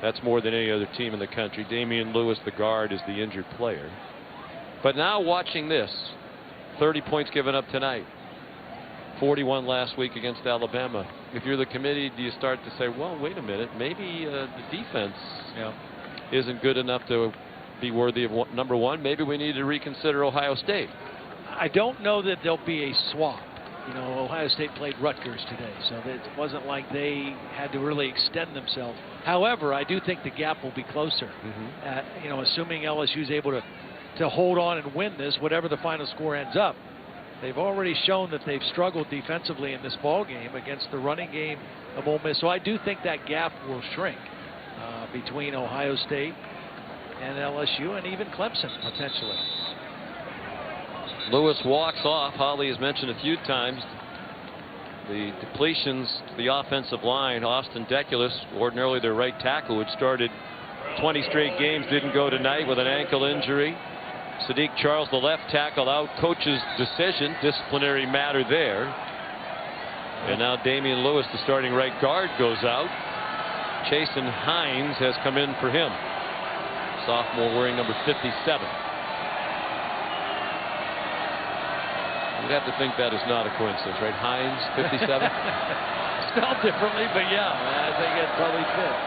That's more than any other team in the country. Damian Lewis, the guard, is the injured player. But now watching this, 30 points given up tonight, 41 last week against Alabama. If you're the committee, do you start to say, well, wait a minute, maybe the defense isn't good enough to be worthy of #1. Maybe we need to reconsider Ohio State. I don't know that there'll be a swap. You know, Ohio State played Rutgers today, so it wasn't like they had to really extend themselves. However, I do think the gap will be closer. You know, assuming LSU's able to hold on and win this, whatever the final score ends up. They've already shown that they've struggled defensively in this ball game against the running game of Ole Miss. So I do think that gap will shrink between Ohio State and LSU and even Clemson potentially. Lewis walks off. Holly has mentioned a few times the depletions to the offensive line. Austin Deculus, ordinarily their right tackle, who had started 20 straight games, didn't go tonight with an ankle injury. Sadiq Charles, the left tackle, out. Coach's decision, disciplinary matter there. And now Damian Lewis, the starting right guard, goes out. Chasen Hines has come in for him. Sophomore wearing number 57. You'd have to think that is not a coincidence, right? Hines, 57? Spelled differently, but yeah, I think it probably fits.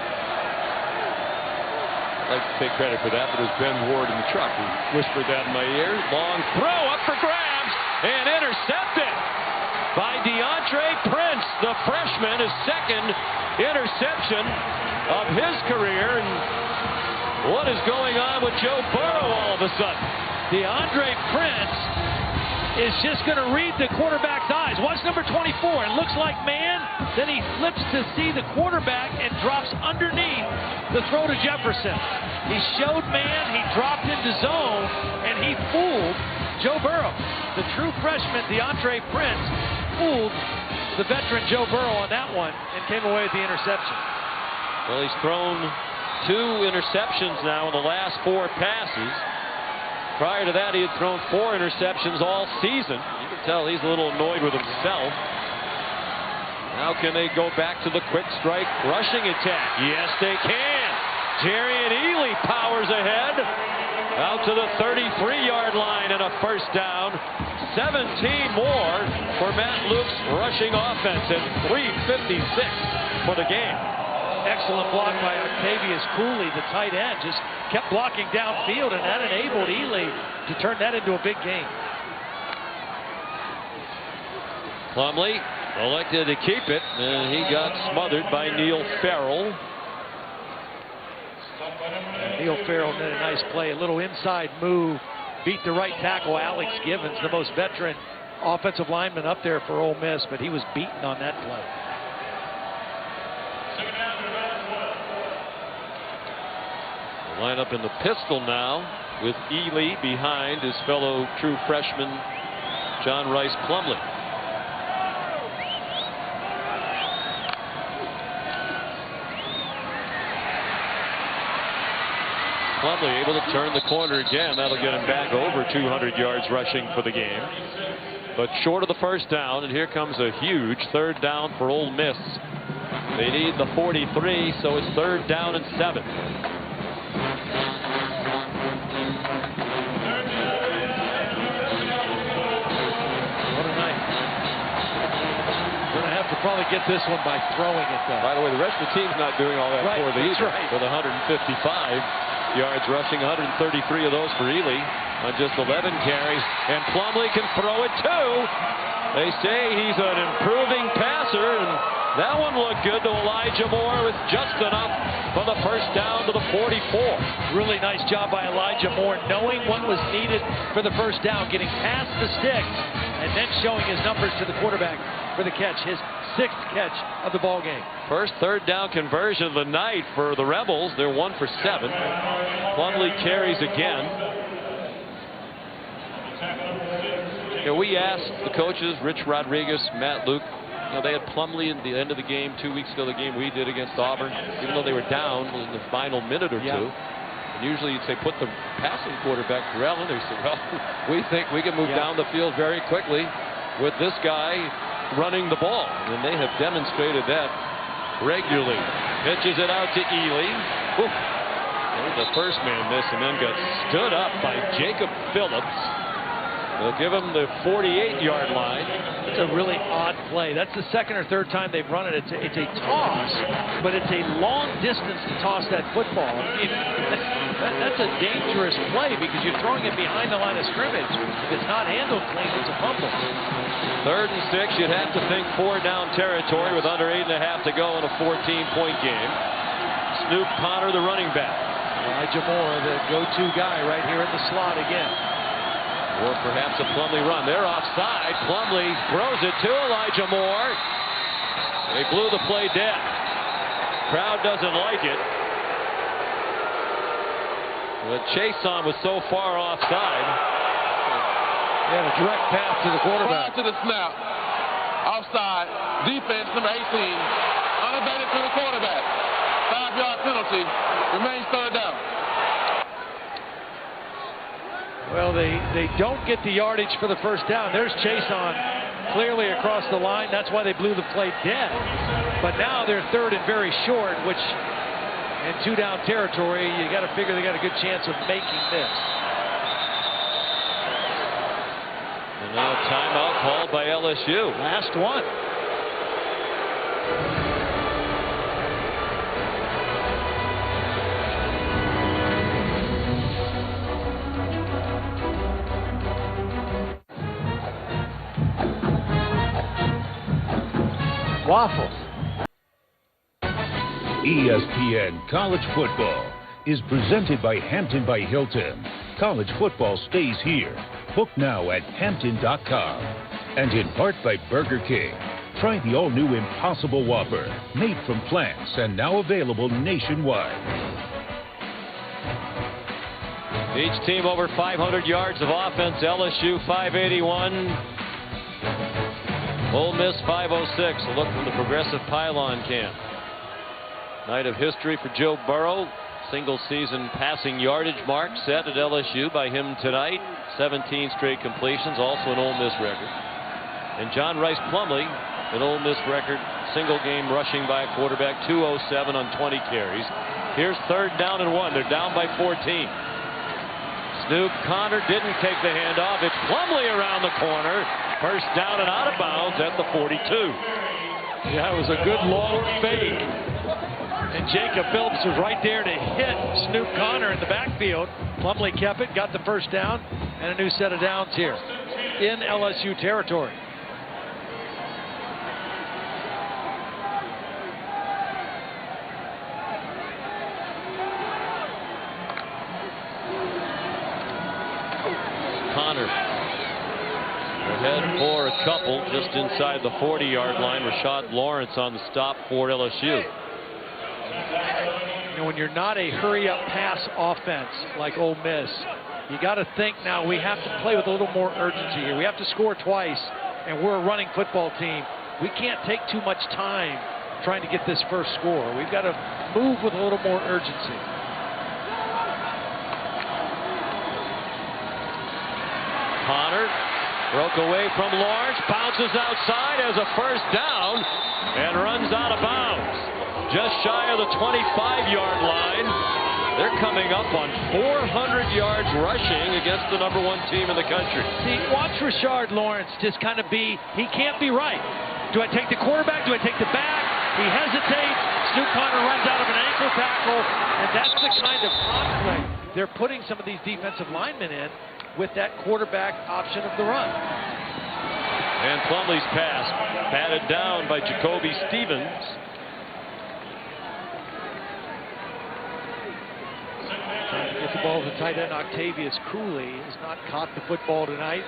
I'd like to take credit for that, but it was Ben Ward in the truck who whispered that in my ear. Long throw up for grabs and intercepted by DeAndre Prince. The freshman, his second interception of his career. And what is going on with Joe Burrow all of a sudden? DeAndre Prince is just going to read the quarterback's eyes. Watch number 24. It looks like man. Then he flips to see the quarterback and drops underneath the throw to Jefferson. He showed man. He dropped into zone, and he fooled Joe Burrow. The true freshman, DeAndre Prince, fooled the veteran Joe Burrow on that one and came away with the interception. Well, he's thrown 2 interceptions now in the last 4 passes. Prior to that, he had thrown 4 interceptions all season. You can tell he's a little annoyed with himself. Now can they go back to the quick strike rushing attack? Yes, they can. Jarian Ely powers ahead. Out to the 33-yard line and a first down. 17 more for Matt Luke's rushing offense at 3:56 for the game. Excellent block by Octavius Cooley, the tight end. Just kept blocking downfield, and that enabled Ely to turn that into a big game. Plumlee elected to keep it, and he got smothered by Neil Farrell. Neil Farrell did a nice play, a little inside move beat the right tackle, Alex Givens, the most veteran offensive lineman up there for Ole Miss, but he was beaten on that play. The lineup in the pistol now with Ely behind his fellow true freshman John Rice Plumlee. Plumlee able to turn the corner again. That'll get him back over 200 yards rushing for the game. But short of the first down, and here comes a huge third down for Ole Miss. They need the 43, so it's 3rd down and 7. What a night. Going to have to probably get this one by throwing it, though. By the way, the rest of the team's not doing all that for the either. Right. With 155 yards rushing, 133 of those for Ely on just 11 carries. And Plumlee can throw it too. They say he's an improving passer, and that one looked good to Elijah Moore with just enough for the first down to the 44. Really nice job by Elijah Moore, knowing what was needed for the first down, getting past the sticks, and then showing his numbers to the quarterback for the catch, his 6th catch of the ball game. First 3rd down conversion of the night for the Rebels. They're 1 for 7. Plumlee carries again. We asked the coaches, Rich Rodriguez, Matt Luke, they had Plumlee at the end of the game 2 weeks ago, the game we did against Auburn, even though they were down in the final minute or two. And usually you'd say put the passing quarterback Terrell in there. He said, well, we think we can move down the field very quickly with this guy running the ball. And they have demonstrated that regularly. Pitches it out to Ely. Oof. The first man missed and then got stood up by Jacob Phillips. They'll give him the 48-yard line. It's a really odd play. That's the 2nd or 3rd time they've run it. It's a toss, but it's a long distance to toss that football. That's a dangerous play because you're throwing it behind the line of scrimmage. If it's not handled clean, it's a fumble. 3rd and 6, you'd have to think 4 down territory with under 8.5 to go in a 14-point game. Snoop Connor, the running back. Elijah Moore, the go-to guy right here in the slot again. Or perhaps a Plumlee run. They're offside. Plumlee throws it to Elijah Moore. They blew the play dead. Crowd doesn't like it. The Chason was so far offside. He had a direct path to the quarterback. Prior to the snap, offside, defense number 18, unabated to the quarterback. 5-yard penalty, remains 3rd down. Well, they don't get the yardage for the first down. There's Chason clearly across the line. That's why they blew the play dead. But now they're 3rd and very short, which in 2-down territory, you got to figure they got a good chance of making this. And now a timeout called by LSU. Last one. Waffles. ESPN College Football is presented by Hampton by Hilton. College football stays here. Book now at Hampton.com. And in part by Burger King. Try the all-new Impossible Whopper, made from plants and now available nationwide. Each team over 500 yards of offense. LSU 581. Ole Miss 506. A look from the Progressive Pylon Cam. Night of history for Joe Burrow. Single season passing yardage mark set at LSU by him tonight. 17 straight completions, also an Ole Miss record. And John Rice Plumlee, an Ole Miss record, single game rushing by a quarterback, 207 on 20 carries. Here's 3rd down and 1. They're down by 14. Snoop Connor didn't take the handoff. It's Plumlee around the corner. First down and out of bounds at the 42. Yeah, it was a good long fake. And Jacob Phillips was right there to hit Snoop Connor in the backfield. Plumlee kept it, got the first down, and a new set of downs here in LSU territory. Ahead for a couple just inside the 40-yard line. Rashad Lawrence on the stop for LSU. You know, when you're not a hurry-up pass offense like Ole Miss, you got to think now we have to play with a little more urgency here. We have to score twice, and we're a running football team. We can't take too much time trying to get this first score. We've got to move with a little more urgency. Connor broke away from Lawrence, bounces outside as a first down, and runs out of bounds. Just shy of the 25-yard line. They're coming up on 400 yards rushing against the #1 team in the country. See, watch Rashard Lawrence just kind of he can't be right. Do I take the quarterback? Do I take the back? He hesitates. Stu Connor runs out of an ankle tackle, and that's the kind of conflict they're putting some of these defensive linemen in with that quarterback option of the run. And Plumlee's pass batted down by Jacoby Stevens. Trying to get the ball to tight end Octavius Cooley has not caught the football tonight.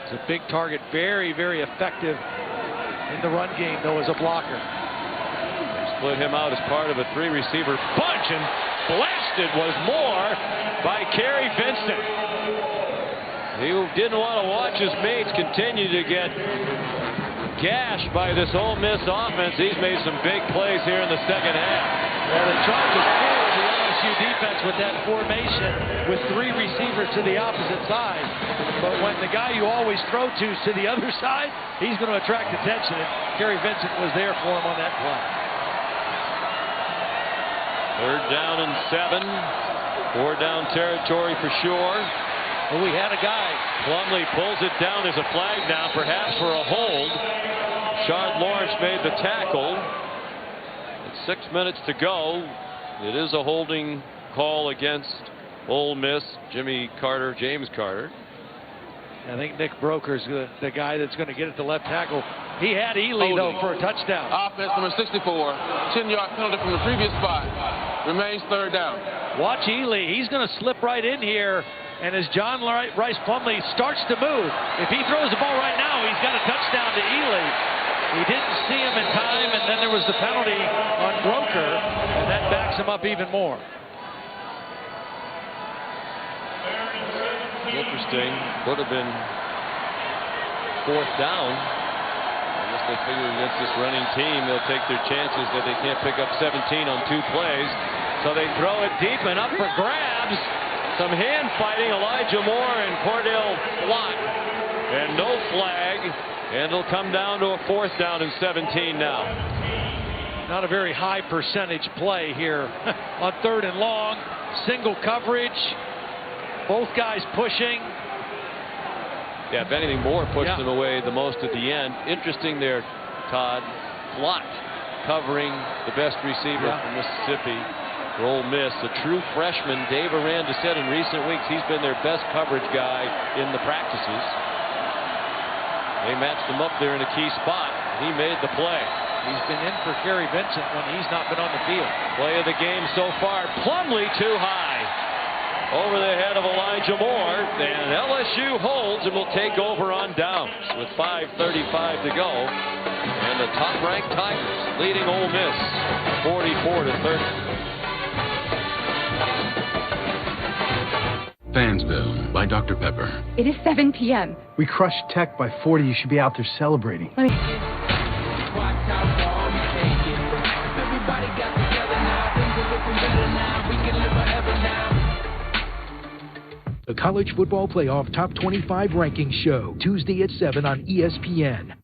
It's a big target, very, very effective in the run game, though, as a blocker. They split him out as part of a 3-receiver bunch, and blasted was more by Kerry Vincent. He didn't want to watch his mates continue to get gashed by this Ole Miss offense. He's made some big plays here in the second half. Well, they tried to fool the LSU defense with that formation with 3 receivers to the opposite side. But when the guy you always throw to the other side, he's going to attract attention. And Kerry Vincent was there for him on that play. 3rd down and 7. 4-down territory for sure. Well, we had a guy. Plumlee pulls it down. There's a flag now, perhaps for a hold. Rashard Lawrence made the tackle. With 6 minutes to go. It is a holding call against Ole Miss. James Carter. I think Nick Broker's the guy that's going to get it to left tackle. He had Ely, though, for a touchdown. Offense number 64. 10-yard penalty from the previous spot. Remains 3rd down. Watch Ely. He's going to slip right in here. And as John Rice Plumlee starts to move, if he throws the ball right now, he's got a touchdown to Ely. He didn't see him in time, and then there was the penalty on Broker, and that backs him up even more. Interesting. Could have been 4th down. I guess they figure against this running team, they'll take their chances that they can't pick up 17 on 2 plays. So they throw it deep and up for grabs. Some hand fighting, Elijah Moore and Cordell Flott. And no flag. And it'll come down to a 4th down and 17 now. Not a very high percentage play here on 3rd and long. Single coverage. Both guys pushing. Yeah, if anything, Moore pushed them away the most at the end. Interesting there, Todd. Flott covering the best receiver from Mississippi for Ole Miss. A true freshman. Dave Aranda said in recent weeks he's been their best coverage guy in the practices. They matched him up there in a key spot. He made the play. He's been in for Kerry Vincent when he's not been on the field. Play of the game so far. Plumlee too high. Over the head of Elijah Moore. And LSU holds and will take over on downs with 5:35 to go. And the top-ranked Tigers leading Ole Miss 44-30. Fansville by Dr. Pepper. It is 7 p.m. We crushed Tech by 40. You should be out there celebrating. Let me... The College Football Playoff Top 25 Ranking Show, Tuesday at 7 on ESPN.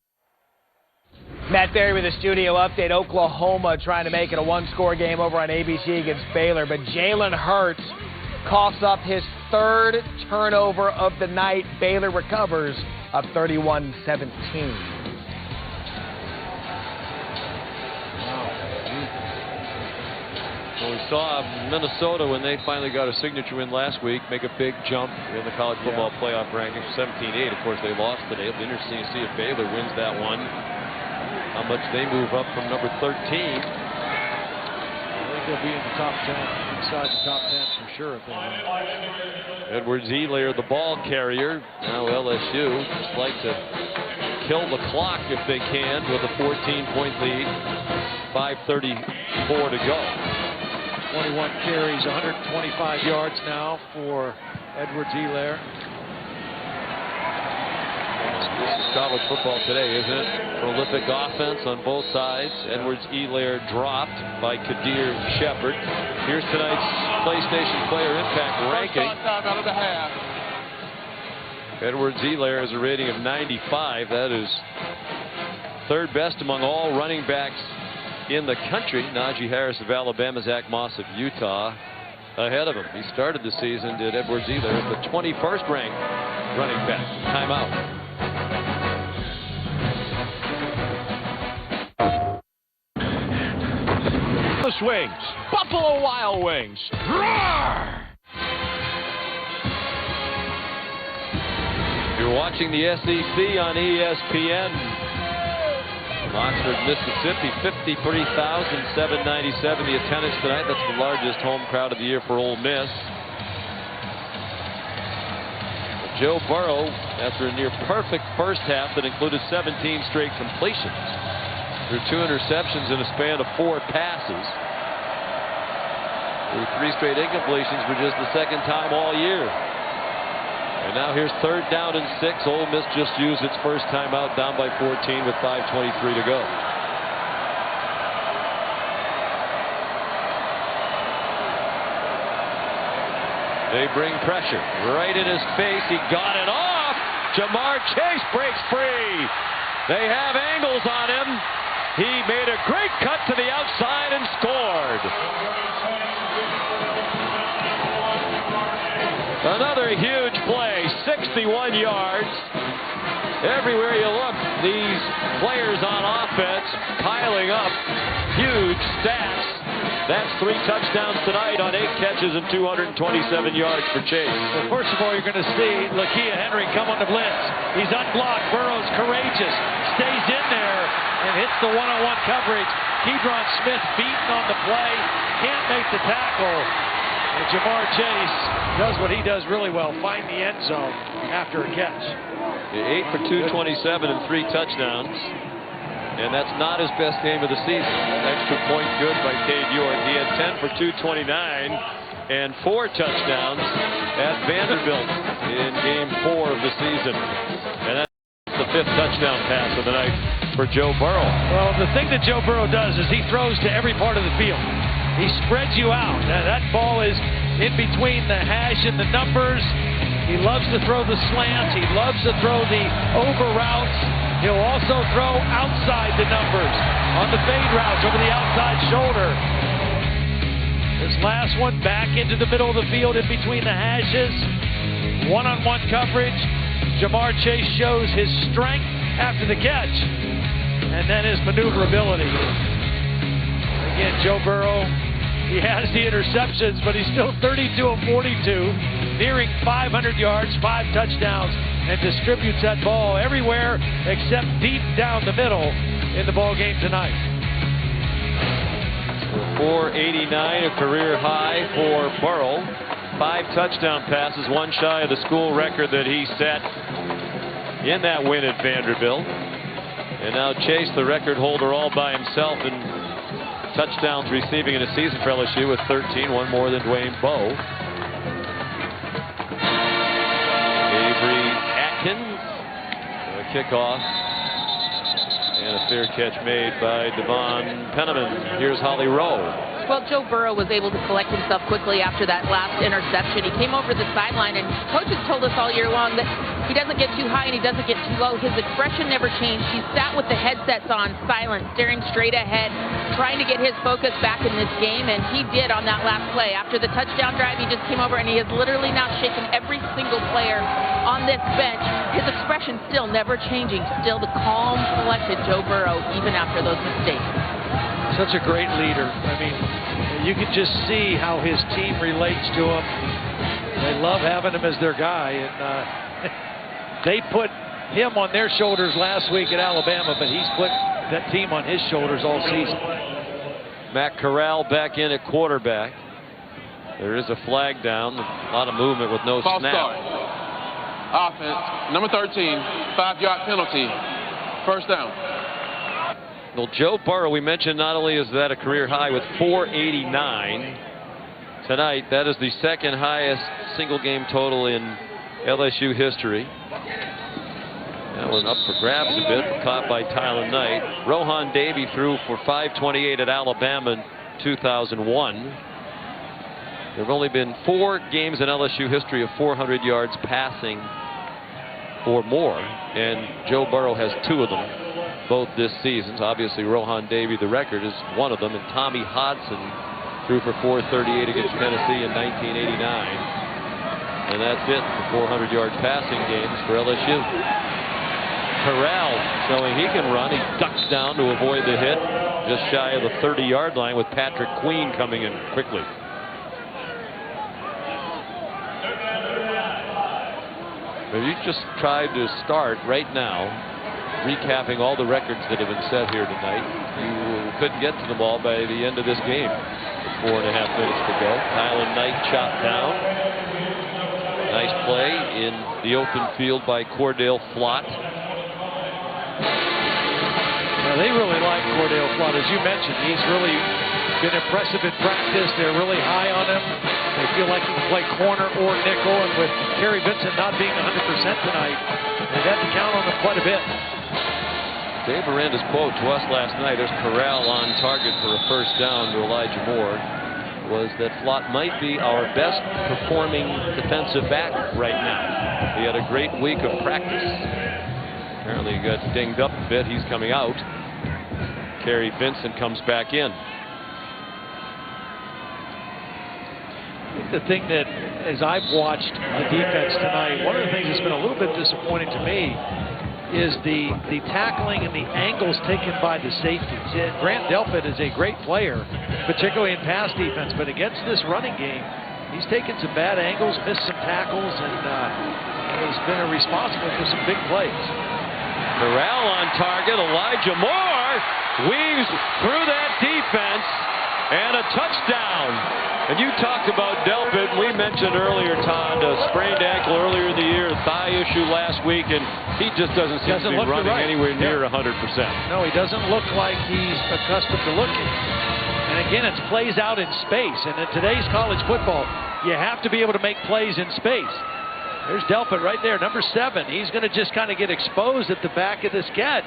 Matt Berry with a studio update. Oklahoma trying to make it a 1-score game over on ABC against Baylor, but Jalen Hurts coughs up his 3rd turnover of the night. Baylor recovers up 31-17. Well, we saw Minnesota, when they finally got a signature win last week, make a big jump in the college football playoff rankings, 17-8. Of course, they lost today. It'll be interesting to see if Baylor wins that one, how much they move up from number 13. I think they'll be in the top 10. inside the top 10 for sure if they win. Edwards-Helaire, the ball carrier. Now LSU just like to kill the clock if they can with a 14-point lead. 5:34 to go. 21 carries, 125 yards now for Edwards-Helaire. This is college football today, isn't it? Prolific offense on both sides. Edwards-Helaire dropped by Kadir Shepard. Here's tonight's PlayStation Player Impact ranking. Edwards-Helaire has a rating of 95. That is third best among all running backs in the country. Najee Harris of Alabama, Zach Moss of Utah ahead of him. He started the season, did Edwards-Helaire, as the 21st ranked running back. Timeout. Wings, Buffalo Wild Wings. Roar! You're watching the SEC on ESPN. Oxford, Mississippi, 53,797 the attendance tonight. That's the largest home crowd of the year for Ole Miss. Joe Burrow, after a near perfect first half that included 17 straight completions, threw 2 interceptions in a span of 4 passes. Through 3 straight incompletions for just the second time all year. And now here's 3rd down and 6. Ole Miss just used its first timeout, down by 14 with 5:23 to go. They bring pressure right in his face. He got it off. Jamar Chase breaks free. They have angles on him. He made a great cut to the outside and scored. Another huge play, 61 yards. Everywhere you look, these players on offense piling up huge stats. That's 3 touchdowns tonight on 8 catches and 227 yards for Chase. Well, first of all, you're going to see Lakia Henry come on the blitz. He's unblocked. Burrow's courageous. Stays in there and hits the one-on-one coverage. Kedron Smith beaten on the play. Can't make the tackle. And Jamar Chase does what he does really well, find the end zone after a catch. 8 for 227 and 3 touchdowns. And that's not his best game of the season. Extra point good by Cade York. He had 10 for 229 and 4 touchdowns at Vanderbilt in game 4 of the season. And that's the 5th touchdown pass of the night for Joe Burrow. Well, the thing that Joe Burrow does is he throws to every part of the field. He spreads you out. That ball is in between the hash and the numbers. He loves to throw the slants. He loves to throw the over routes. He'll also throw outside the numbers on the fade routes over the outside shoulder. This last one back into the middle of the field in between the hashes. One-on-one coverage. Jamar Chase shows his strength after the catch. And then his maneuverability. Again, Joe Burrow, he has the interceptions, but he's still 32 of 42, nearing 500 yards, 5 touchdowns, and distributes that ball everywhere except deep down the middle in the ball game tonight. 489, a career high for Burrow. 5 touchdown passes, 1 shy of the school record that he set in that win at Vanderbilt. And now Chase, the record holder, all by himself in touchdowns receiving in a season for LSU with 13, 1 more than Dwayne Bowe. Avery Atkins, a kickoff, and a fair catch made by Devon Penniman. Here's Holly Rowe. Well, Joe Burrow was able to collect himself quickly after that last interception. He came over the sideline, and coaches told us all year long that he doesn't get too high and he doesn't get too low. His expression never changed. He sat with the headsets on, silent, staring straight ahead, trying to get his focus back in this game, and he did on that last play. After the touchdown drive, he just came over, and he has literally now shaken every single player on this bench. His expression still never changing, still the calm, collected Joe Burrow, even after those mistakes. Such a great leader. I mean, you can just see how his team relates to him. They love having him as their guy, and they put him on their shoulders last week at Alabama, but he's put that team on his shoulders all season. Matt Corral back in at quarterback. There is a flag down. A lot of movement with no False snap. start. Offense, number 13, 5-yard penalty. First down. Well, Joe Burrow, we mentioned, not only is that a career high with 489 tonight, that is the second highest single game total in LSU history. That one up for grabs a bit, caught by Tylen Knight. Rohan Davey threw for 528 at Alabama in 2001. There have only been 4 games in LSU history of 400 yards passing or more, and Joe Burrow has 2 of them, both this season. Obviously, Rohan Davey, the record, is one of them, and Tommy Hodson threw for 438 against Tennessee in 1989. And that's it for 400 yard passing games for LSU. Corral showing he can run. He ducks down to avoid the hit, just shy of the 30-yard line, with Patrick Queen coming in quickly. If you just tried to start right now, recapping all the records that have been set here tonight, you couldn't get to them all by the end of this game. 4.5 minutes to go. Tylen Knight chopped down. Nice play in the open field by Cordale Flott. Now, they really like Cordale Flott, as you mentioned. He's really been impressive in practice. They're really high on him. They feel like he can play corner or nickel, and with Kerry Vincent not being 100% tonight, they've had to count on him quite a bit. Dave Miranda's quote to us last night, there's Corral on target for a first down to Elijah Moore, was that Flott might be our best performing defensive back right now. He had a great week of practice. Apparently he got dinged up a bit. He's coming out. Kerry Vincent comes back in. I think the thing that, as I've watched the defense tonight, one of the things that's been a little bit disappointing to me is the tackling and the angles taken by the safeties. Grant Delpit is a great player, particularly in pass defense, but against this running game, he's taken some bad angles, missed some tackles, and has been responsible for some big plays. Corral on target. Elijah Moore weaves through that defense, and a touchdown. And you talked about Delpit. We mentioned earlier, Todd, a sprained ankle earlier in the year, thigh issue last week, and he just doesn't seem to be running anywhere near 100%. No, he doesn't look like he's accustomed to looking. And again, it's plays out in space. And in today's college football, you have to be able to make plays in space. There's Delpit right there, number 7. He's going to just kind of get exposed at the back of this catch.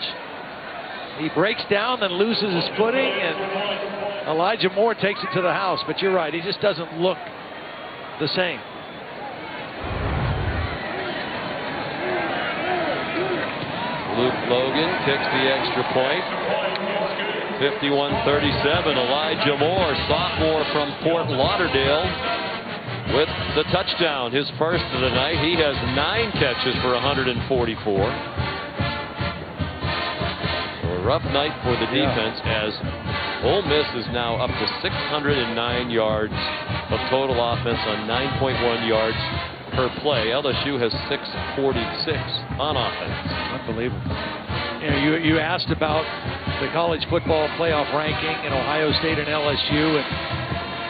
He breaks down, then loses his footing, and Elijah Moore takes it to the house. But you're right, he just doesn't look the same. Luke Logan kicks the extra point. 51-37. Elijah Moore, sophomore from Fort Lauderdale, with the touchdown, his first of the night. He has 9 catches for 144. A rough night for the defense, as Ole Miss is now up to 609 yards of total offense on 9.1 yards per play. LSU has 646 on offense. Unbelievable. You asked about the college football playoff ranking in Ohio State and LSU, and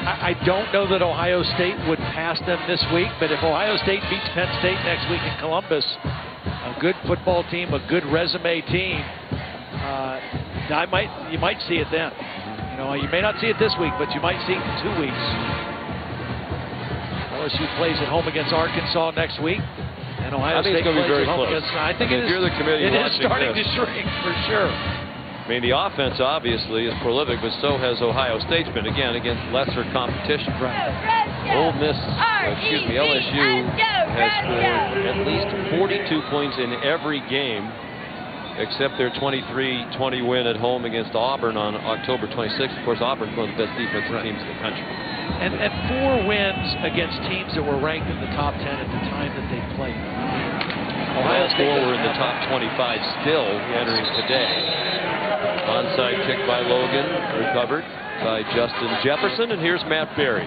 I don't know that Ohio State would pass them this week, but if Ohio State beats Penn State next week in Columbus, a good football team, a good resume team, you might see it then. You may not see it this week, but you might see it in 2 weeks. LSU plays at home against Arkansas next week, and Ohio State plays at home against. I think it is. You're the committee it is starting this. to shrink for sure. I mean, the offense obviously is prolific, but so has Ohio State's been, again, against lesser competition. Right. LSU has scored at least 42 points in every game, except their 23-20 win at home against Auburn on October 26th. Of course, Auburn's one of the best defensive teams in the country. And 4 wins against teams that were ranked in the top 10 at the time that they played. Ohio State were in the top 25 still entering today. Onside kick by Logan, recovered by Justin Jefferson, and here's Matt Berry.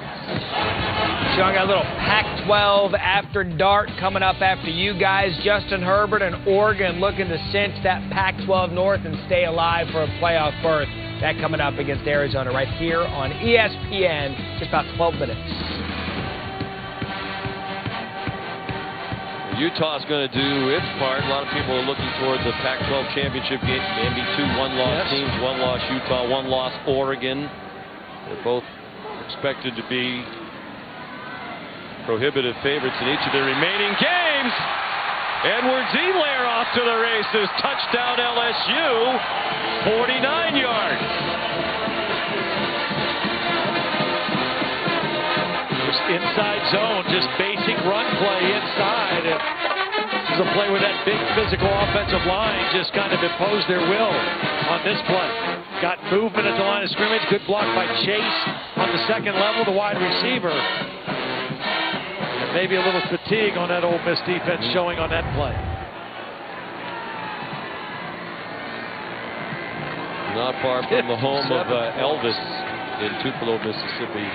Sean, got a little Pac-12 after dark coming up after you guys. Justin Herbert and Oregon looking to cinch that Pac-12 North and stay alive for a playoff berth. That coming up against Arizona right here on ESPN, just about 12 minutes. Utah's going to do its part. A lot of people are looking toward the Pac-12 championship game. Maybe 2 one-loss teams, 1 loss Utah, 1 loss Oregon. They're both expected to be prohibitive favorites in each of their remaining games. Edwards-Helaire off to the races. Touchdown LSU, 49 yards. Just inside zone, just basic run play inside. This is a play where that big physical offensive line just kind of imposed their will on this play. Got movement at the line of scrimmage. Good block by Chase on the second level, the wide receiver. Maybe a little fatigue on that Ole Miss defense showing on that play. Not far from the home of Elvis in Tupelo, Mississippi.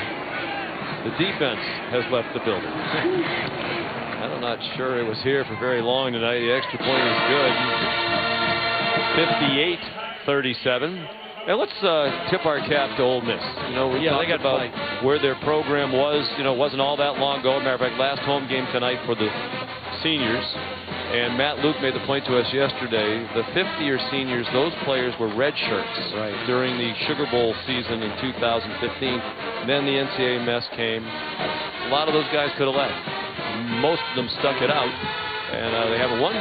The defense has left the building. I'm not sure it was here for very long tonight. The extra point is good. 58-37. And let's tip our cap to Ole Miss. You know, we talked about where their program was. You know, it wasn't all that long ago. Matter of fact, last home game tonight for the seniors. And Matt Luke made the point to us yesterday. The 50-year seniors, those players were red shirts during the Sugar Bowl season in 2015. Then the NCAA mess came. A lot of those guys could have left. Most of them stuck it out. And they haven't won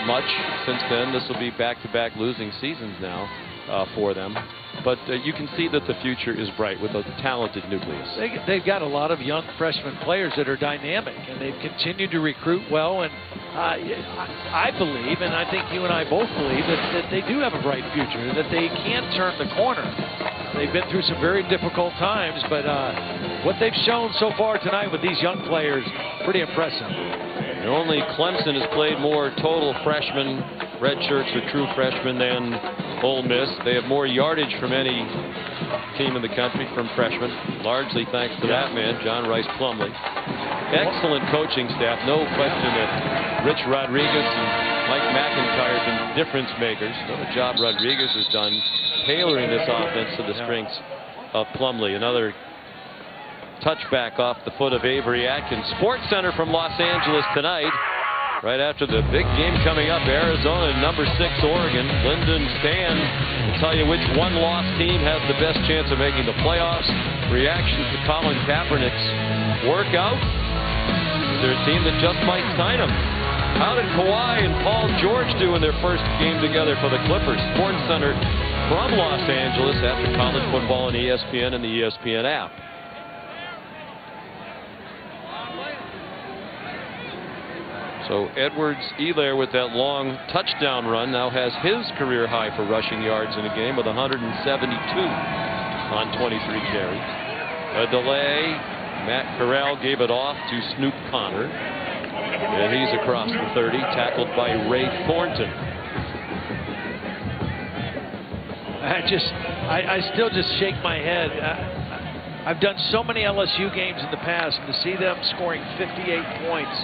much since then. This will be back-to-back losing seasons now. For them, but you can see that the future is bright with a talented nucleus. They've got a lot of young freshman players that are dynamic, and they've continued to recruit well. And I believe, and I think you and I both believe, that they do have a bright future, that they can turn the corner. They've been through some very difficult times, but what they've shown so far tonight with these young players, pretty impressive. And only Clemson has played more total freshmen, red shirts or true freshmen, than Ole Miss. They have more yardage from any team in the country from freshmen, largely thanks to that man, John Rice Plumlee. Excellent coaching staff, no question that Rich Rodriguez and Mike McIntyre have been difference makers. What a job Rodriguez has done tailoring this offense to the strengths of Plumlee. Another touchback off the foot of Avery Atkins. Sports Center from Los Angeles tonight. Right after the big game coming up, Arizona and number 6 Oregon. Lyndon Stan will tell you which one-loss team has the best chance of making the playoffs. Reactions to Colin Kaepernick's workout. Is there a team that just might sign him? How did Kawhi and Paul George do in their first game together for the Clippers? Sports Center from Los Angeles after college football on ESPN and the ESPN app. So Edwards-Helaire with that long touchdown run now has his career high for rushing yards in a game with 172 on 23 carries. A delay. Matt Corral gave it off to Snoop Connor. And he's across the 30, tackled by Ray Thornton. I still just shake my head. I've done so many LSU games in the past, and to see them scoring 58 points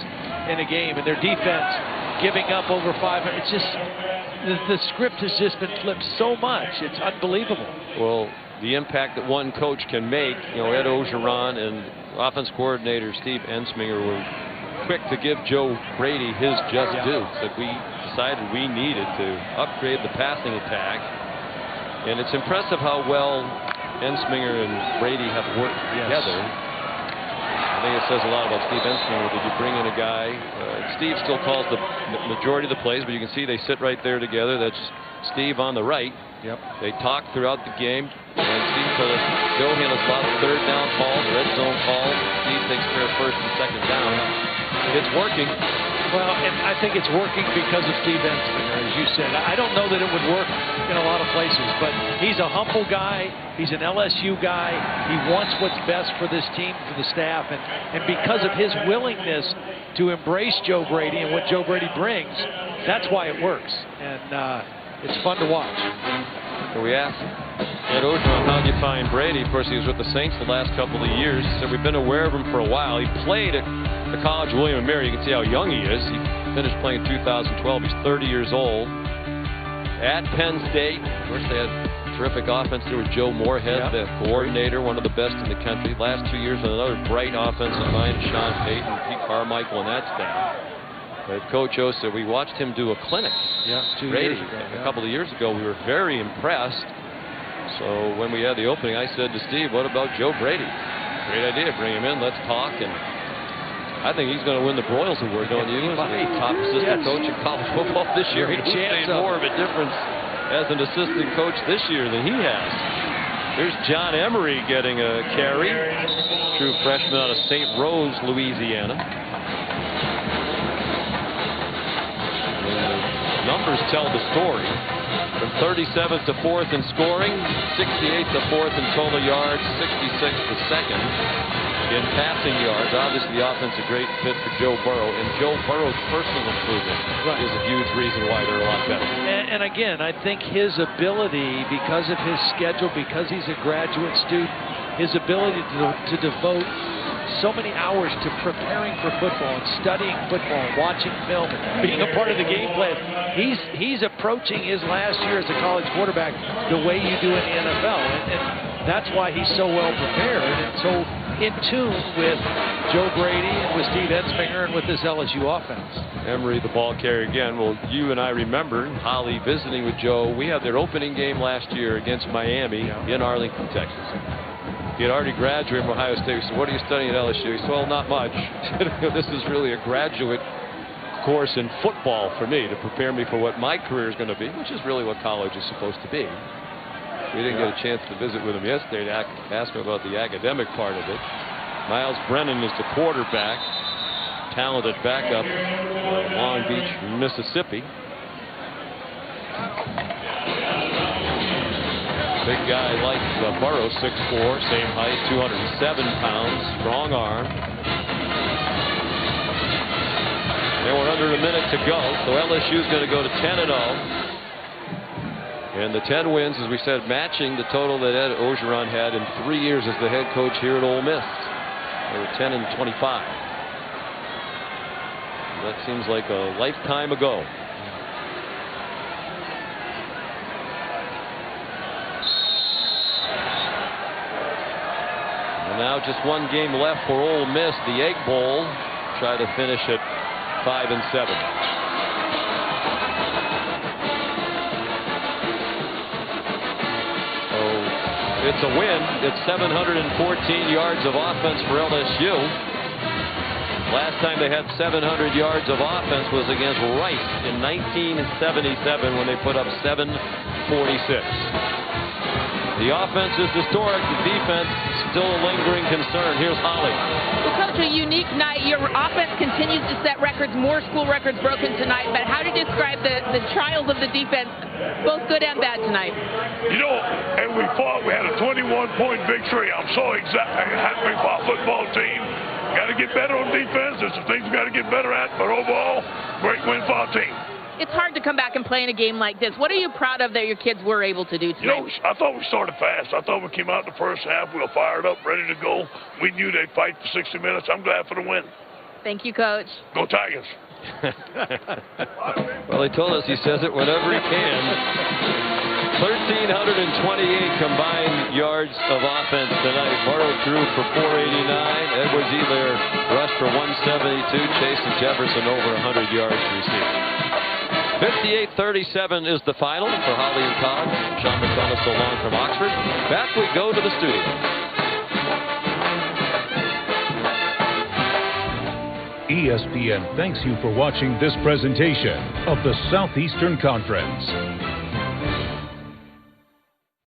in a game and their defense giving up over 500, it's just, the script has just been flipped so much. It's unbelievable. Well, the impact that one coach can make, you know, Ed Orgeron and offense coordinator Steve Ensminger were quick to give Joe Brady his just due. Said we decided we needed to upgrade the passing attack. And it's impressive how well Ensminger and Brady have worked together. I think it says a lot about Steve Ensminger that you bring in a guy. Steve still calls the majority of the plays, but you can see they sit right there together. That's Steve on the right. They talk throughout the game. And Steve told us Joe handles a lot of third down calls, red zone calls. Steve takes care of first and second down. It's working. Well, and I think it's working because of Steve Ensminger, as you said. I don't know that it would work in a lot of places, but he's a humble guy. He's an LSU guy. He wants what's best for this team, for the staff, and because of his willingness to embrace Joe Brady and what Joe Brady brings, that's why it works, and it's fun to watch. So we asked Ed Orgeron, how'd you find Brady? Of course, he was with the Saints the last couple of years, so we've been aware of him for a while. He played at the College of William & Mary. You can see how young he is. He finished playing in 2012. He's 30 years old. At Penn State, of course, they had terrific offense there with Joe Moorhead, the coordinator, one of the best in the country. Last 2 years, another bright offensive mind, Sean Payton, Pete Carmichael, and that staff. But Coach O said we watched him do a clinic. Yeah, 2 Brady, years ago. a couple of years ago. We were very impressed. So when we had the opening, I said to Steve, what about Joe Brady? Great idea. Bring him in. Let's talk. And I think he's going to win the Broyles Award, don't you? As the top assistant coach in college football this year. He's made more of a difference as an assistant coach this year than he has. There's John Emery getting a carry. True freshman out of St. Rose, Louisiana. Numbers tell the story. From 37th to 4th in scoring, 68th to 4th in total yards, 66th to 2nd in passing yards. Obviously, the offense is a great fit for Joe Burrow, and Joe Burrow's personal improvement is a huge reason why they're a lot better. And again, I think his ability, because of his schedule, because he's a graduate student, his ability to devote so many hours to preparing for football and studying football and watching film and being a part of the game plan. He's approaching his last year as a college quarterback the way you do in the NFL. And that's why he's so well prepared and so in tune with Joe Brady and with Steve Ensminger and with this LSU offense. Emery, the ball carrier again. Well, you and I remember Holly visiting with Joe. We had their opening game last year against Miami in Arlington, Texas. He had already graduated from Ohio State. We said, what are you studying at LSU? He said, well, not much. This is really a graduate course in football for me to prepare me for what my career is going to be, which is really what college is supposed to be. We didn't get a chance to visit with him yesterday to ask him about the academic part of it. Miles Brennan is the quarterback, talented backup, Long Beach, Mississippi. Big guy like Burrow, 6'4", same height, 207 pounds, strong arm. And we're under a minute to go, so LSU's going to go to 10-0. And the 10 wins, as we said, matching the total that Ed Orgeron had in 3 years as the head coach here at Ole Miss. They were 10-25. That seems like a lifetime ago. Now just one game left for Ole Miss, the Egg Bowl. Try to finish at 5-7. So it's a win. It's 714 yards of offense for LSU. Last time they had 700 yards of offense was against Rice in 1977 when they put up 746. The offense is historic. The defense still a lingering concern. Here's Holly. Well, Coach, a unique night. Your offense continues to set records. More school records broken tonight. But how do you describe the trials of the defense, both good and bad tonight? You know, and we fought. We had a 21-point victory. I'm so happy for our football team. Got to get better on defense. There's some things we got to get better at. But overall, great win for our team. It's hard to come back and play in a game like this. What are you proud of that your kids were able to do tonight? You know, I thought we started fast. I thought we came out in the first half. We were fired up, ready to go. We knew they'd fight for 60 minutes. I'm glad for the win. Thank you, Coach. Go Tigers. Well, he told us he says it whenever he can. 1,328 combined yards of offense tonight. Burrow threw for 489. Edwards-Helaire rushed for 172. Chase and Jefferson over 100 yards received. 58-37 is the final for Holly and Todd. Sean McDonough so long from Oxford. Back we go to the studio. ESPN thanks you for watching this presentation of the Southeastern Conference.